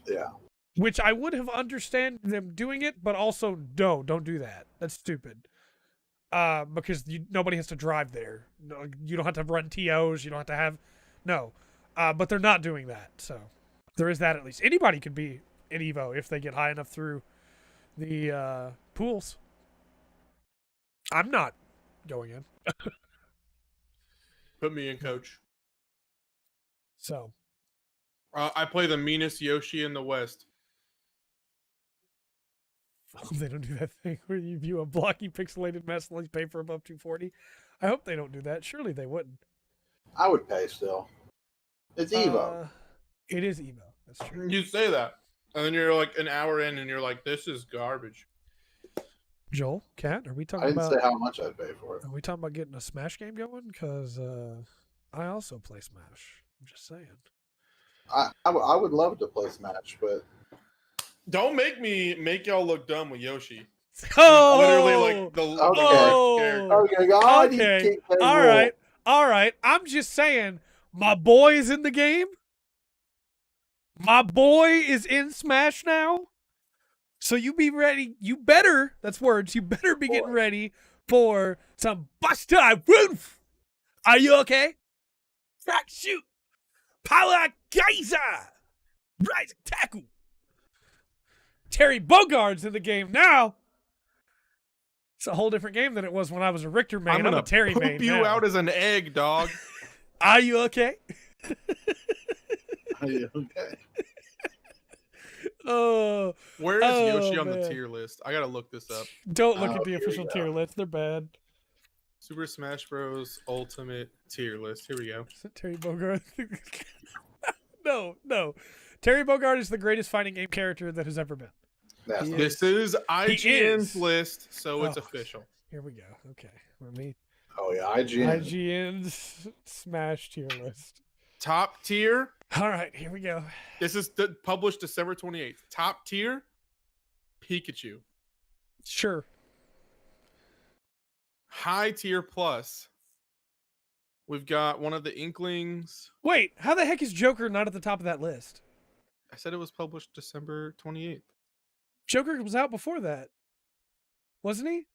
yeah. which I would have understand them doing it, but also no, don't do that. That's stupid. Because nobody has to drive there. No, you don't have to run TOs. You don't have to have no. But they're not doing that, so there is that at least. Anybody could be an Evo if they get high enough through the pools. I'm not going in. Put me in, coach. So I play the meanest Yoshi in the West. they don't do that thing where you view a blocky pixelated mess and pay for above 240. I hope they don't do that. Surely they wouldn't. I would pay still. It's Evo. It is Evo. That's true. You say that. And then you're like an hour in and you're like, this is garbage. Joel, Kat, are we I talking didn't about? say how much I'd pay for it. Are we talking about getting a Smash game going? Because I also play Smash. I'm just saying. I would love to play Smash, but Don't make y'all look dumb with Yoshi. Oh, Literally like the Okay. Oh. character. okay, God, Okay. you can't all right, all right. I'm just saying, my boy is in the game. My boy is in Smash now. So you be ready. You better. That's words. You better be getting Boy. ready for some bust time. Roof. Are you okay? Track shoot. Power geyser. Rise tackle. Terry Bogard's in the game now. It's a whole different game than it was when I was a Richter main. I'm I'm gonna a Terry poop main you now. out as an egg, dog. Are you okay? Okay. Oh, Where is Yoshi Oh, on the man. tier list? I gotta look this up. don't look Oh, at the here we official go. tier list. They're bad. Super Smash Bros. Ultimate tier list. Here we go. Is it Terry Bogard? No. Terry Bogard is the greatest fighting game character that has ever been. That's He not- This is IGN's is. list, so it's Oh. official. Here we go. Okay. Let me. Oh yeah, IGN. IGN's Smash tier list. Top tier. All right, here we go. This is published December 28th. Top tier. Pikachu. Sure. High tier plus. We've got one of the Inklings. Wait, how the heck is Joker not at the top of that list? I said it was published December 28th. Joker was out before that, wasn't he?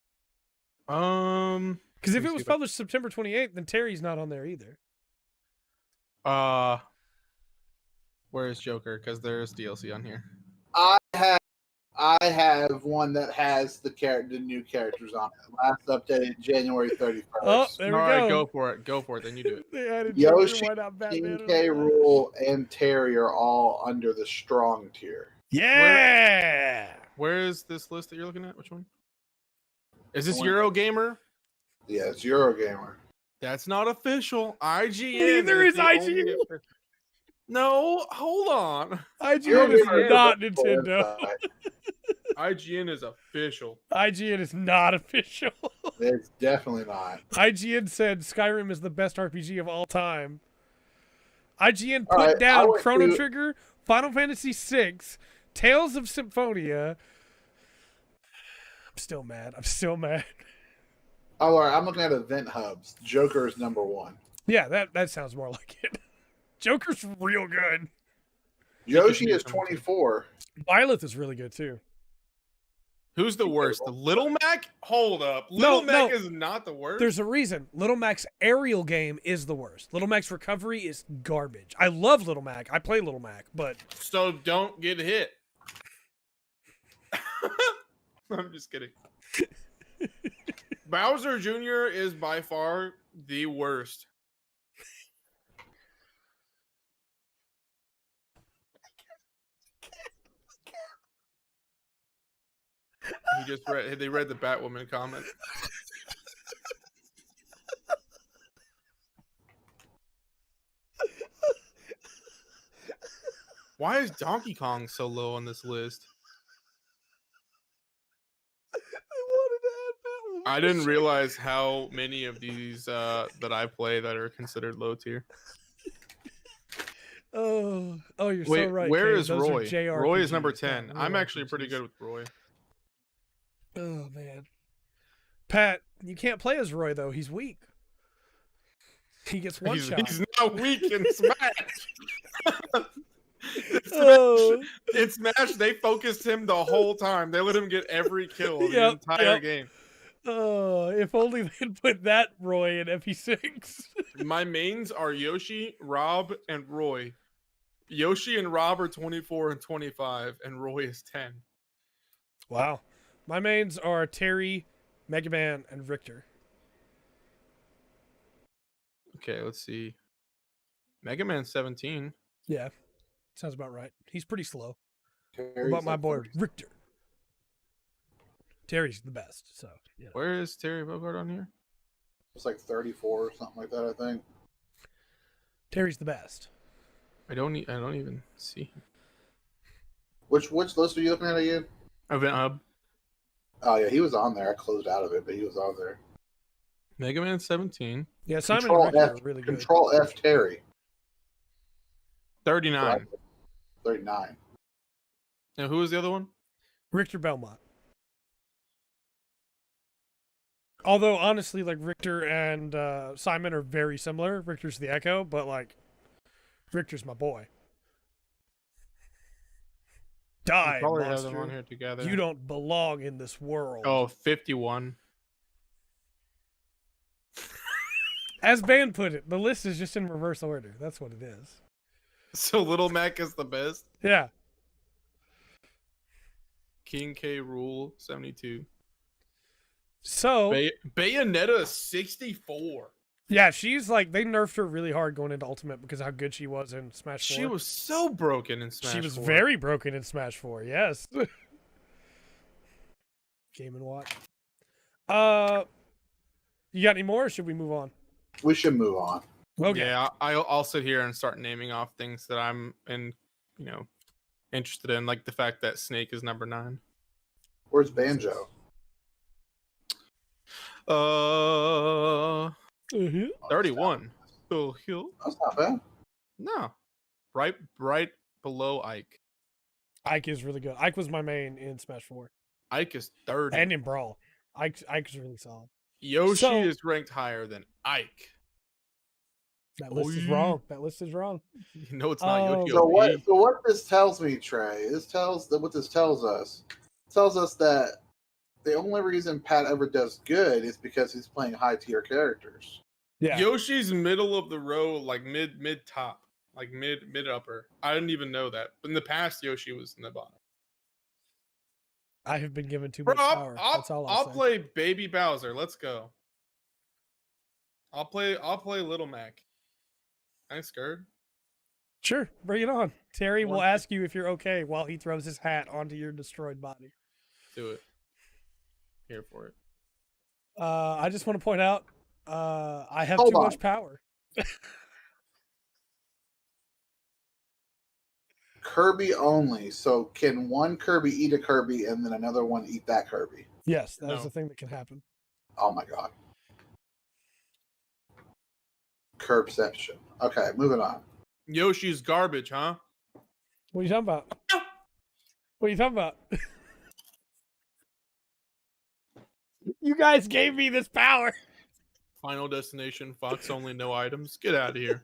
Because if let me it was see if I- published September 28th, then Terry's not on there either. Where is Joker? Because there's DLC on here. I have one that has the new characters on it. Last updated January 31st. Oh, there we All go. right, go for it. Go for it. Then you do it. They added Yoshi, Joker, why not Batman? King K. Rule, and Terry are all under the strong tier. Yeah. Where is this list that you're looking at? Which one? Is this One. Eurogamer? Yeah, it's Eurogamer. That's not official. IGN. Neither is the IGN. only official- No, hold on. IGN is Eurogamer not a Nintendo. website. IGN is official. IGN is not official. It's definitely not. IGN said Skyrim is the best RPG of all time. IGN All put right, I down went Chrono through- Trigger, Final Fantasy VI, Tales of Symphonia. I'm still mad. Oh, all right, I'm looking at event hubs. Joker is number one. Yeah, that sounds more like it. Joker's real good. Yoshi do is something. 24. Byleth is really good too. Who's the worst? The Little Mac? Hold up. No, Little Mac no. is not the worst. There's a reason. Little Mac's aerial game is the worst. Little Mac's recovery is garbage. I love Little Mac. I play Little Mac, but So don't get hit. I'm just kidding. Bowser Jr. is by far the worst. They read the Batwoman comment. Why is Donkey Kong so low on this list? I didn't realize how many of these that I play that are considered low tier. Oh, you're Wait, so right. where Kane. is Those are Roy? Roy is number JRPGs, 10. not I'm real actually pretty RPGs. good with Roy. Oh man, Pat, you can't play as Roy though. He's weak. He gets one shot. He's not weak in Smash. Oh. In Smash, they focused him the whole time. They let him get every kill the Yep, entire yep. game. Oh, if only they'd put that Roy in FE6. My mains are Yoshi, Rob, and Roy. Yoshi and Rob are 24 and 25, and Roy is 10. Wow. My mains are Terry, Mega Man, and Richter. Okay, let's see. Mega Man 17. Yeah, sounds about right. He's pretty slow. What Terry's about my like boy 40. Richter? Terry's the best, so you know. Where is Terry Bogard on here? It's like 34 or something like that, I think. Terry's the best. I don't even see him. Which list are you looking at again? Event Hub. Oh yeah, he was on there. I closed out of it, but he was on there. Mega Man 17. Yeah, Simon Control and Richter F. are really good. Control F. Terry. 39. 39. Now, who was the other one? Richter Belmont. Although honestly, like Richter and Simon are very similar. Richter's the Echo, but like Richter's my boy. Die, Probably have monster. them on here together. You don't belong in this world. Oh, 51. As Ban put it, the list is just in reverse order. That's what it is. So Little Mac is the best. Yeah. King K. Rule 72. So Bayonetta 64. Yeah, she's like they nerfed her really hard going into Ultimate because of how good she was in Smash 4. She was so broken in Smash 4. She was very broken in Smash 4. Yes. Game and Watch. You got any more? Or should we move on? We should move on. Okay. Yeah, I'll sit here and start naming off things that I'm interested in, like the fact that Snake is number 9. Where's Banjo? 31. Oh, That's not bad. no, right below Ike. Ike is really good. Ike was my main in Smash 4 Ike is 30. and in Brawl. Ike's really solid. Yoshi So- is ranked higher than Ike. That list is Oi. wrong. That list is wrong. You know it's not Yoshi. So OP. what this tells me, Trey, what this tells us that the only reason Pat ever does good is because he's playing high tier characters. Yeah. Yoshi's middle of the row, like mid top, like mid upper. I didn't even know that. But in the past, Yoshi was in the bottom. I have been given too Bro, much power. That's all I'll say. play Baby Bowser. Let's go. I'll play Little Mac. I ain't scared. Sure, bring it on. Terry will One- ask you if you're okay while he throws his hat onto your destroyed body. Do it. Here for it. I just want to point out, I have Hold too on. much power. Kirby only. So can one Kirby eat a Kirby and then another one eat that Kirby? Yes, that is No. a thing that can happen. Oh my god. Curbception. Okay, moving on. Yoshi's garbage, huh? What are you talking about? What are you talking about? You guys gave me this power. Final destination, Fox only, no items. Get out of here.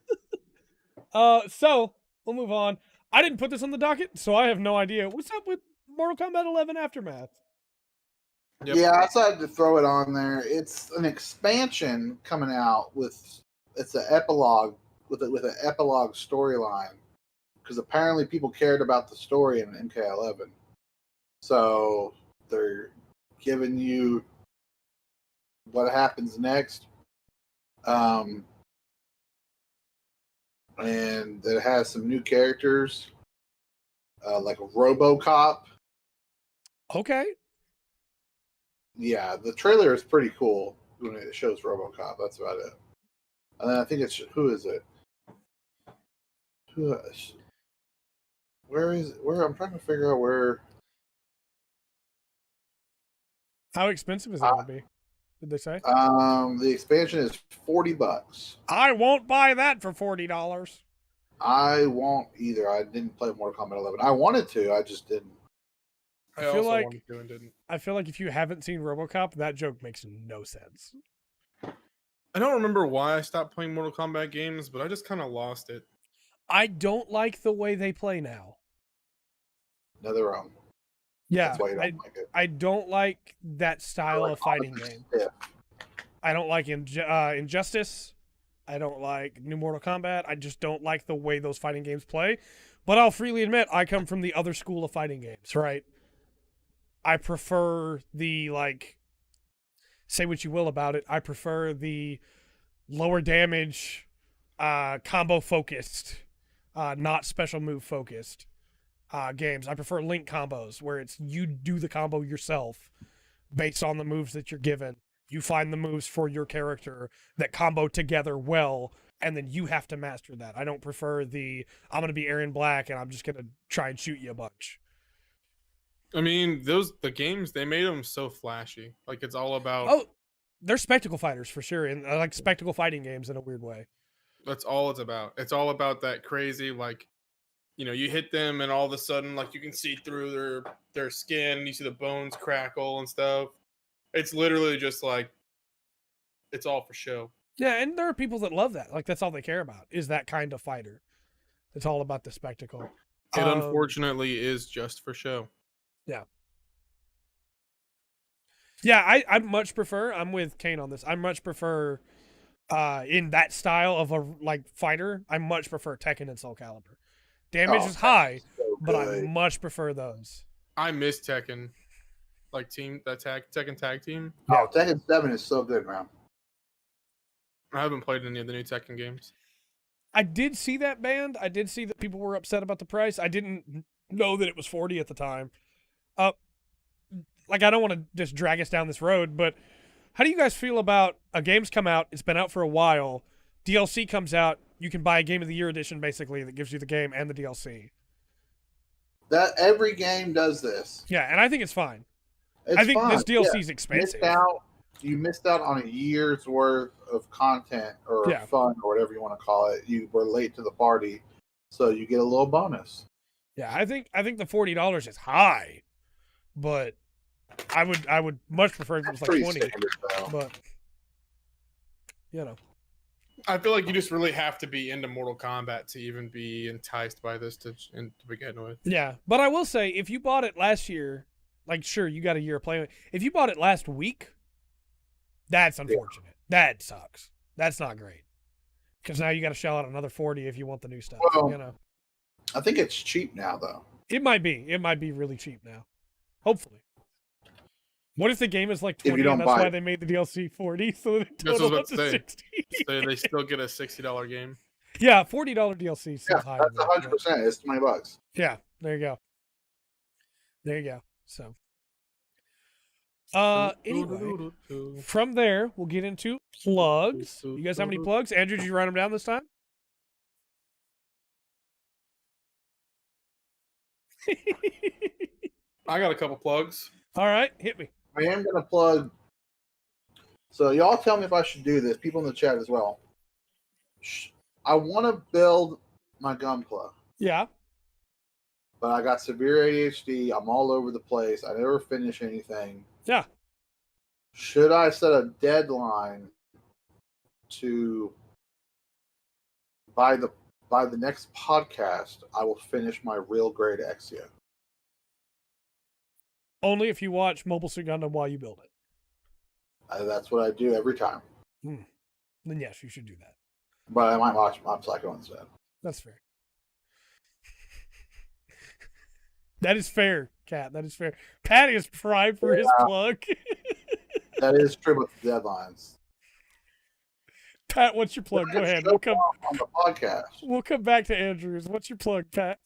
So we'll move on. I didn't put this on the docket, so I have no idea. What's up with Mortal Kombat 11 Aftermath? Yep. Yeah, I decided to throw it on there. It's an expansion coming out it's an epilogue with an epilogue storyline because apparently people cared about the story in MK11. So they're giving you what happens next. And it has some new characters, like a RoboCop. Okay. Yeah, the trailer is pretty cool when it shows RoboCop. That's about it. And then I think who is it? Where I'm trying to figure out where. How expensive is it going to be? Did they say? The expansion is $40. I won't buy that for $40. I won't either. I didn't play Mortal Kombat 11. I wanted to, I just didn't. I feel also like- wanted to and didn't. I feel like if you haven't seen RoboCop, that joke makes no sense. I don't remember why I stopped playing Mortal Kombat games, but I just kind of lost it. I don't like the way they play now. Another wrong. Yeah, That's why you don't like it. I don't like that style Like of fighting Honest game. Stiff. I don't like Injustice. I don't like New Mortal Kombat. I just don't like the way those fighting games play. But I'll freely admit, I come from the other school of fighting games, right? I prefer the, like, say what you will about it, I prefer the lower damage, combo focused, not special move focused games. I prefer link combos where it's you do the combo yourself based on the moves that you're given. You find the moves for your character that combo together well, and then you have to master that. I don't prefer I'm going to be Aaron Black and I'm just going to try and shoot you a bunch. I mean, the games, they made them so flashy. Like, it's all about. Oh, they're spectacle fighters for sure, and I like spectacle fighting games in a weird way. That's all it's about. It's all about that crazy, like, you hit them and all of a sudden, like, you can see through their skin, you see the bones crackle and stuff. It's literally just like, it's all for show. Yeah, and there are people that love that. Like, that's all they care about is that kind of fighter. It's all about the spectacle. It unfortunately is just for show. Yeah, I much prefer. I'm with Kane on this. I much prefer, in that style of a fighter. I much prefer Tekken and Soul Calibur. Damage is high, So but I good. much prefer those. I miss Tekken. Like Tekken tag team. Oh, Tekken 7 is so good, man. I haven't played any of the new Tekken games. I did see that banned. I did see that people were upset about the price. I didn't know that it was 40 at the time. Like, I don't want to just drag us down this road, but how do you guys feel about a game's come out, it's been out for a while, DLC comes out, you can buy a Game of the Year edition, basically, that gives you the game and the DLC. That every game does this. Yeah, and I think it's fine. It's I think fine. this DLC Yeah. is expensive. You missed out on a year's worth of content or Yeah. fun or whatever you want to call it. You were late to the party, so you get a little bonus. Yeah, I think the $40 is high, but I would much prefer if it was like Pretty 20. standard, though. But you know, I feel like you just really have to be into Mortal Kombat to even be enticed by this to begin with. yeah. But I will say, if you bought it last year, like, sure, you got a year of playing it. If you bought it last week, that's unfortunate. That sucks. That's not great. Because now you got to shell out another 40 if you want the new stuff. Well, you know, I think it's cheap now, though. it might be. It might be really cheap now. Hopefully. What if the game is like 20 don't and that's buy why it. they made the DLC 40 so that it That's what I total was up about to to say. 60? So they still get a $60 game. Yeah, $40 DLC seems Yeah, high. that's to me, but- 100%. It's $20. Yeah, there you go. There you go. So, anyway, from there we'll get into plugs. You guys have any plugs? Andrew, did you write them down this time? I got a couple plugs. All right, hit me. I am going to plug. So, y'all tell me if I should do this. People in the chat as well. I want to build my Gunpla, Yeah. but I got severe ADHD. I'm all over the place. I never finish anything. Yeah. Should I set a deadline to by the next podcast I will finish my real grade Exia? Only if you watch Mobile Suit Gundam while you build it. That's what I do every time. Then yes, you should do that. But I might watch Mob Psycho instead. That's fair. That is fair, Kat. That is fair. Patty is primed for his plug. That is true with the deadlines. Pat, what's your plug? Go ahead. We'll come on the podcast. We'll come back to Andrews. What's your plug, Pat?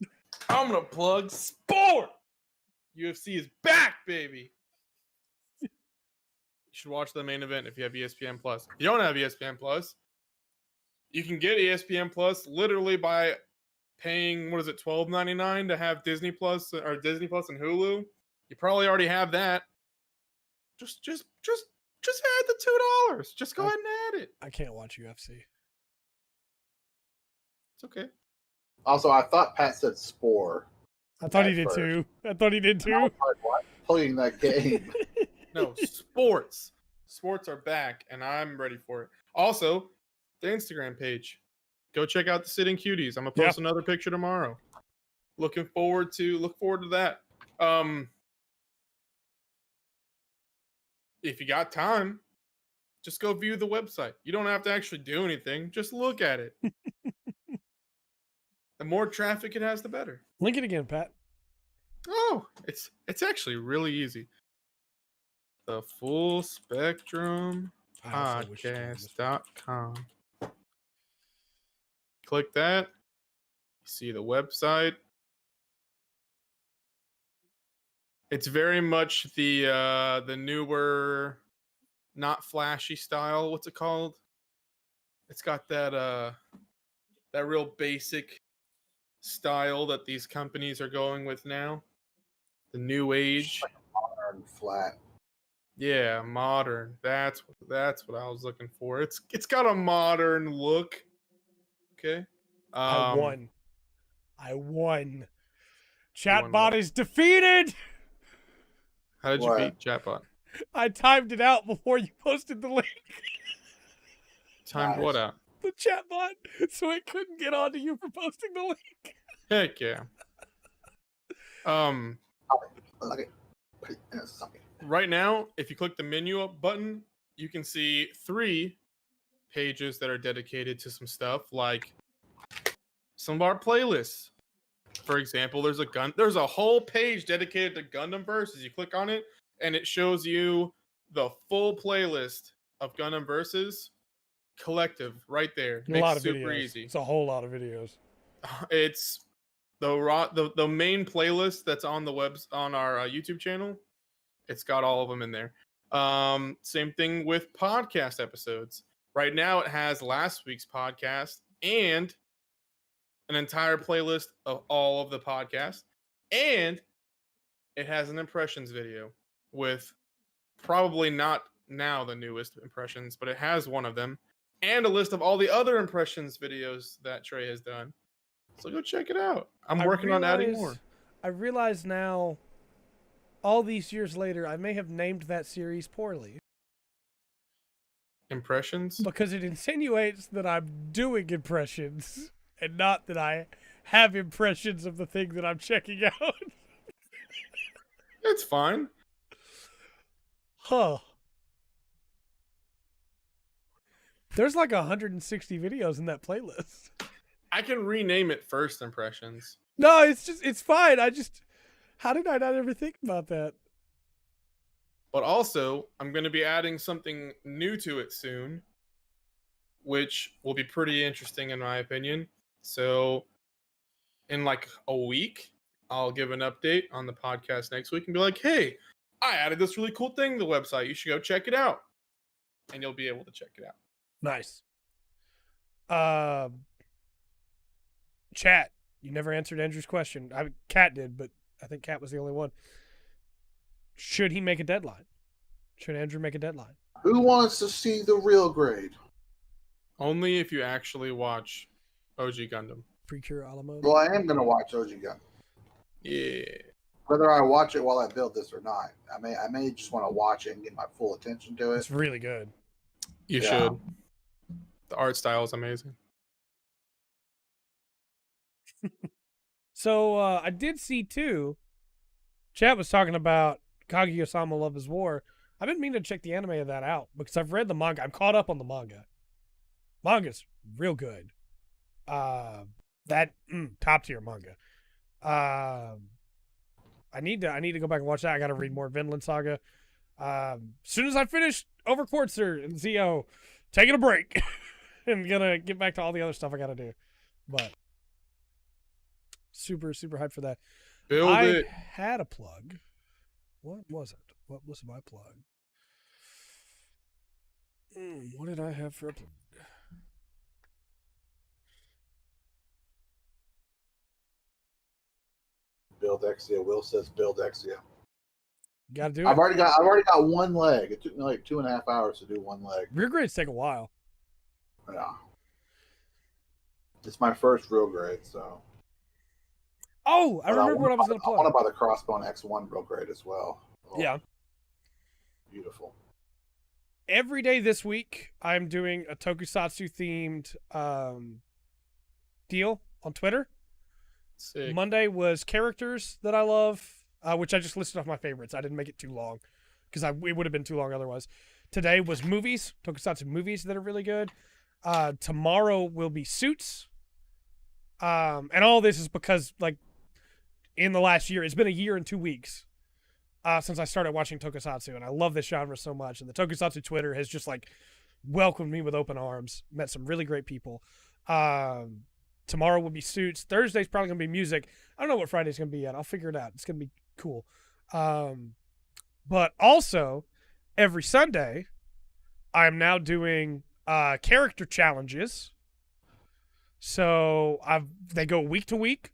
I'm gonna plug sport. UFC is back, baby. You should watch the main event if you have ESPN Plus. If you don't have ESPN Plus, you can get ESPN Plus literally by paying $12.99 to have Disney Plus or Disney Plus and Hulu. You probably already have that. Just add the $2. Just go ahead and add it. I can't watch UFC. It's okay. Also, I thought Pat said Spore. I thought he At did first. too. I thought he did And I was too. like, what? Playing that game. No, sports. Sports are back, and I'm ready for it. Also, the Instagram page. Go check out the Sitting Cuties. I'm gonna post another picture tomorrow. Look forward to that. If you got time, just go view the website. You don't have to actually do anything. Just look at it. The more traffic it has, the better. Link it again, Pat. Oh, it's actually really easy. The Full Spectrum Podcast.com. Click that. See the website. It's very much the newer, not flashy style. What's it called? It's got that real basic style that these companies are going with now. The new age. Like modern flat. Yeah, modern. That's what I was looking for. It's got a modern look. Okay. I won. won Chatbot what? is defeated. How did you What? beat Chatbot? I timed it out before you posted the link. Timed what out? The chatbot, so it couldn't get onto you for posting the link. Heck yeah. Okay. Something. Right now, if you click the menu up button, you can see 3 pages that are dedicated to some stuff like some of our playlists. For example, there's a whole page dedicated to Gundam Versus. You click on it and it shows you the full playlist of Gundam Versus collective right there. A Makes lot it of super videos. easy. It's a whole lot of videos. It's the main playlist that's on the on our YouTube channel. It's got all of them in there. Same thing with podcast episodes. Right now, it has last week's podcast and an entire playlist of all of the podcasts, and it has an impressions video with probably not now the newest impressions, but it has one of them, and a list of all the other impressions videos that Trey has done. So go check it out. I'm working on adding more. I realize now, all these years later, I may have named that series poorly. Impressions? Because it insinuates that I'm doing impressions and not that I have impressions of the thing that I'm checking out. It's fine. Huh. There's like 160 videos in that playlist. I can rename it First Impressions. No, it's fine. How did I not ever think about that? But also, I'm going to be adding something new to it soon, which will be pretty interesting in my opinion. So, in like a week, I'll give an update on the podcast next week and be like, hey, I added this really cool thing to the website. You should go check it out. And you'll be able to check it out. Nice. Chat, you never answered Andrew's question. Cat did, but I think Cat was the only one. Should he make a deadline? Should Andrew make a deadline? Who wants to see the real grade? Only if you actually watch OG Gundam. Precure Alamo. Well, I am going to watch OG Gun. Yeah. Whether I watch it while I build this or not, I may just want to watch it and get my full attention to it. It's really good. You should. The art style is amazing. So I did see too. Chat was talking about Kaguya-sama Love is War. I've been meaning to check the anime of that out because I've read the manga. I'm caught up on the manga. Manga's real good. That top tier manga. I need to go back and watch that. I got to read more Vinland Saga. As soon as I finish Overquartzer and ZO, taking a break and gonna get back to all the other stuff I got to do. But super hyped for that. Build it. I had a plug. What was it? What was my plug? What did I have for a plug? Build Exia. Will says build Exia. Gotta do it. I've already got one leg. It took me like 2.5 hours to do one leg. Rear grades take a while. Yeah. It's my first real grade, so. Oh, I remember what I was going to I want to plug. buy the Crossbone X1 real grade as well. Oh, Yeah. Beautiful. Every day this week, I'm doing a tokusatsu themed deal on Twitter. Sick. Monday was characters that I love, which I just listed off my favorites. I didn't make it too long because it would have been too long otherwise. Today was movies, tokusatsu movies that are really good. Tomorrow will be suits. And all this is because, like, in the last year, it's been a year and 2 weeks since I started watching tokusatsu, and I love this genre so much. And the tokusatsu Twitter has just, like, welcomed me with open arms. Met some really great people. Tomorrow will be suits. Thursday's probably going to be music. I don't know what Friday's going to be yet. I'll figure it out. It's going to be cool. But also, every Sunday, I'm now doing character challenges. So they go week to week.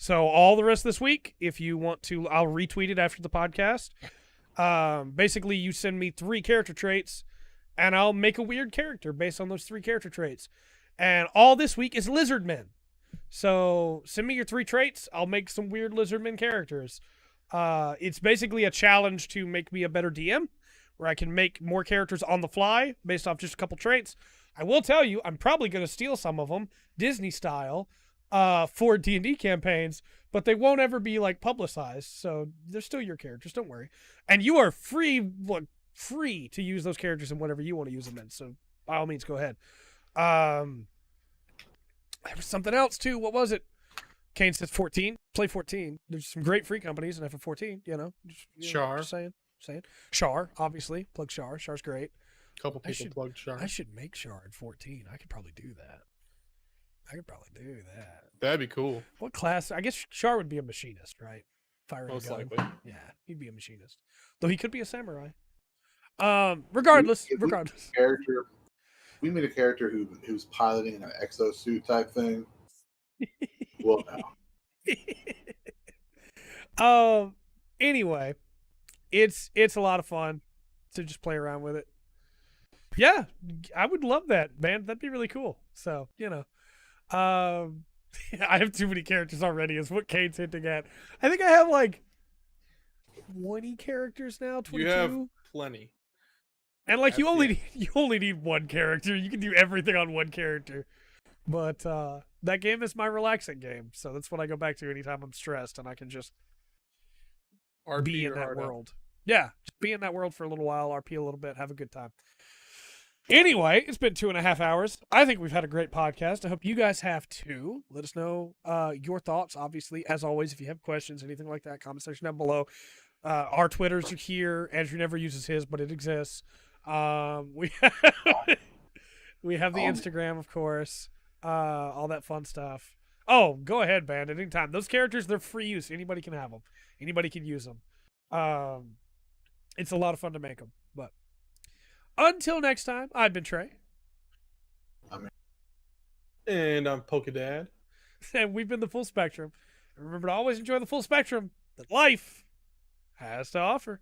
So all the rest of this week, if you want to, I'll retweet it after the podcast. Basically, you send me 3 character traits, and I'll make a weird character based on those 3 character traits. And all this week is Lizardmen. So send me your 3 traits. I'll make some weird Lizardmen characters. It's basically a challenge to make me a better DM, where I can make more characters on the fly based off just a couple traits. I will tell you, I'm probably going to steal some of them, Disney style, for D&D campaigns, but they won't ever be, like, publicized, so they're still your characters, don't worry. And you are free to use those characters in whatever you want to use them in, so by all means, go ahead. There was something else, too. What was it? Kane says 14. Play 14. There's some great free companies in FF14, you know. Char. Just saying. Char, obviously. Plug Char. Char's great. couple I people should- plugged Char. I should make Shard 14. I could probably do that. That'd be cool. What class? I guess Shar would be a machinist, right? Firing a Most gun. likely. Yeah, he'd be a machinist. Though he could be a samurai. Regardless. Character. We meet a character who's piloting an exosuit type thing. Well, no. Anyway, it's a lot of fun to just play around with it. Yeah, I would love that, man. That'd be really cool. So, I have too many characters already is what Kane's hinting at. I think I have like 20 characters now, 22. You have plenty. And like That's you only need one character. You can do everything on one character. But that game is my relaxing game. So that's what I go back to anytime I'm stressed and I can just RP be in your that heart out. world. Yeah, just be in that world for a little while, RP a little bit, have a good time. Anyway, it's been 2.5 hours. I think we've had a great podcast. I hope you guys have too. Let us know your thoughts. Obviously, as always, if you have questions, anything like that, comment section down below. Our Twitters are here. Andrew never uses his, but it exists. We have the Instagram, of course. All that fun stuff. Oh, go ahead, man. At any time, those characters, they're free use. Anybody can have them. Anybody can use them. It's a lot of fun to make them. But until next time, I've been Trey. And I'm Polkadad. And we've been the Full Spectrum. And remember to always enjoy the full spectrum that life has to offer.